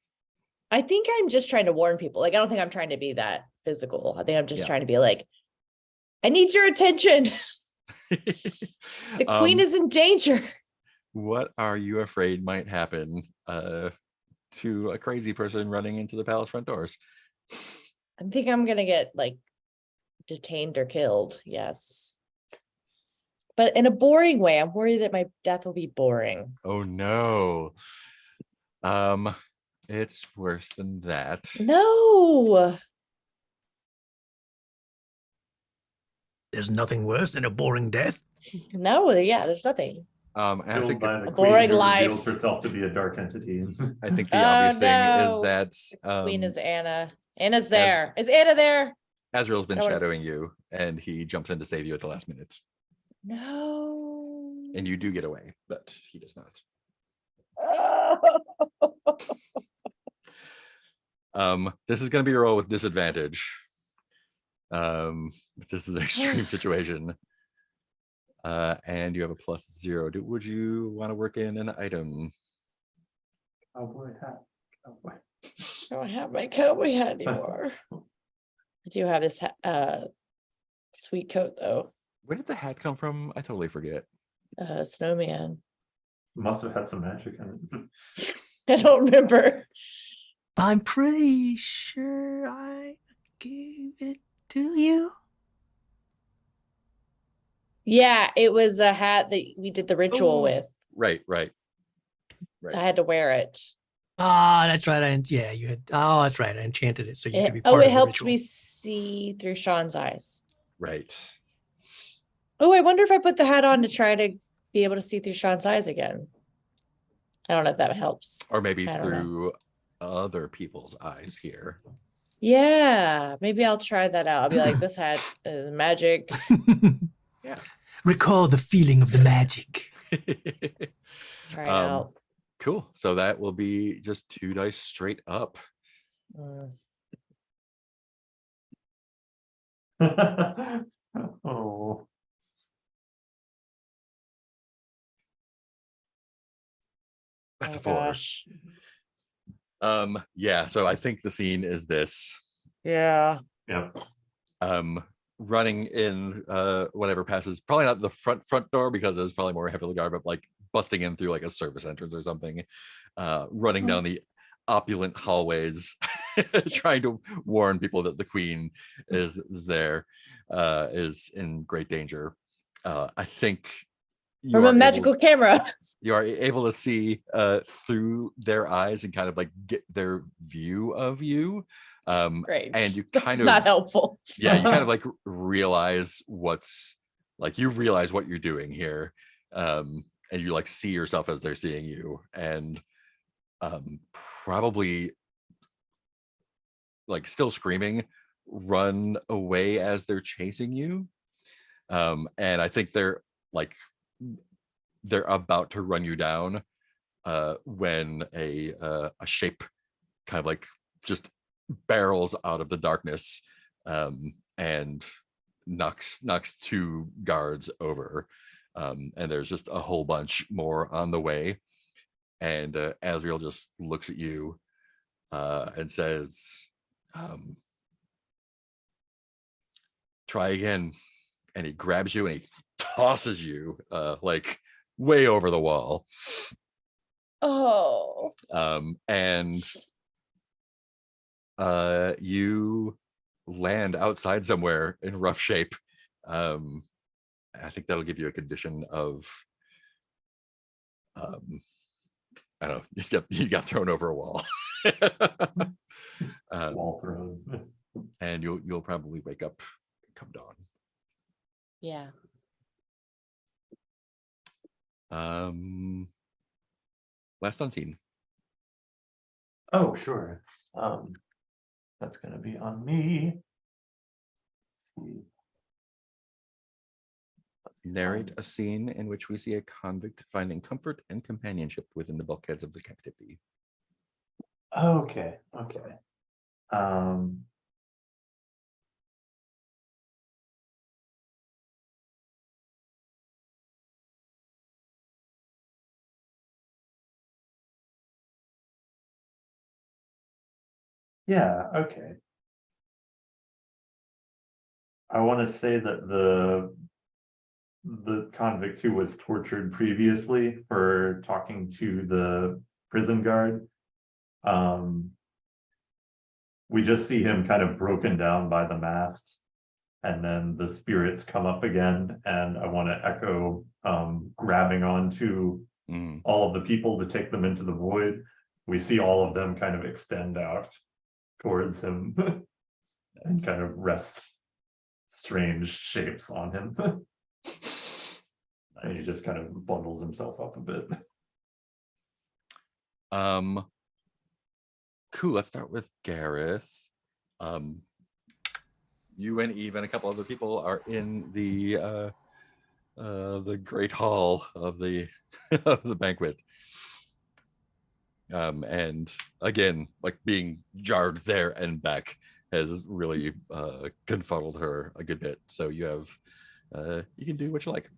I think I'm just trying to warn people. Like, I don't think I'm trying to be that physical. I think I'm just Yeah. trying to be like, I need your attention. The queen is in danger. What are you afraid might happen to a crazy person running into the palace front doors? I think I'm gonna get like detained or killed. Yes. But in a boring way. I'm worried that my death will be boring. Oh no. It's worse than that. No. There's nothing worse than a boring death. No, yeah, there's nothing. And I Killed think by the A queen boring who life. reveals herself to be a dark entity. I think the Oh, obvious thing no. is that Queen is Anna. Anna's there. Is Anna there? Azrael's been I wanna shadowing s- you, and he jumps in to save you at the last minute. No. And you do get away, but he does not. This is going to be a roll with disadvantage. This is an extreme situation. And you have a +0. Would you want to work in an item? Cowboy hat. Cowboy. I don't have my cowboy hat anymore. I do have this sweet coat though. Where did the hat come from? I totally forget. Snowman. Must have had some magic in it. I don't remember. I'm pretty sure I gave it to you. Yeah, it was a hat that we did the ritual Oh. with. Right. I had to wear it. Ah, that's right. Yeah, you had. Oh, that's right. I enchanted it so you could be It, part oh, of it the helped ritual. me see through Sean's eyes. Right. Oh, I wonder if I put the hat on to try to be able to see through Sean's eyes again. I don't know if that helps. Or maybe I don't know. through other people's eyes here. Yeah, maybe I'll try that out. I'll be like, this hat is magic. Yeah. Recall the feeling of the magic. Try it out. Cool. So that will be just 2 dice straight up. Mm. Oh. That's Oh a 4. gosh. Yeah, so I think the scene is this. Yeah. Yeah. Running in whatever passes, probably not the front door because it's probably more heavily guarded, but like busting in through like a service entrance or something, running down the opulent hallways, trying to warn people that the queen is there, is in great danger. I think From a magical camera. you are able to see through their eyes and kind of like get their view of you. Great. And you That's kind of not helpful. yeah, you kind of like realize you realize what you're doing here, and you like see yourself as they're seeing you, and probably like still screaming, run away as they're chasing you. And I think they're about to run you down when a shape kind of like just barrels out of the darkness, and knocks 2 guards over, and there's just a whole bunch more on the way, and Azrael just looks at you and says, try again, and he grabs you and he tosses you like way over the wall, Oh. and you land outside somewhere in rough shape, I think that'll give you a condition of, I don't know, you got thrown over a wall. Wall thrown. And you'll probably wake up come dawn. Yeah. Last unseen. Oh, sure. That's gonna be on me. Let's see. Narrate a scene in which we see a convict finding comfort and companionship within the bulkheads of the captivity. Okay, okay. Yeah, okay. I want to say that the convict who was tortured previously for talking to the prison guard, we just see him kind of broken down by the masts, and then the spirits come up again, and I want to echo grabbing onto all of the people to take them into the void. We see all of them kind of extend out towards him and kind of rests strange shapes on him. And he just kind of bundles himself up a bit. Cool. Let's start with Gareth. You and Eve and a couple other people are in the great hall of the of the banquet. And again, like being jarred there and back has really confuddled her a good bit. So you have you can do what you like.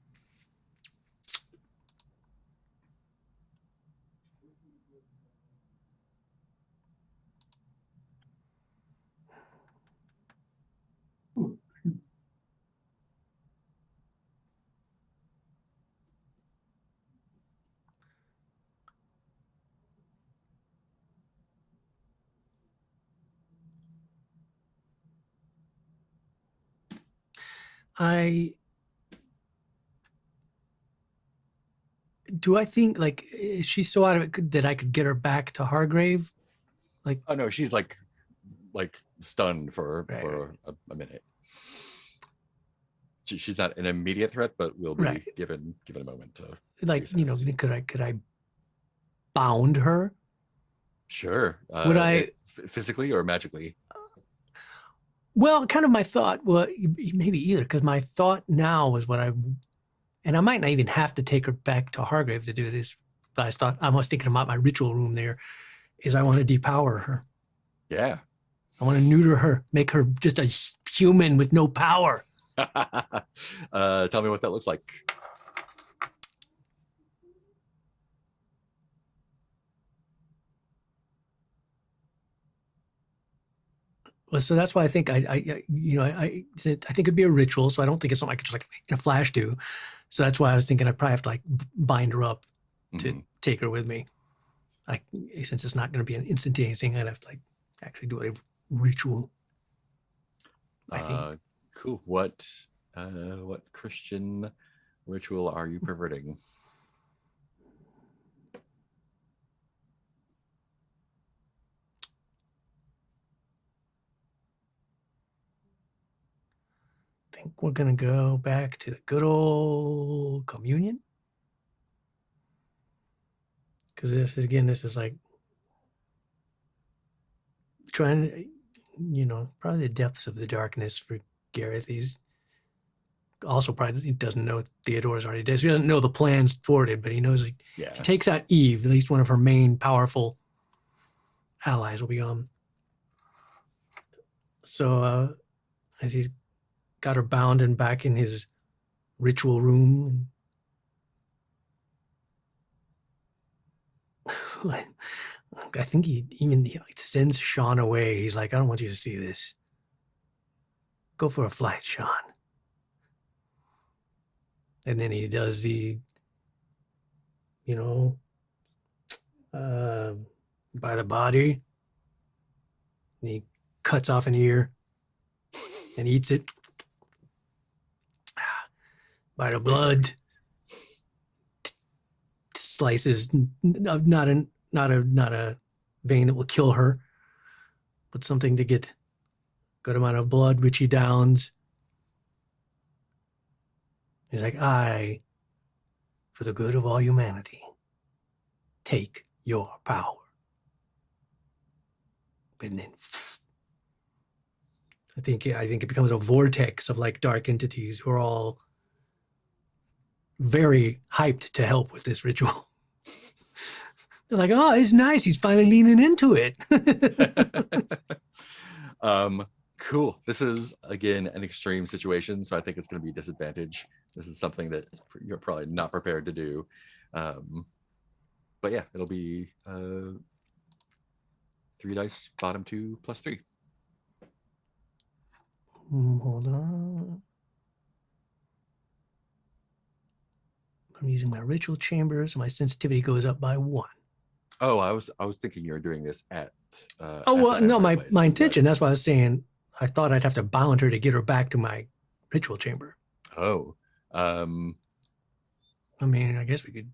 I think like is she so out of it that I could get her back to Hargrave? Like, Oh no, she's like stunned for Right. a minute. She's not an immediate threat, but will be Right. given a moment to like you know, recess. could I bound her? Sure. Would I? Physically or magically? Well, kind of my thought. Well, maybe either, because my thought now was and I might not even have to take her back to Hargrave to do this. But I was thinking about my ritual room there. Is I want to depower her. Yeah. I want to neuter her, make her just a human with no power. Tell me what that looks like. Well, so that's why I think I think it'd be a ritual. So I don't think it's something I could just like in a flash do. So that's why I was thinking I'd probably have to like bind her up to take her with me. Since it's not going to be an instantaneous thing, I'd have to like actually do a ritual. I think. Cool. What Christian ritual are you perverting? I think we're gonna go back to the good old communion. Because this is like trying, probably the depths of the darkness for Gareth. He's also probably he doesn't know Theodore's already dead. So he doesn't know the plans thwarted, but he knows if he takes out Eve, at least one of her main powerful allies will be gone. So as he's got her bound and back in his ritual room, I think he sends Sean away. He's like, I don't want you to see this. Go for a flight, Sean. And then he does the, by the body. And he cuts off an ear and eats it. by the blood. Slices not a vein that will kill her, but something to get good amount of blood, which he downs. He's like, I, for the good of all humanity, take your power. And then I think it becomes a vortex of like dark entities who are all very hyped to help with this ritual. They're like, oh, it's nice. He's finally leaning into it. Cool. This is again an extreme situation, so I think it's going to be disadvantage. This is something that you're probably not prepared to do. But yeah, it'll be 3 dice, bottom 2 plus 3. Hold on. I'm using my ritual chamber, so my sensitivity goes up by 1. Oh, I was thinking you were doing this at. Oh well, no, my intention. That's why I was saying. I thought I'd have to bound her to get her back to my ritual chamber. Oh, I mean, I guess we could.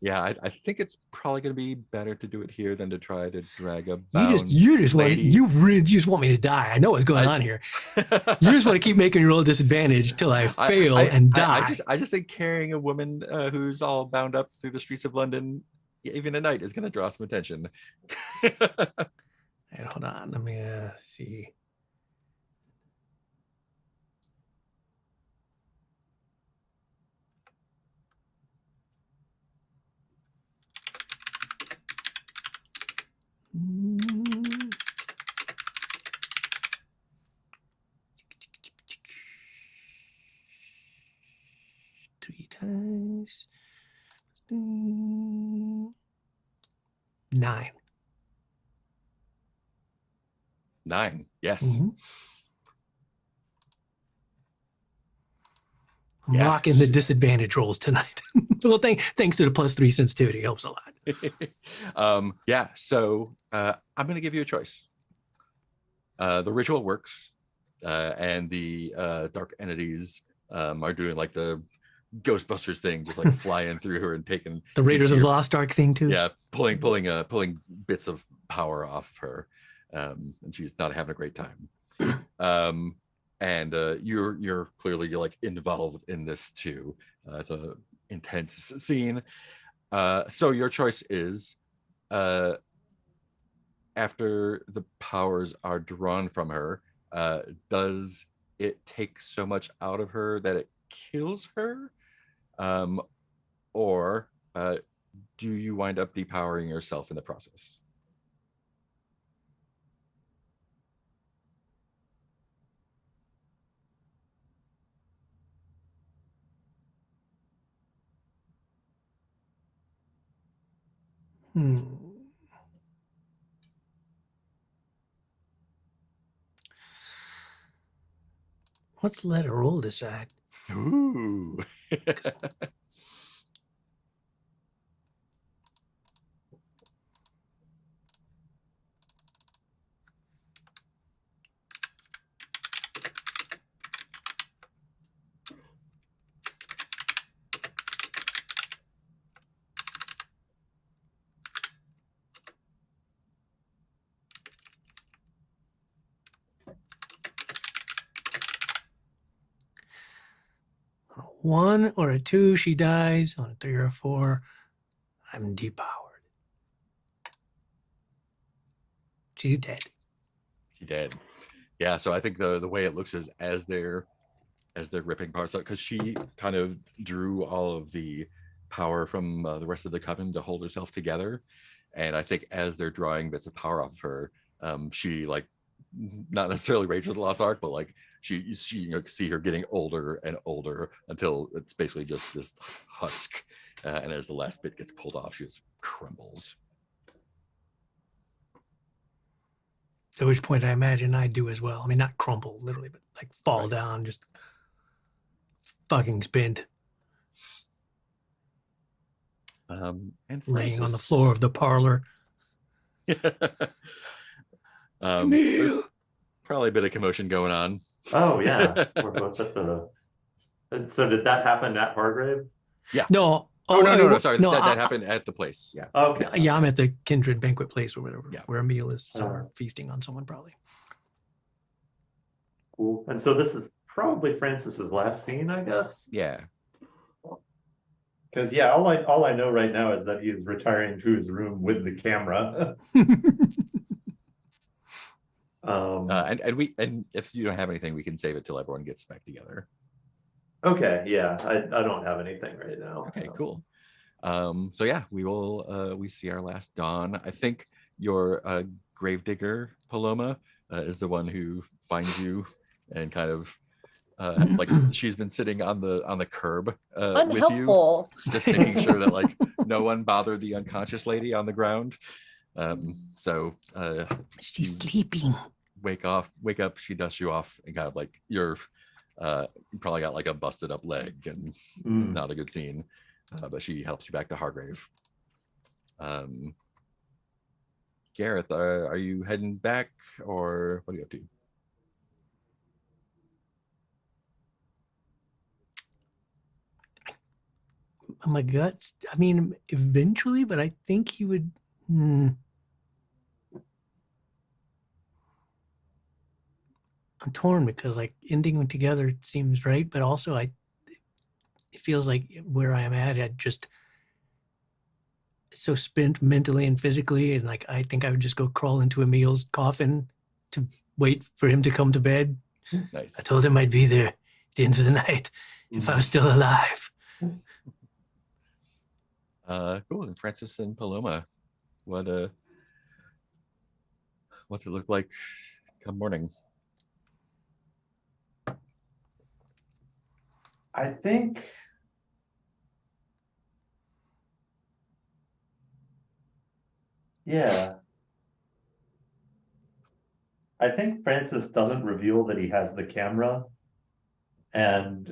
Yeah, I think it's probably going to be better to do it here than to try to drag a. You just want me to die. I know what's going on here. You just want to keep making me roll disadvantage till I fail and die. I just think carrying a woman who's all bound up through the streets of London, even at night, is going to draw some attention. Hey, hold on. Let me see. Three dice. 9. 9. Yes. Mm-hmm. I'm Yes. rocking the disadvantage rolls tonight. Well, thanks to the +3 sensitivity, helps a lot. Yeah. So I'm going to give you a choice. The ritual works, and the dark entities are doing like the Ghostbusters thing, just like flying through her and taking The Raiders of the Lost Ark thing too. Yeah, pulling bits of power off of her, and she's not having a great time. And you're clearly like involved in this too. It's an intense scene. So your choice is, after the powers are drawn from her, does it take so much out of her that it kills her, or do you wind up depowering yourself in the process? Let's let a roll decide. Ooh. On a 1 or a 2, she dies. On a 3 or a 4, I'm depowered. She's dead. She dead. Yeah, so I think the way it looks is as they're ripping parts out, because she kind of drew all of the power from the rest of the coven to hold herself together, and I think as they're drawing bits of power off of her, she like, not necessarily Rage of the Lost Ark, but like she you know, see her getting older and older until it's basically just this husk, and as the last bit gets pulled off, she just crumbles. At which point I imagine I do as well. I mean, not crumble literally, but like fall down, just fucking spent. And laying on the floor of the parlor. Probably a bit of commotion going on. Oh yeah, we're both at the And so did that happen at Hargrave? No. Oh, no. Sorry, No, that happened at the place. Yeah. Okay. Yeah, I'm at the Kindred banquet place or whatever, Yeah. where Emil is somewhere Uh. feasting on someone probably. Cool. And so this is probably Francis's last scene, I guess. Yeah. Because yeah, all I know right now is that he is retiring to his room with the camera. And if you don't have anything, we can save it till everyone gets back together. Okay, yeah, I don't have anything right now. Okay, cool. So yeah, we see our last dawn. I think your gravedigger Paloma is the one who finds you and kind of like she's been sitting on the curb with you, Unhelpful. just making sure that like no one bothered the unconscious lady on the ground. So She's sleeping. wake up, she dusts you off, and kind of like you probably got like a busted up leg, and it's not a good scene. But she helps you back to Hargrave. Gareth, are you heading back, or what are you up to? My gut, I mean, eventually, but I think he would. I'm torn because like ending together seems right, but also it feels like where I am at, I just so spent mentally and physically, and like I think I would just go crawl into Emil's coffin to wait for him to come to bed. Nice. I told him I'd be there at the end of the night if I was still alive. Cool. And Francis and Paloma, what's it look like come morning? I think I think Francis doesn't reveal that he has the camera and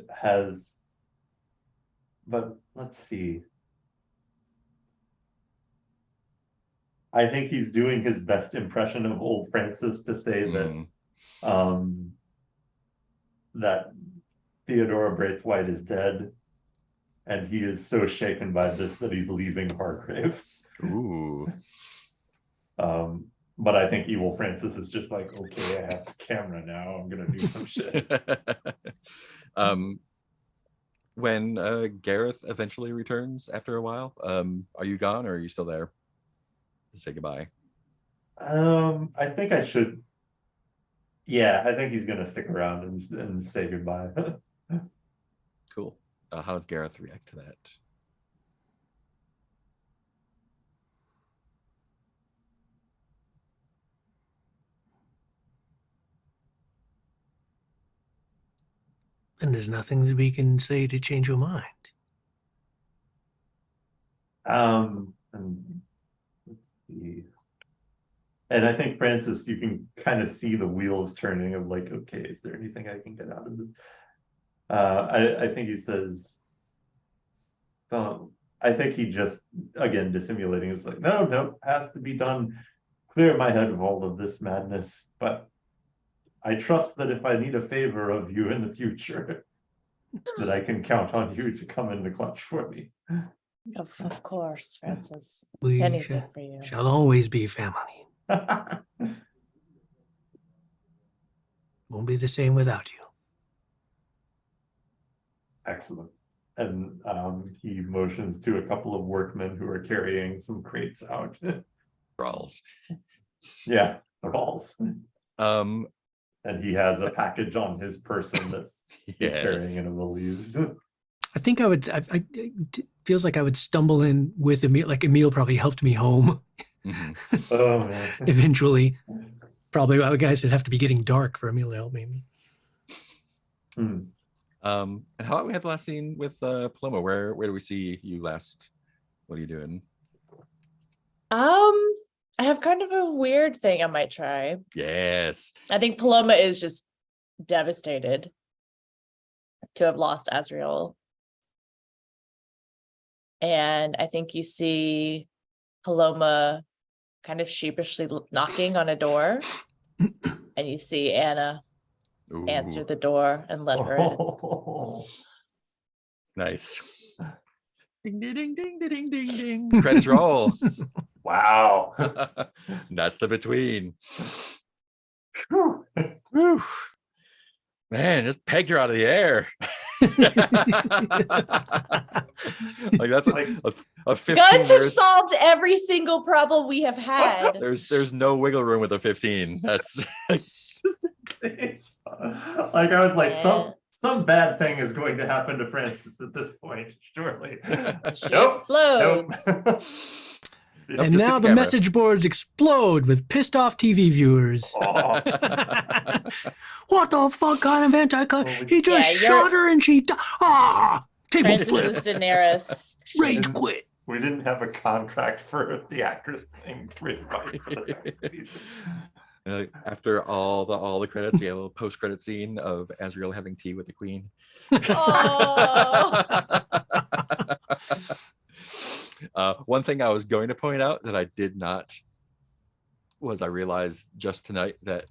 but let's see. I think he's doing his best impression of old Francis to say that Theodora Braithwaite is dead, and he is so shaken by this that he's leaving Hargrave. Ooh. But I think evil Francis is just like, okay, I have the camera now, I'm gonna do some shit. When Gareth eventually returns after a while, are you gone or are you still there to say goodbye? I think I should. Yeah, I think he's gonna stick around and say goodbye. Cool. How does Gareth react to that? And there's nothing that we can say to change your mind. And let's see. And I think Francis, you can kind of see the wheels turning of like, okay, is there anything I can get out of this? I think he says, so I think he just, again, dissimulating, is like, no, has to be done. Clear my head of all of this madness, but I trust that if I need a favor of you in the future, that I can count on you to come in the clutch for me. Of course, Francis. We Anything for you. shall always be family. Won't be the same without you. Excellent. And he motions to a couple of workmen who are carrying some crates out. Brawls. Yeah, the balls. Um, And he has a package on his person that's he's yes. carrying in a valise. I think I would. It feels like I would stumble in with Emil. Like Emil probably helped me home. Mhm. Oh man. Eventually, probably I guess it'd have to be getting dark for Emil to help me. Hmm. And how about we have the last scene with Paloma? Where do we see you last? What are you doing? I have kind of a weird thing I might try. Yes. I think Paloma is just devastated to have lost Azrael. And I think you see Paloma kind of sheepishly knocking on a door. And you see Anna answer Ooh. the door and let her in. Oh. Nice. Ding ding ding ding ding ding ding. Credits roll. Wow. That's the between. Whew. Whew. Man, just pegged her out of the air. Like that's Like- a 15. Guns have solved every single problem we have had. There's no wiggle room with a 15. That's Like I was like, Yeah. some bad thing is going to happen to Francis at this point, surely. She Nope, explodes. nope. And just now the the camera. message boards explode with pissed off TV viewers. Oh, What the fuck kind of anti? Well, He just Yeah, you're- shot her and she table Francis flip, is Daenerys. rage quit. we didn't have a contract for the actress thing written by for the second season. After all the credits, we have a post credit scene of Azriel having tea with the queen. Oh. One thing I was going to point out that I did not was I realized just tonight that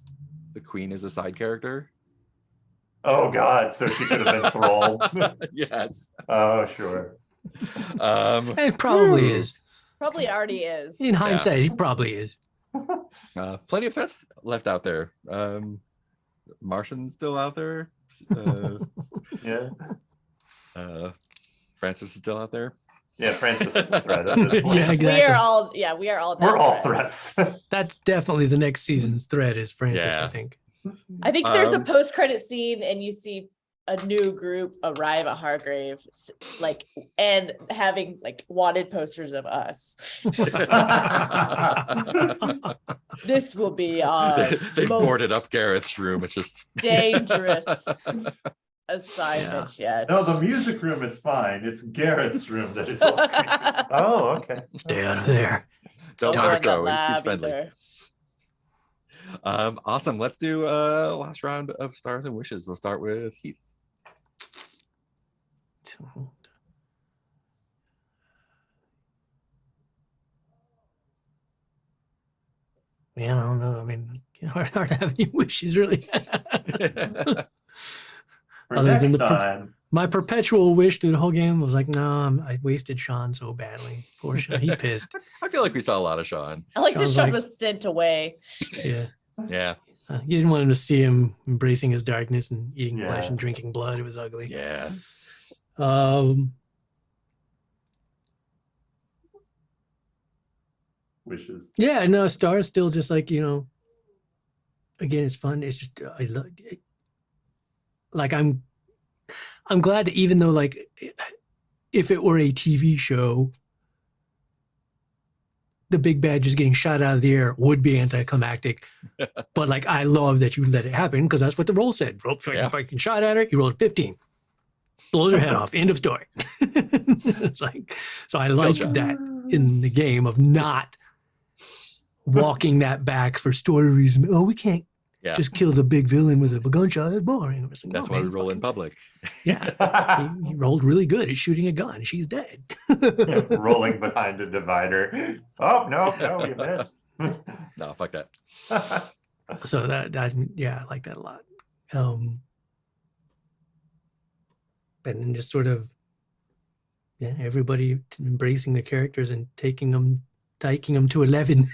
the queen is a side character. Oh God, so she could have been Thrall. Yes. Oh sure. It probably is. Probably already is. In hindsight, it probably is. Plenty of fets left out there. Martian's still out there. Yeah. Francis is still out there. Yeah, Francis is a threat at this point. Yeah, exactly. We are all We're now all threats. threats. That's definitely the next season's thread is Francis, Yeah. I think. I think there's a Um, post-credit scene and you see a new group arrive at Hargrave, like, and having like wanted posters of us. This will be They most boarded up Gareth's room. It's just dangerous assignment yet. No, the music room is fine. It's Garrett's room that is all creepy. Oh, okay. Stay out of there. Don't Don't go let in her that go. He's lab friendly. either. Awesome. Let's do last round of stars and wishes. We'll start with Heath. Man, I don't know. I mean, hard to have any wishes, really. For Other than next the time, My perpetual wish through the whole game was like, no, I wasted Sean so badly. Poor Sean. He's pissed. I feel like we saw a lot of Sean. I like that Sounds Sean like- was sent away. Yeah. Yeah. You didn't want him to see him embracing his darkness and eating flesh Yeah. and drinking blood. It was ugly. Yeah. wishes. Yeah, no, Star is still just like, again, it's fun. It's just, I love it. Like, I'm glad that even though, like, if it were a TV show, the big bad just getting shot out of the air would be anticlimactic. But, like, I love that you let it happen because that's what the roll said. Roll Yeah. fucking shot at her. You rolled 15. Blows her head off. End of story. It's like, so I Skill like shot. that in the game of not walking that back for story reasons. Oh, we can't Yeah. just kill the big villain with a gunshot. That's boring. It's like, That's no, why man, we roll in fucking- public. Yeah, he rolled really good at shooting a gun. She's dead. Rolling behind a divider. Oh, no, you missed. No, fuck that. So that yeah, I like that a lot. And then just sort of, yeah, everybody embracing the characters and taking them to 11.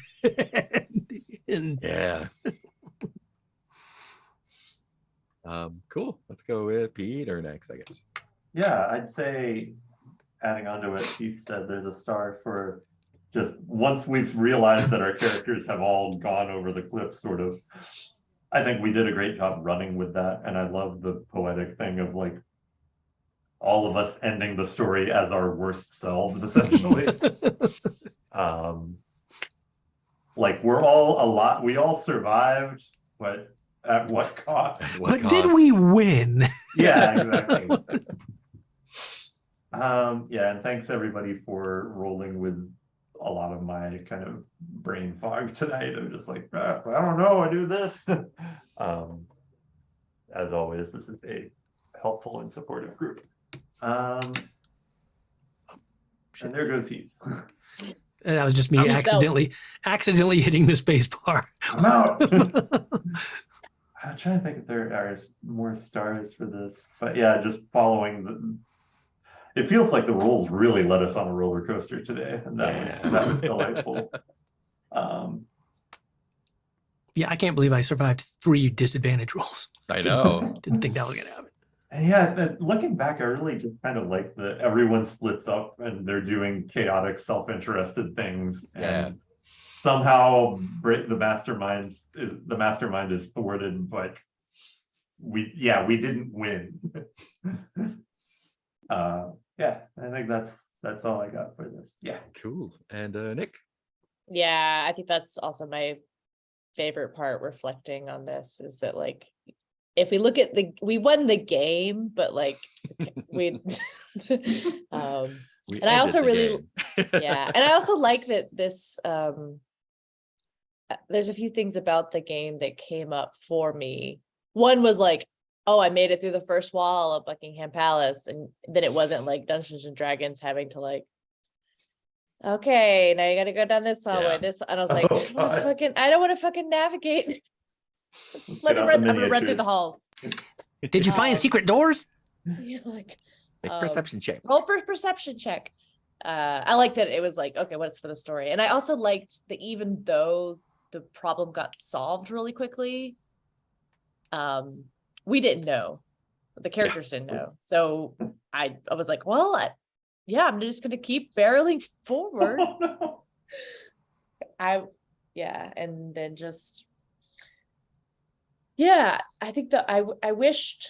And Yeah. Cool. Let's go with Peter next, I guess. Yeah, I'd say, adding on to what Keith said, there's a star for just once we've realized that our characters have all gone over the cliff, sort of. I think we did a great job running with that, and I love the poetic thing of like all of us ending the story as our worst selves, essentially. Like we're all we all survived, but at what cost? What but did we cost? win? Yeah, exactly. Yeah, and thanks everybody for rolling with a lot of my kind of brain fog tonight. I'm just like, I don't know, I do this. As always, this is a helpful and supportive group. And there goes Heath. And that was just me I'm accidentally hitting the space bar. I'm out. I'm trying to think if there are more stars for this, but yeah, just following it feels like the rules really let us on a roller coaster today, and that was delightful. Yeah, I can't believe I survived 3 disadvantage rolls. I know. Didn't think that was gonna happen. And yeah, looking back, I really just kind of like that everyone splits up and they're doing chaotic, self-interested things, and Yeah. somehow the mastermind is thwarted, but we didn't win. Yeah, I think that's all I got for this. Yeah. Cool. And Nick. Yeah, I think that's also my favorite part reflecting on this is that like if we look at we won the game, but like we We and I also ended the really game. yeah, and I also like that this there's a few things about the game that came up for me. One was like, oh, I made it through the first wall of Buckingham Palace, and then it wasn't like Dungeons and Dragons having to like, okay, now you got to go down this hallway. Yeah. And I was like, Oh, I don't want to fucking navigate. Just let Get me out the run. I'm gonna run through the miniatures. halls. Did you find Um, secret doors? You're like, Make Um, perception check. roll for perception check. I liked that it was like, okay, what's for the story? And I also liked that even though the problem got solved really quickly, we didn't know. The characters didn't know. So I was like, well, I'm just gonna keep barreling forward. Oh, no. And then just I think that I wished.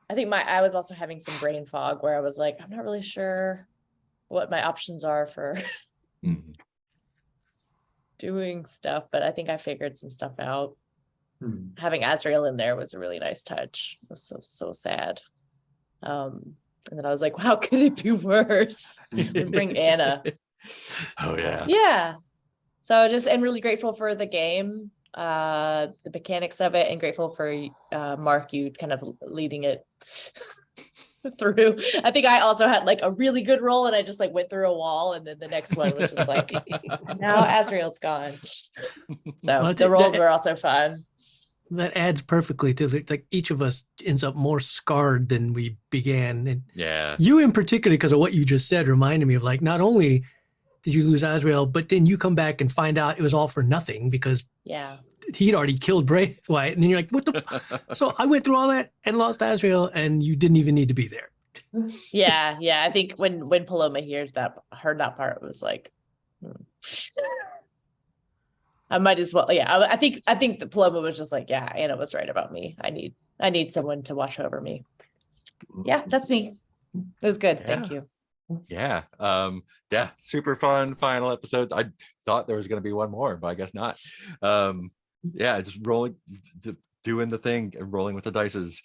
I think I was also having some brain fog where I was like, I'm not really sure what my options are for Mhm. doing stuff, but I think I figured some stuff out. Hmm. Having Azrael in there was a really nice touch. It was so sad. And then I was like, how could it be worse? Bring Anna. Oh yeah. Yeah. So I'm really grateful for the game, the mechanics of it, and grateful for Mark, you kind of leading it through. I think I also had like a really good roll and I just like went through a wall, and then the next one was just like, now Azrael's gone. So Well, the rolls were also fun. That adds perfectly to like each of us ends up more scarred than we began. And Yeah. you in particular, because of what you just said, reminded me of like, not only did you lose Azrael, but then you come back and find out it was all for nothing because Yeah. he'd already killed Braithwaite. And then you're like, what the? So I went through all that and lost Azrael, and you didn't even need to be there. Yeah. I think when Paloma heard that part, it was like, I might as well. Yeah. I think the Paloma was just like, yeah, Anna was right about me. I need someone to watch over me. Yeah, that's me. It was good. Thank you. Yeah. Yeah. Super fun final episode. I thought there was going to be one more, but I guess not. Yeah. Just doing the thing and rolling with the dices.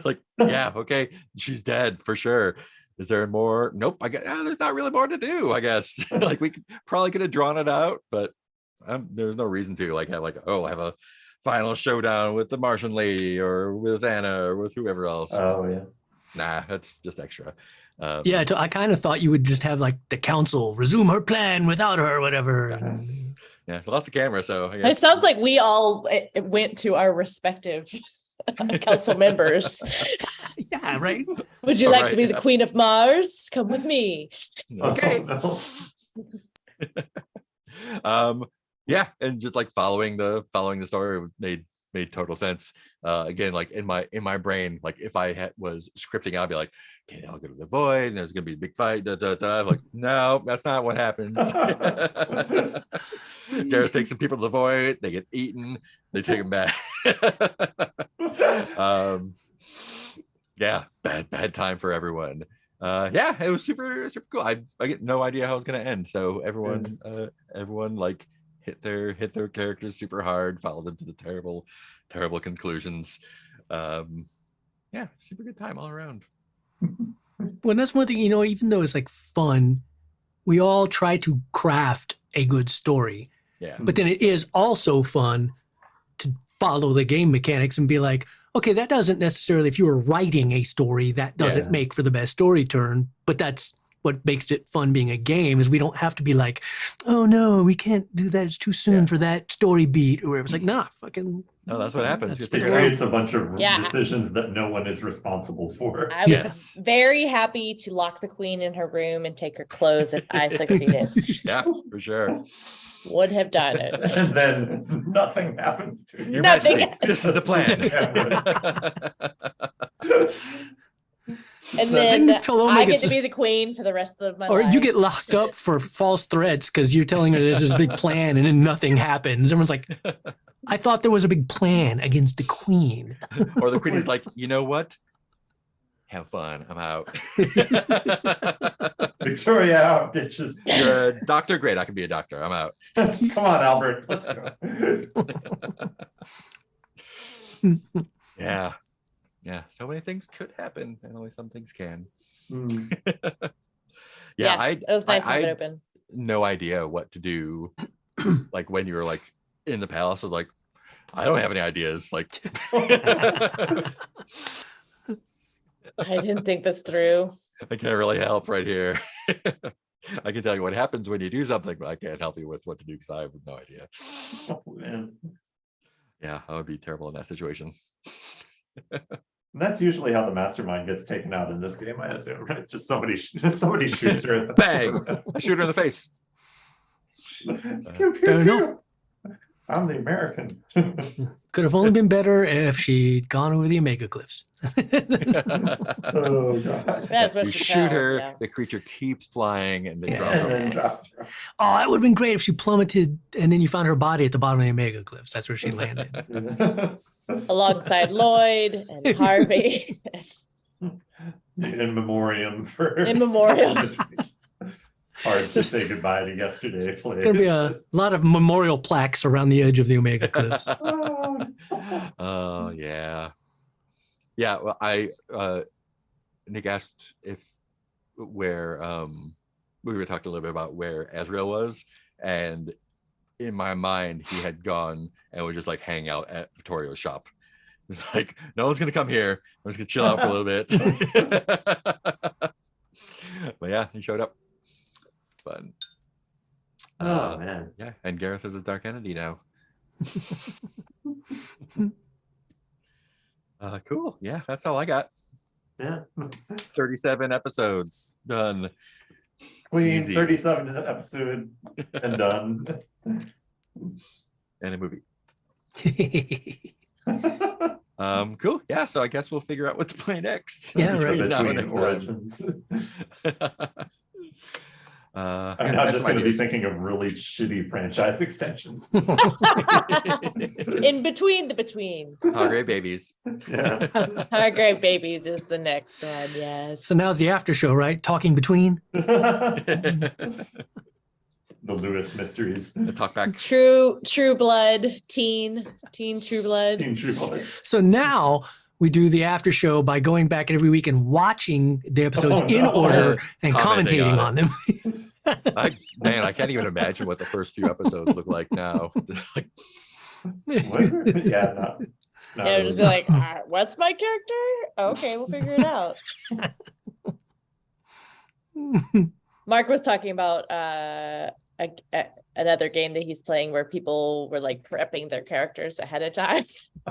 Like, yeah, okay. She's dead for sure. Is there more? Nope. There's not really more to do, I guess. Like we probably could have drawn it out, but there's no reason to have a final showdown with the Martian lady or with Anna or with whoever else. Oh yeah. Nah, that's just extra. Yeah, I kind of thought you would just have like the council resume her plan without her or whatever. And Yeah, lost the camera, so I It guess. sounds like we all went to our respective council members. yeah, right. Would you All like right, to be the yeah. Queen of Mars? Come with me. Okay. Oh, no. Yeah, and just like following the story made total sense. Again, like in my brain, like if I was scripting, I'd be like, okay, I'll go to the void and there's gonna be a big fight. Like, no, that's not what happens. Gareth takes some people to the void, they get eaten, they take them back. Yeah, bad time for everyone. Yeah, it was super cool. I get no idea how it's gonna end. So everyone like hit their characters super hard, follow them to the terrible conclusions. Yeah, super good time all around. Well, that's one thing, even though it's like fun, we all try to craft a good story. Yeah. But then it is also fun to follow the game mechanics and be like, okay, that doesn't necessarily, if you were writing a story, that doesn't Yeah. make for the best story turn, but that's what makes it fun being a game is we don't have to be like, oh no, we can't do that. It's too soon Yeah. for that story beat or whatever. It's like, nah, fucking. No, that's what happens. That's You It what figure it out. creates a bunch of Yeah. decisions that no one is responsible for. I was Yes. very happy to lock the queen in her room and take her clothes if I succeeded. Yeah, for sure. Would have done it. And then nothing happens to you. Your Nothing. Majesty, this is the plan. And Didn't then Paloma I get get to s- be the queen for the rest of my Or life. you get locked up for false threats because you're telling her there's this big plan and then nothing happens. Everyone's like, I thought there was a big plan against the queen. Or the queen is like, you know what? Have fun. I'm out. Victoria out, bitches. You're a doctor? Great. I can be a doctor. I'm out. Come on, Albert. Let's go. Yeah. Yeah. So many things could happen, and only some things can. Hmm. Yeah. I it was nice to have it I open. no idea what to do. Like when you were like in the palace, I was like, I don't have any ideas. Like, I didn't think this through. I can't really help right here. I can tell you what happens when you do something, but I can't help you with what to do because I have no idea. Oh, man. Yeah, I would be terrible in that situation. And that's usually how the mastermind gets taken out in this game, I assume, right? It's just somebody shoots her at the Bang! I shoot her in the face. Pew, pew, Fair enough. pew. I'm the American. Could have only been better if she'd gone over the Omega Cliffs. Oh god. That's what You she shoot felt, her, yeah. the creature keeps flying and then Yeah. drops And her. then drops her. Oh, it would have been great if she plummeted and then you found her body at the bottom of the Omega Cliffs. That's where she landed. Alongside Lloyd and Harvey. In memoriam for In memoriam. Hard to say goodbye to yesterday. There's going to be a lot of memorial plaques around the edge of the Omega Cliffs. Oh yeah. Yeah, well, Nick asked if where we were talking a little bit about where Azrael was, and in my mind he had gone and was just like hang out at Vittorio's shop. It's like, no one's gonna come here. I'm just gonna chill out for a little bit. But yeah, he showed up. Fun. Oh man. Yeah, and Gareth is a dark entity now. Cool. Yeah, that's all I got. Yeah. 37 episodes done. Clean Easy. 37 episode and done. And a movie. Cool. Yeah, so I guess we'll figure out what to play next. Yeah, right. Between now and Between next time. origins. I'm yeah, now that's just my going to be news. thinking of really shitty franchise extensions. In between the between. Hargrave babies. Yeah. Hargrave Babies is the next one, yes. So now's the after show, right? Talking between. The Lewis mysteries. The talk back. True Blood, teen True Blood. Team True Blood. So now we do the after show by going back every week and watching the episodes Oh, in no. order and Commenting commentating on on them. Man, I can't even imagine what the first few episodes look like now. Like, What? Yeah, not Yeah, just be really. like, what's my character? Okay, we'll figure it out. Mark was talking about another game that he's playing where people were like prepping their characters ahead of time.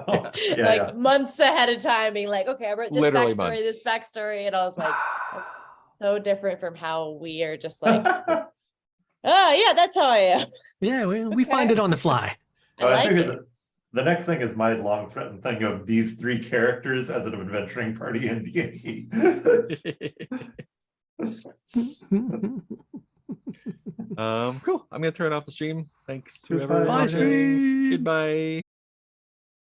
Oh, yeah, like yeah. months ahead of time, being like, okay, I wrote this Literally backstory, this months. backstory, and I was like, that's so different from how we are just like, oh yeah, that's how I am. Yeah, we find it on the fly. Oh, I I like figured it. that the next thing is my long threatened thing of these three characters as an adventuring party in D&D. Cool. I'm gonna turn off the stream. Thanks, Goodbye. whoever. Bye, stream. Goodbye.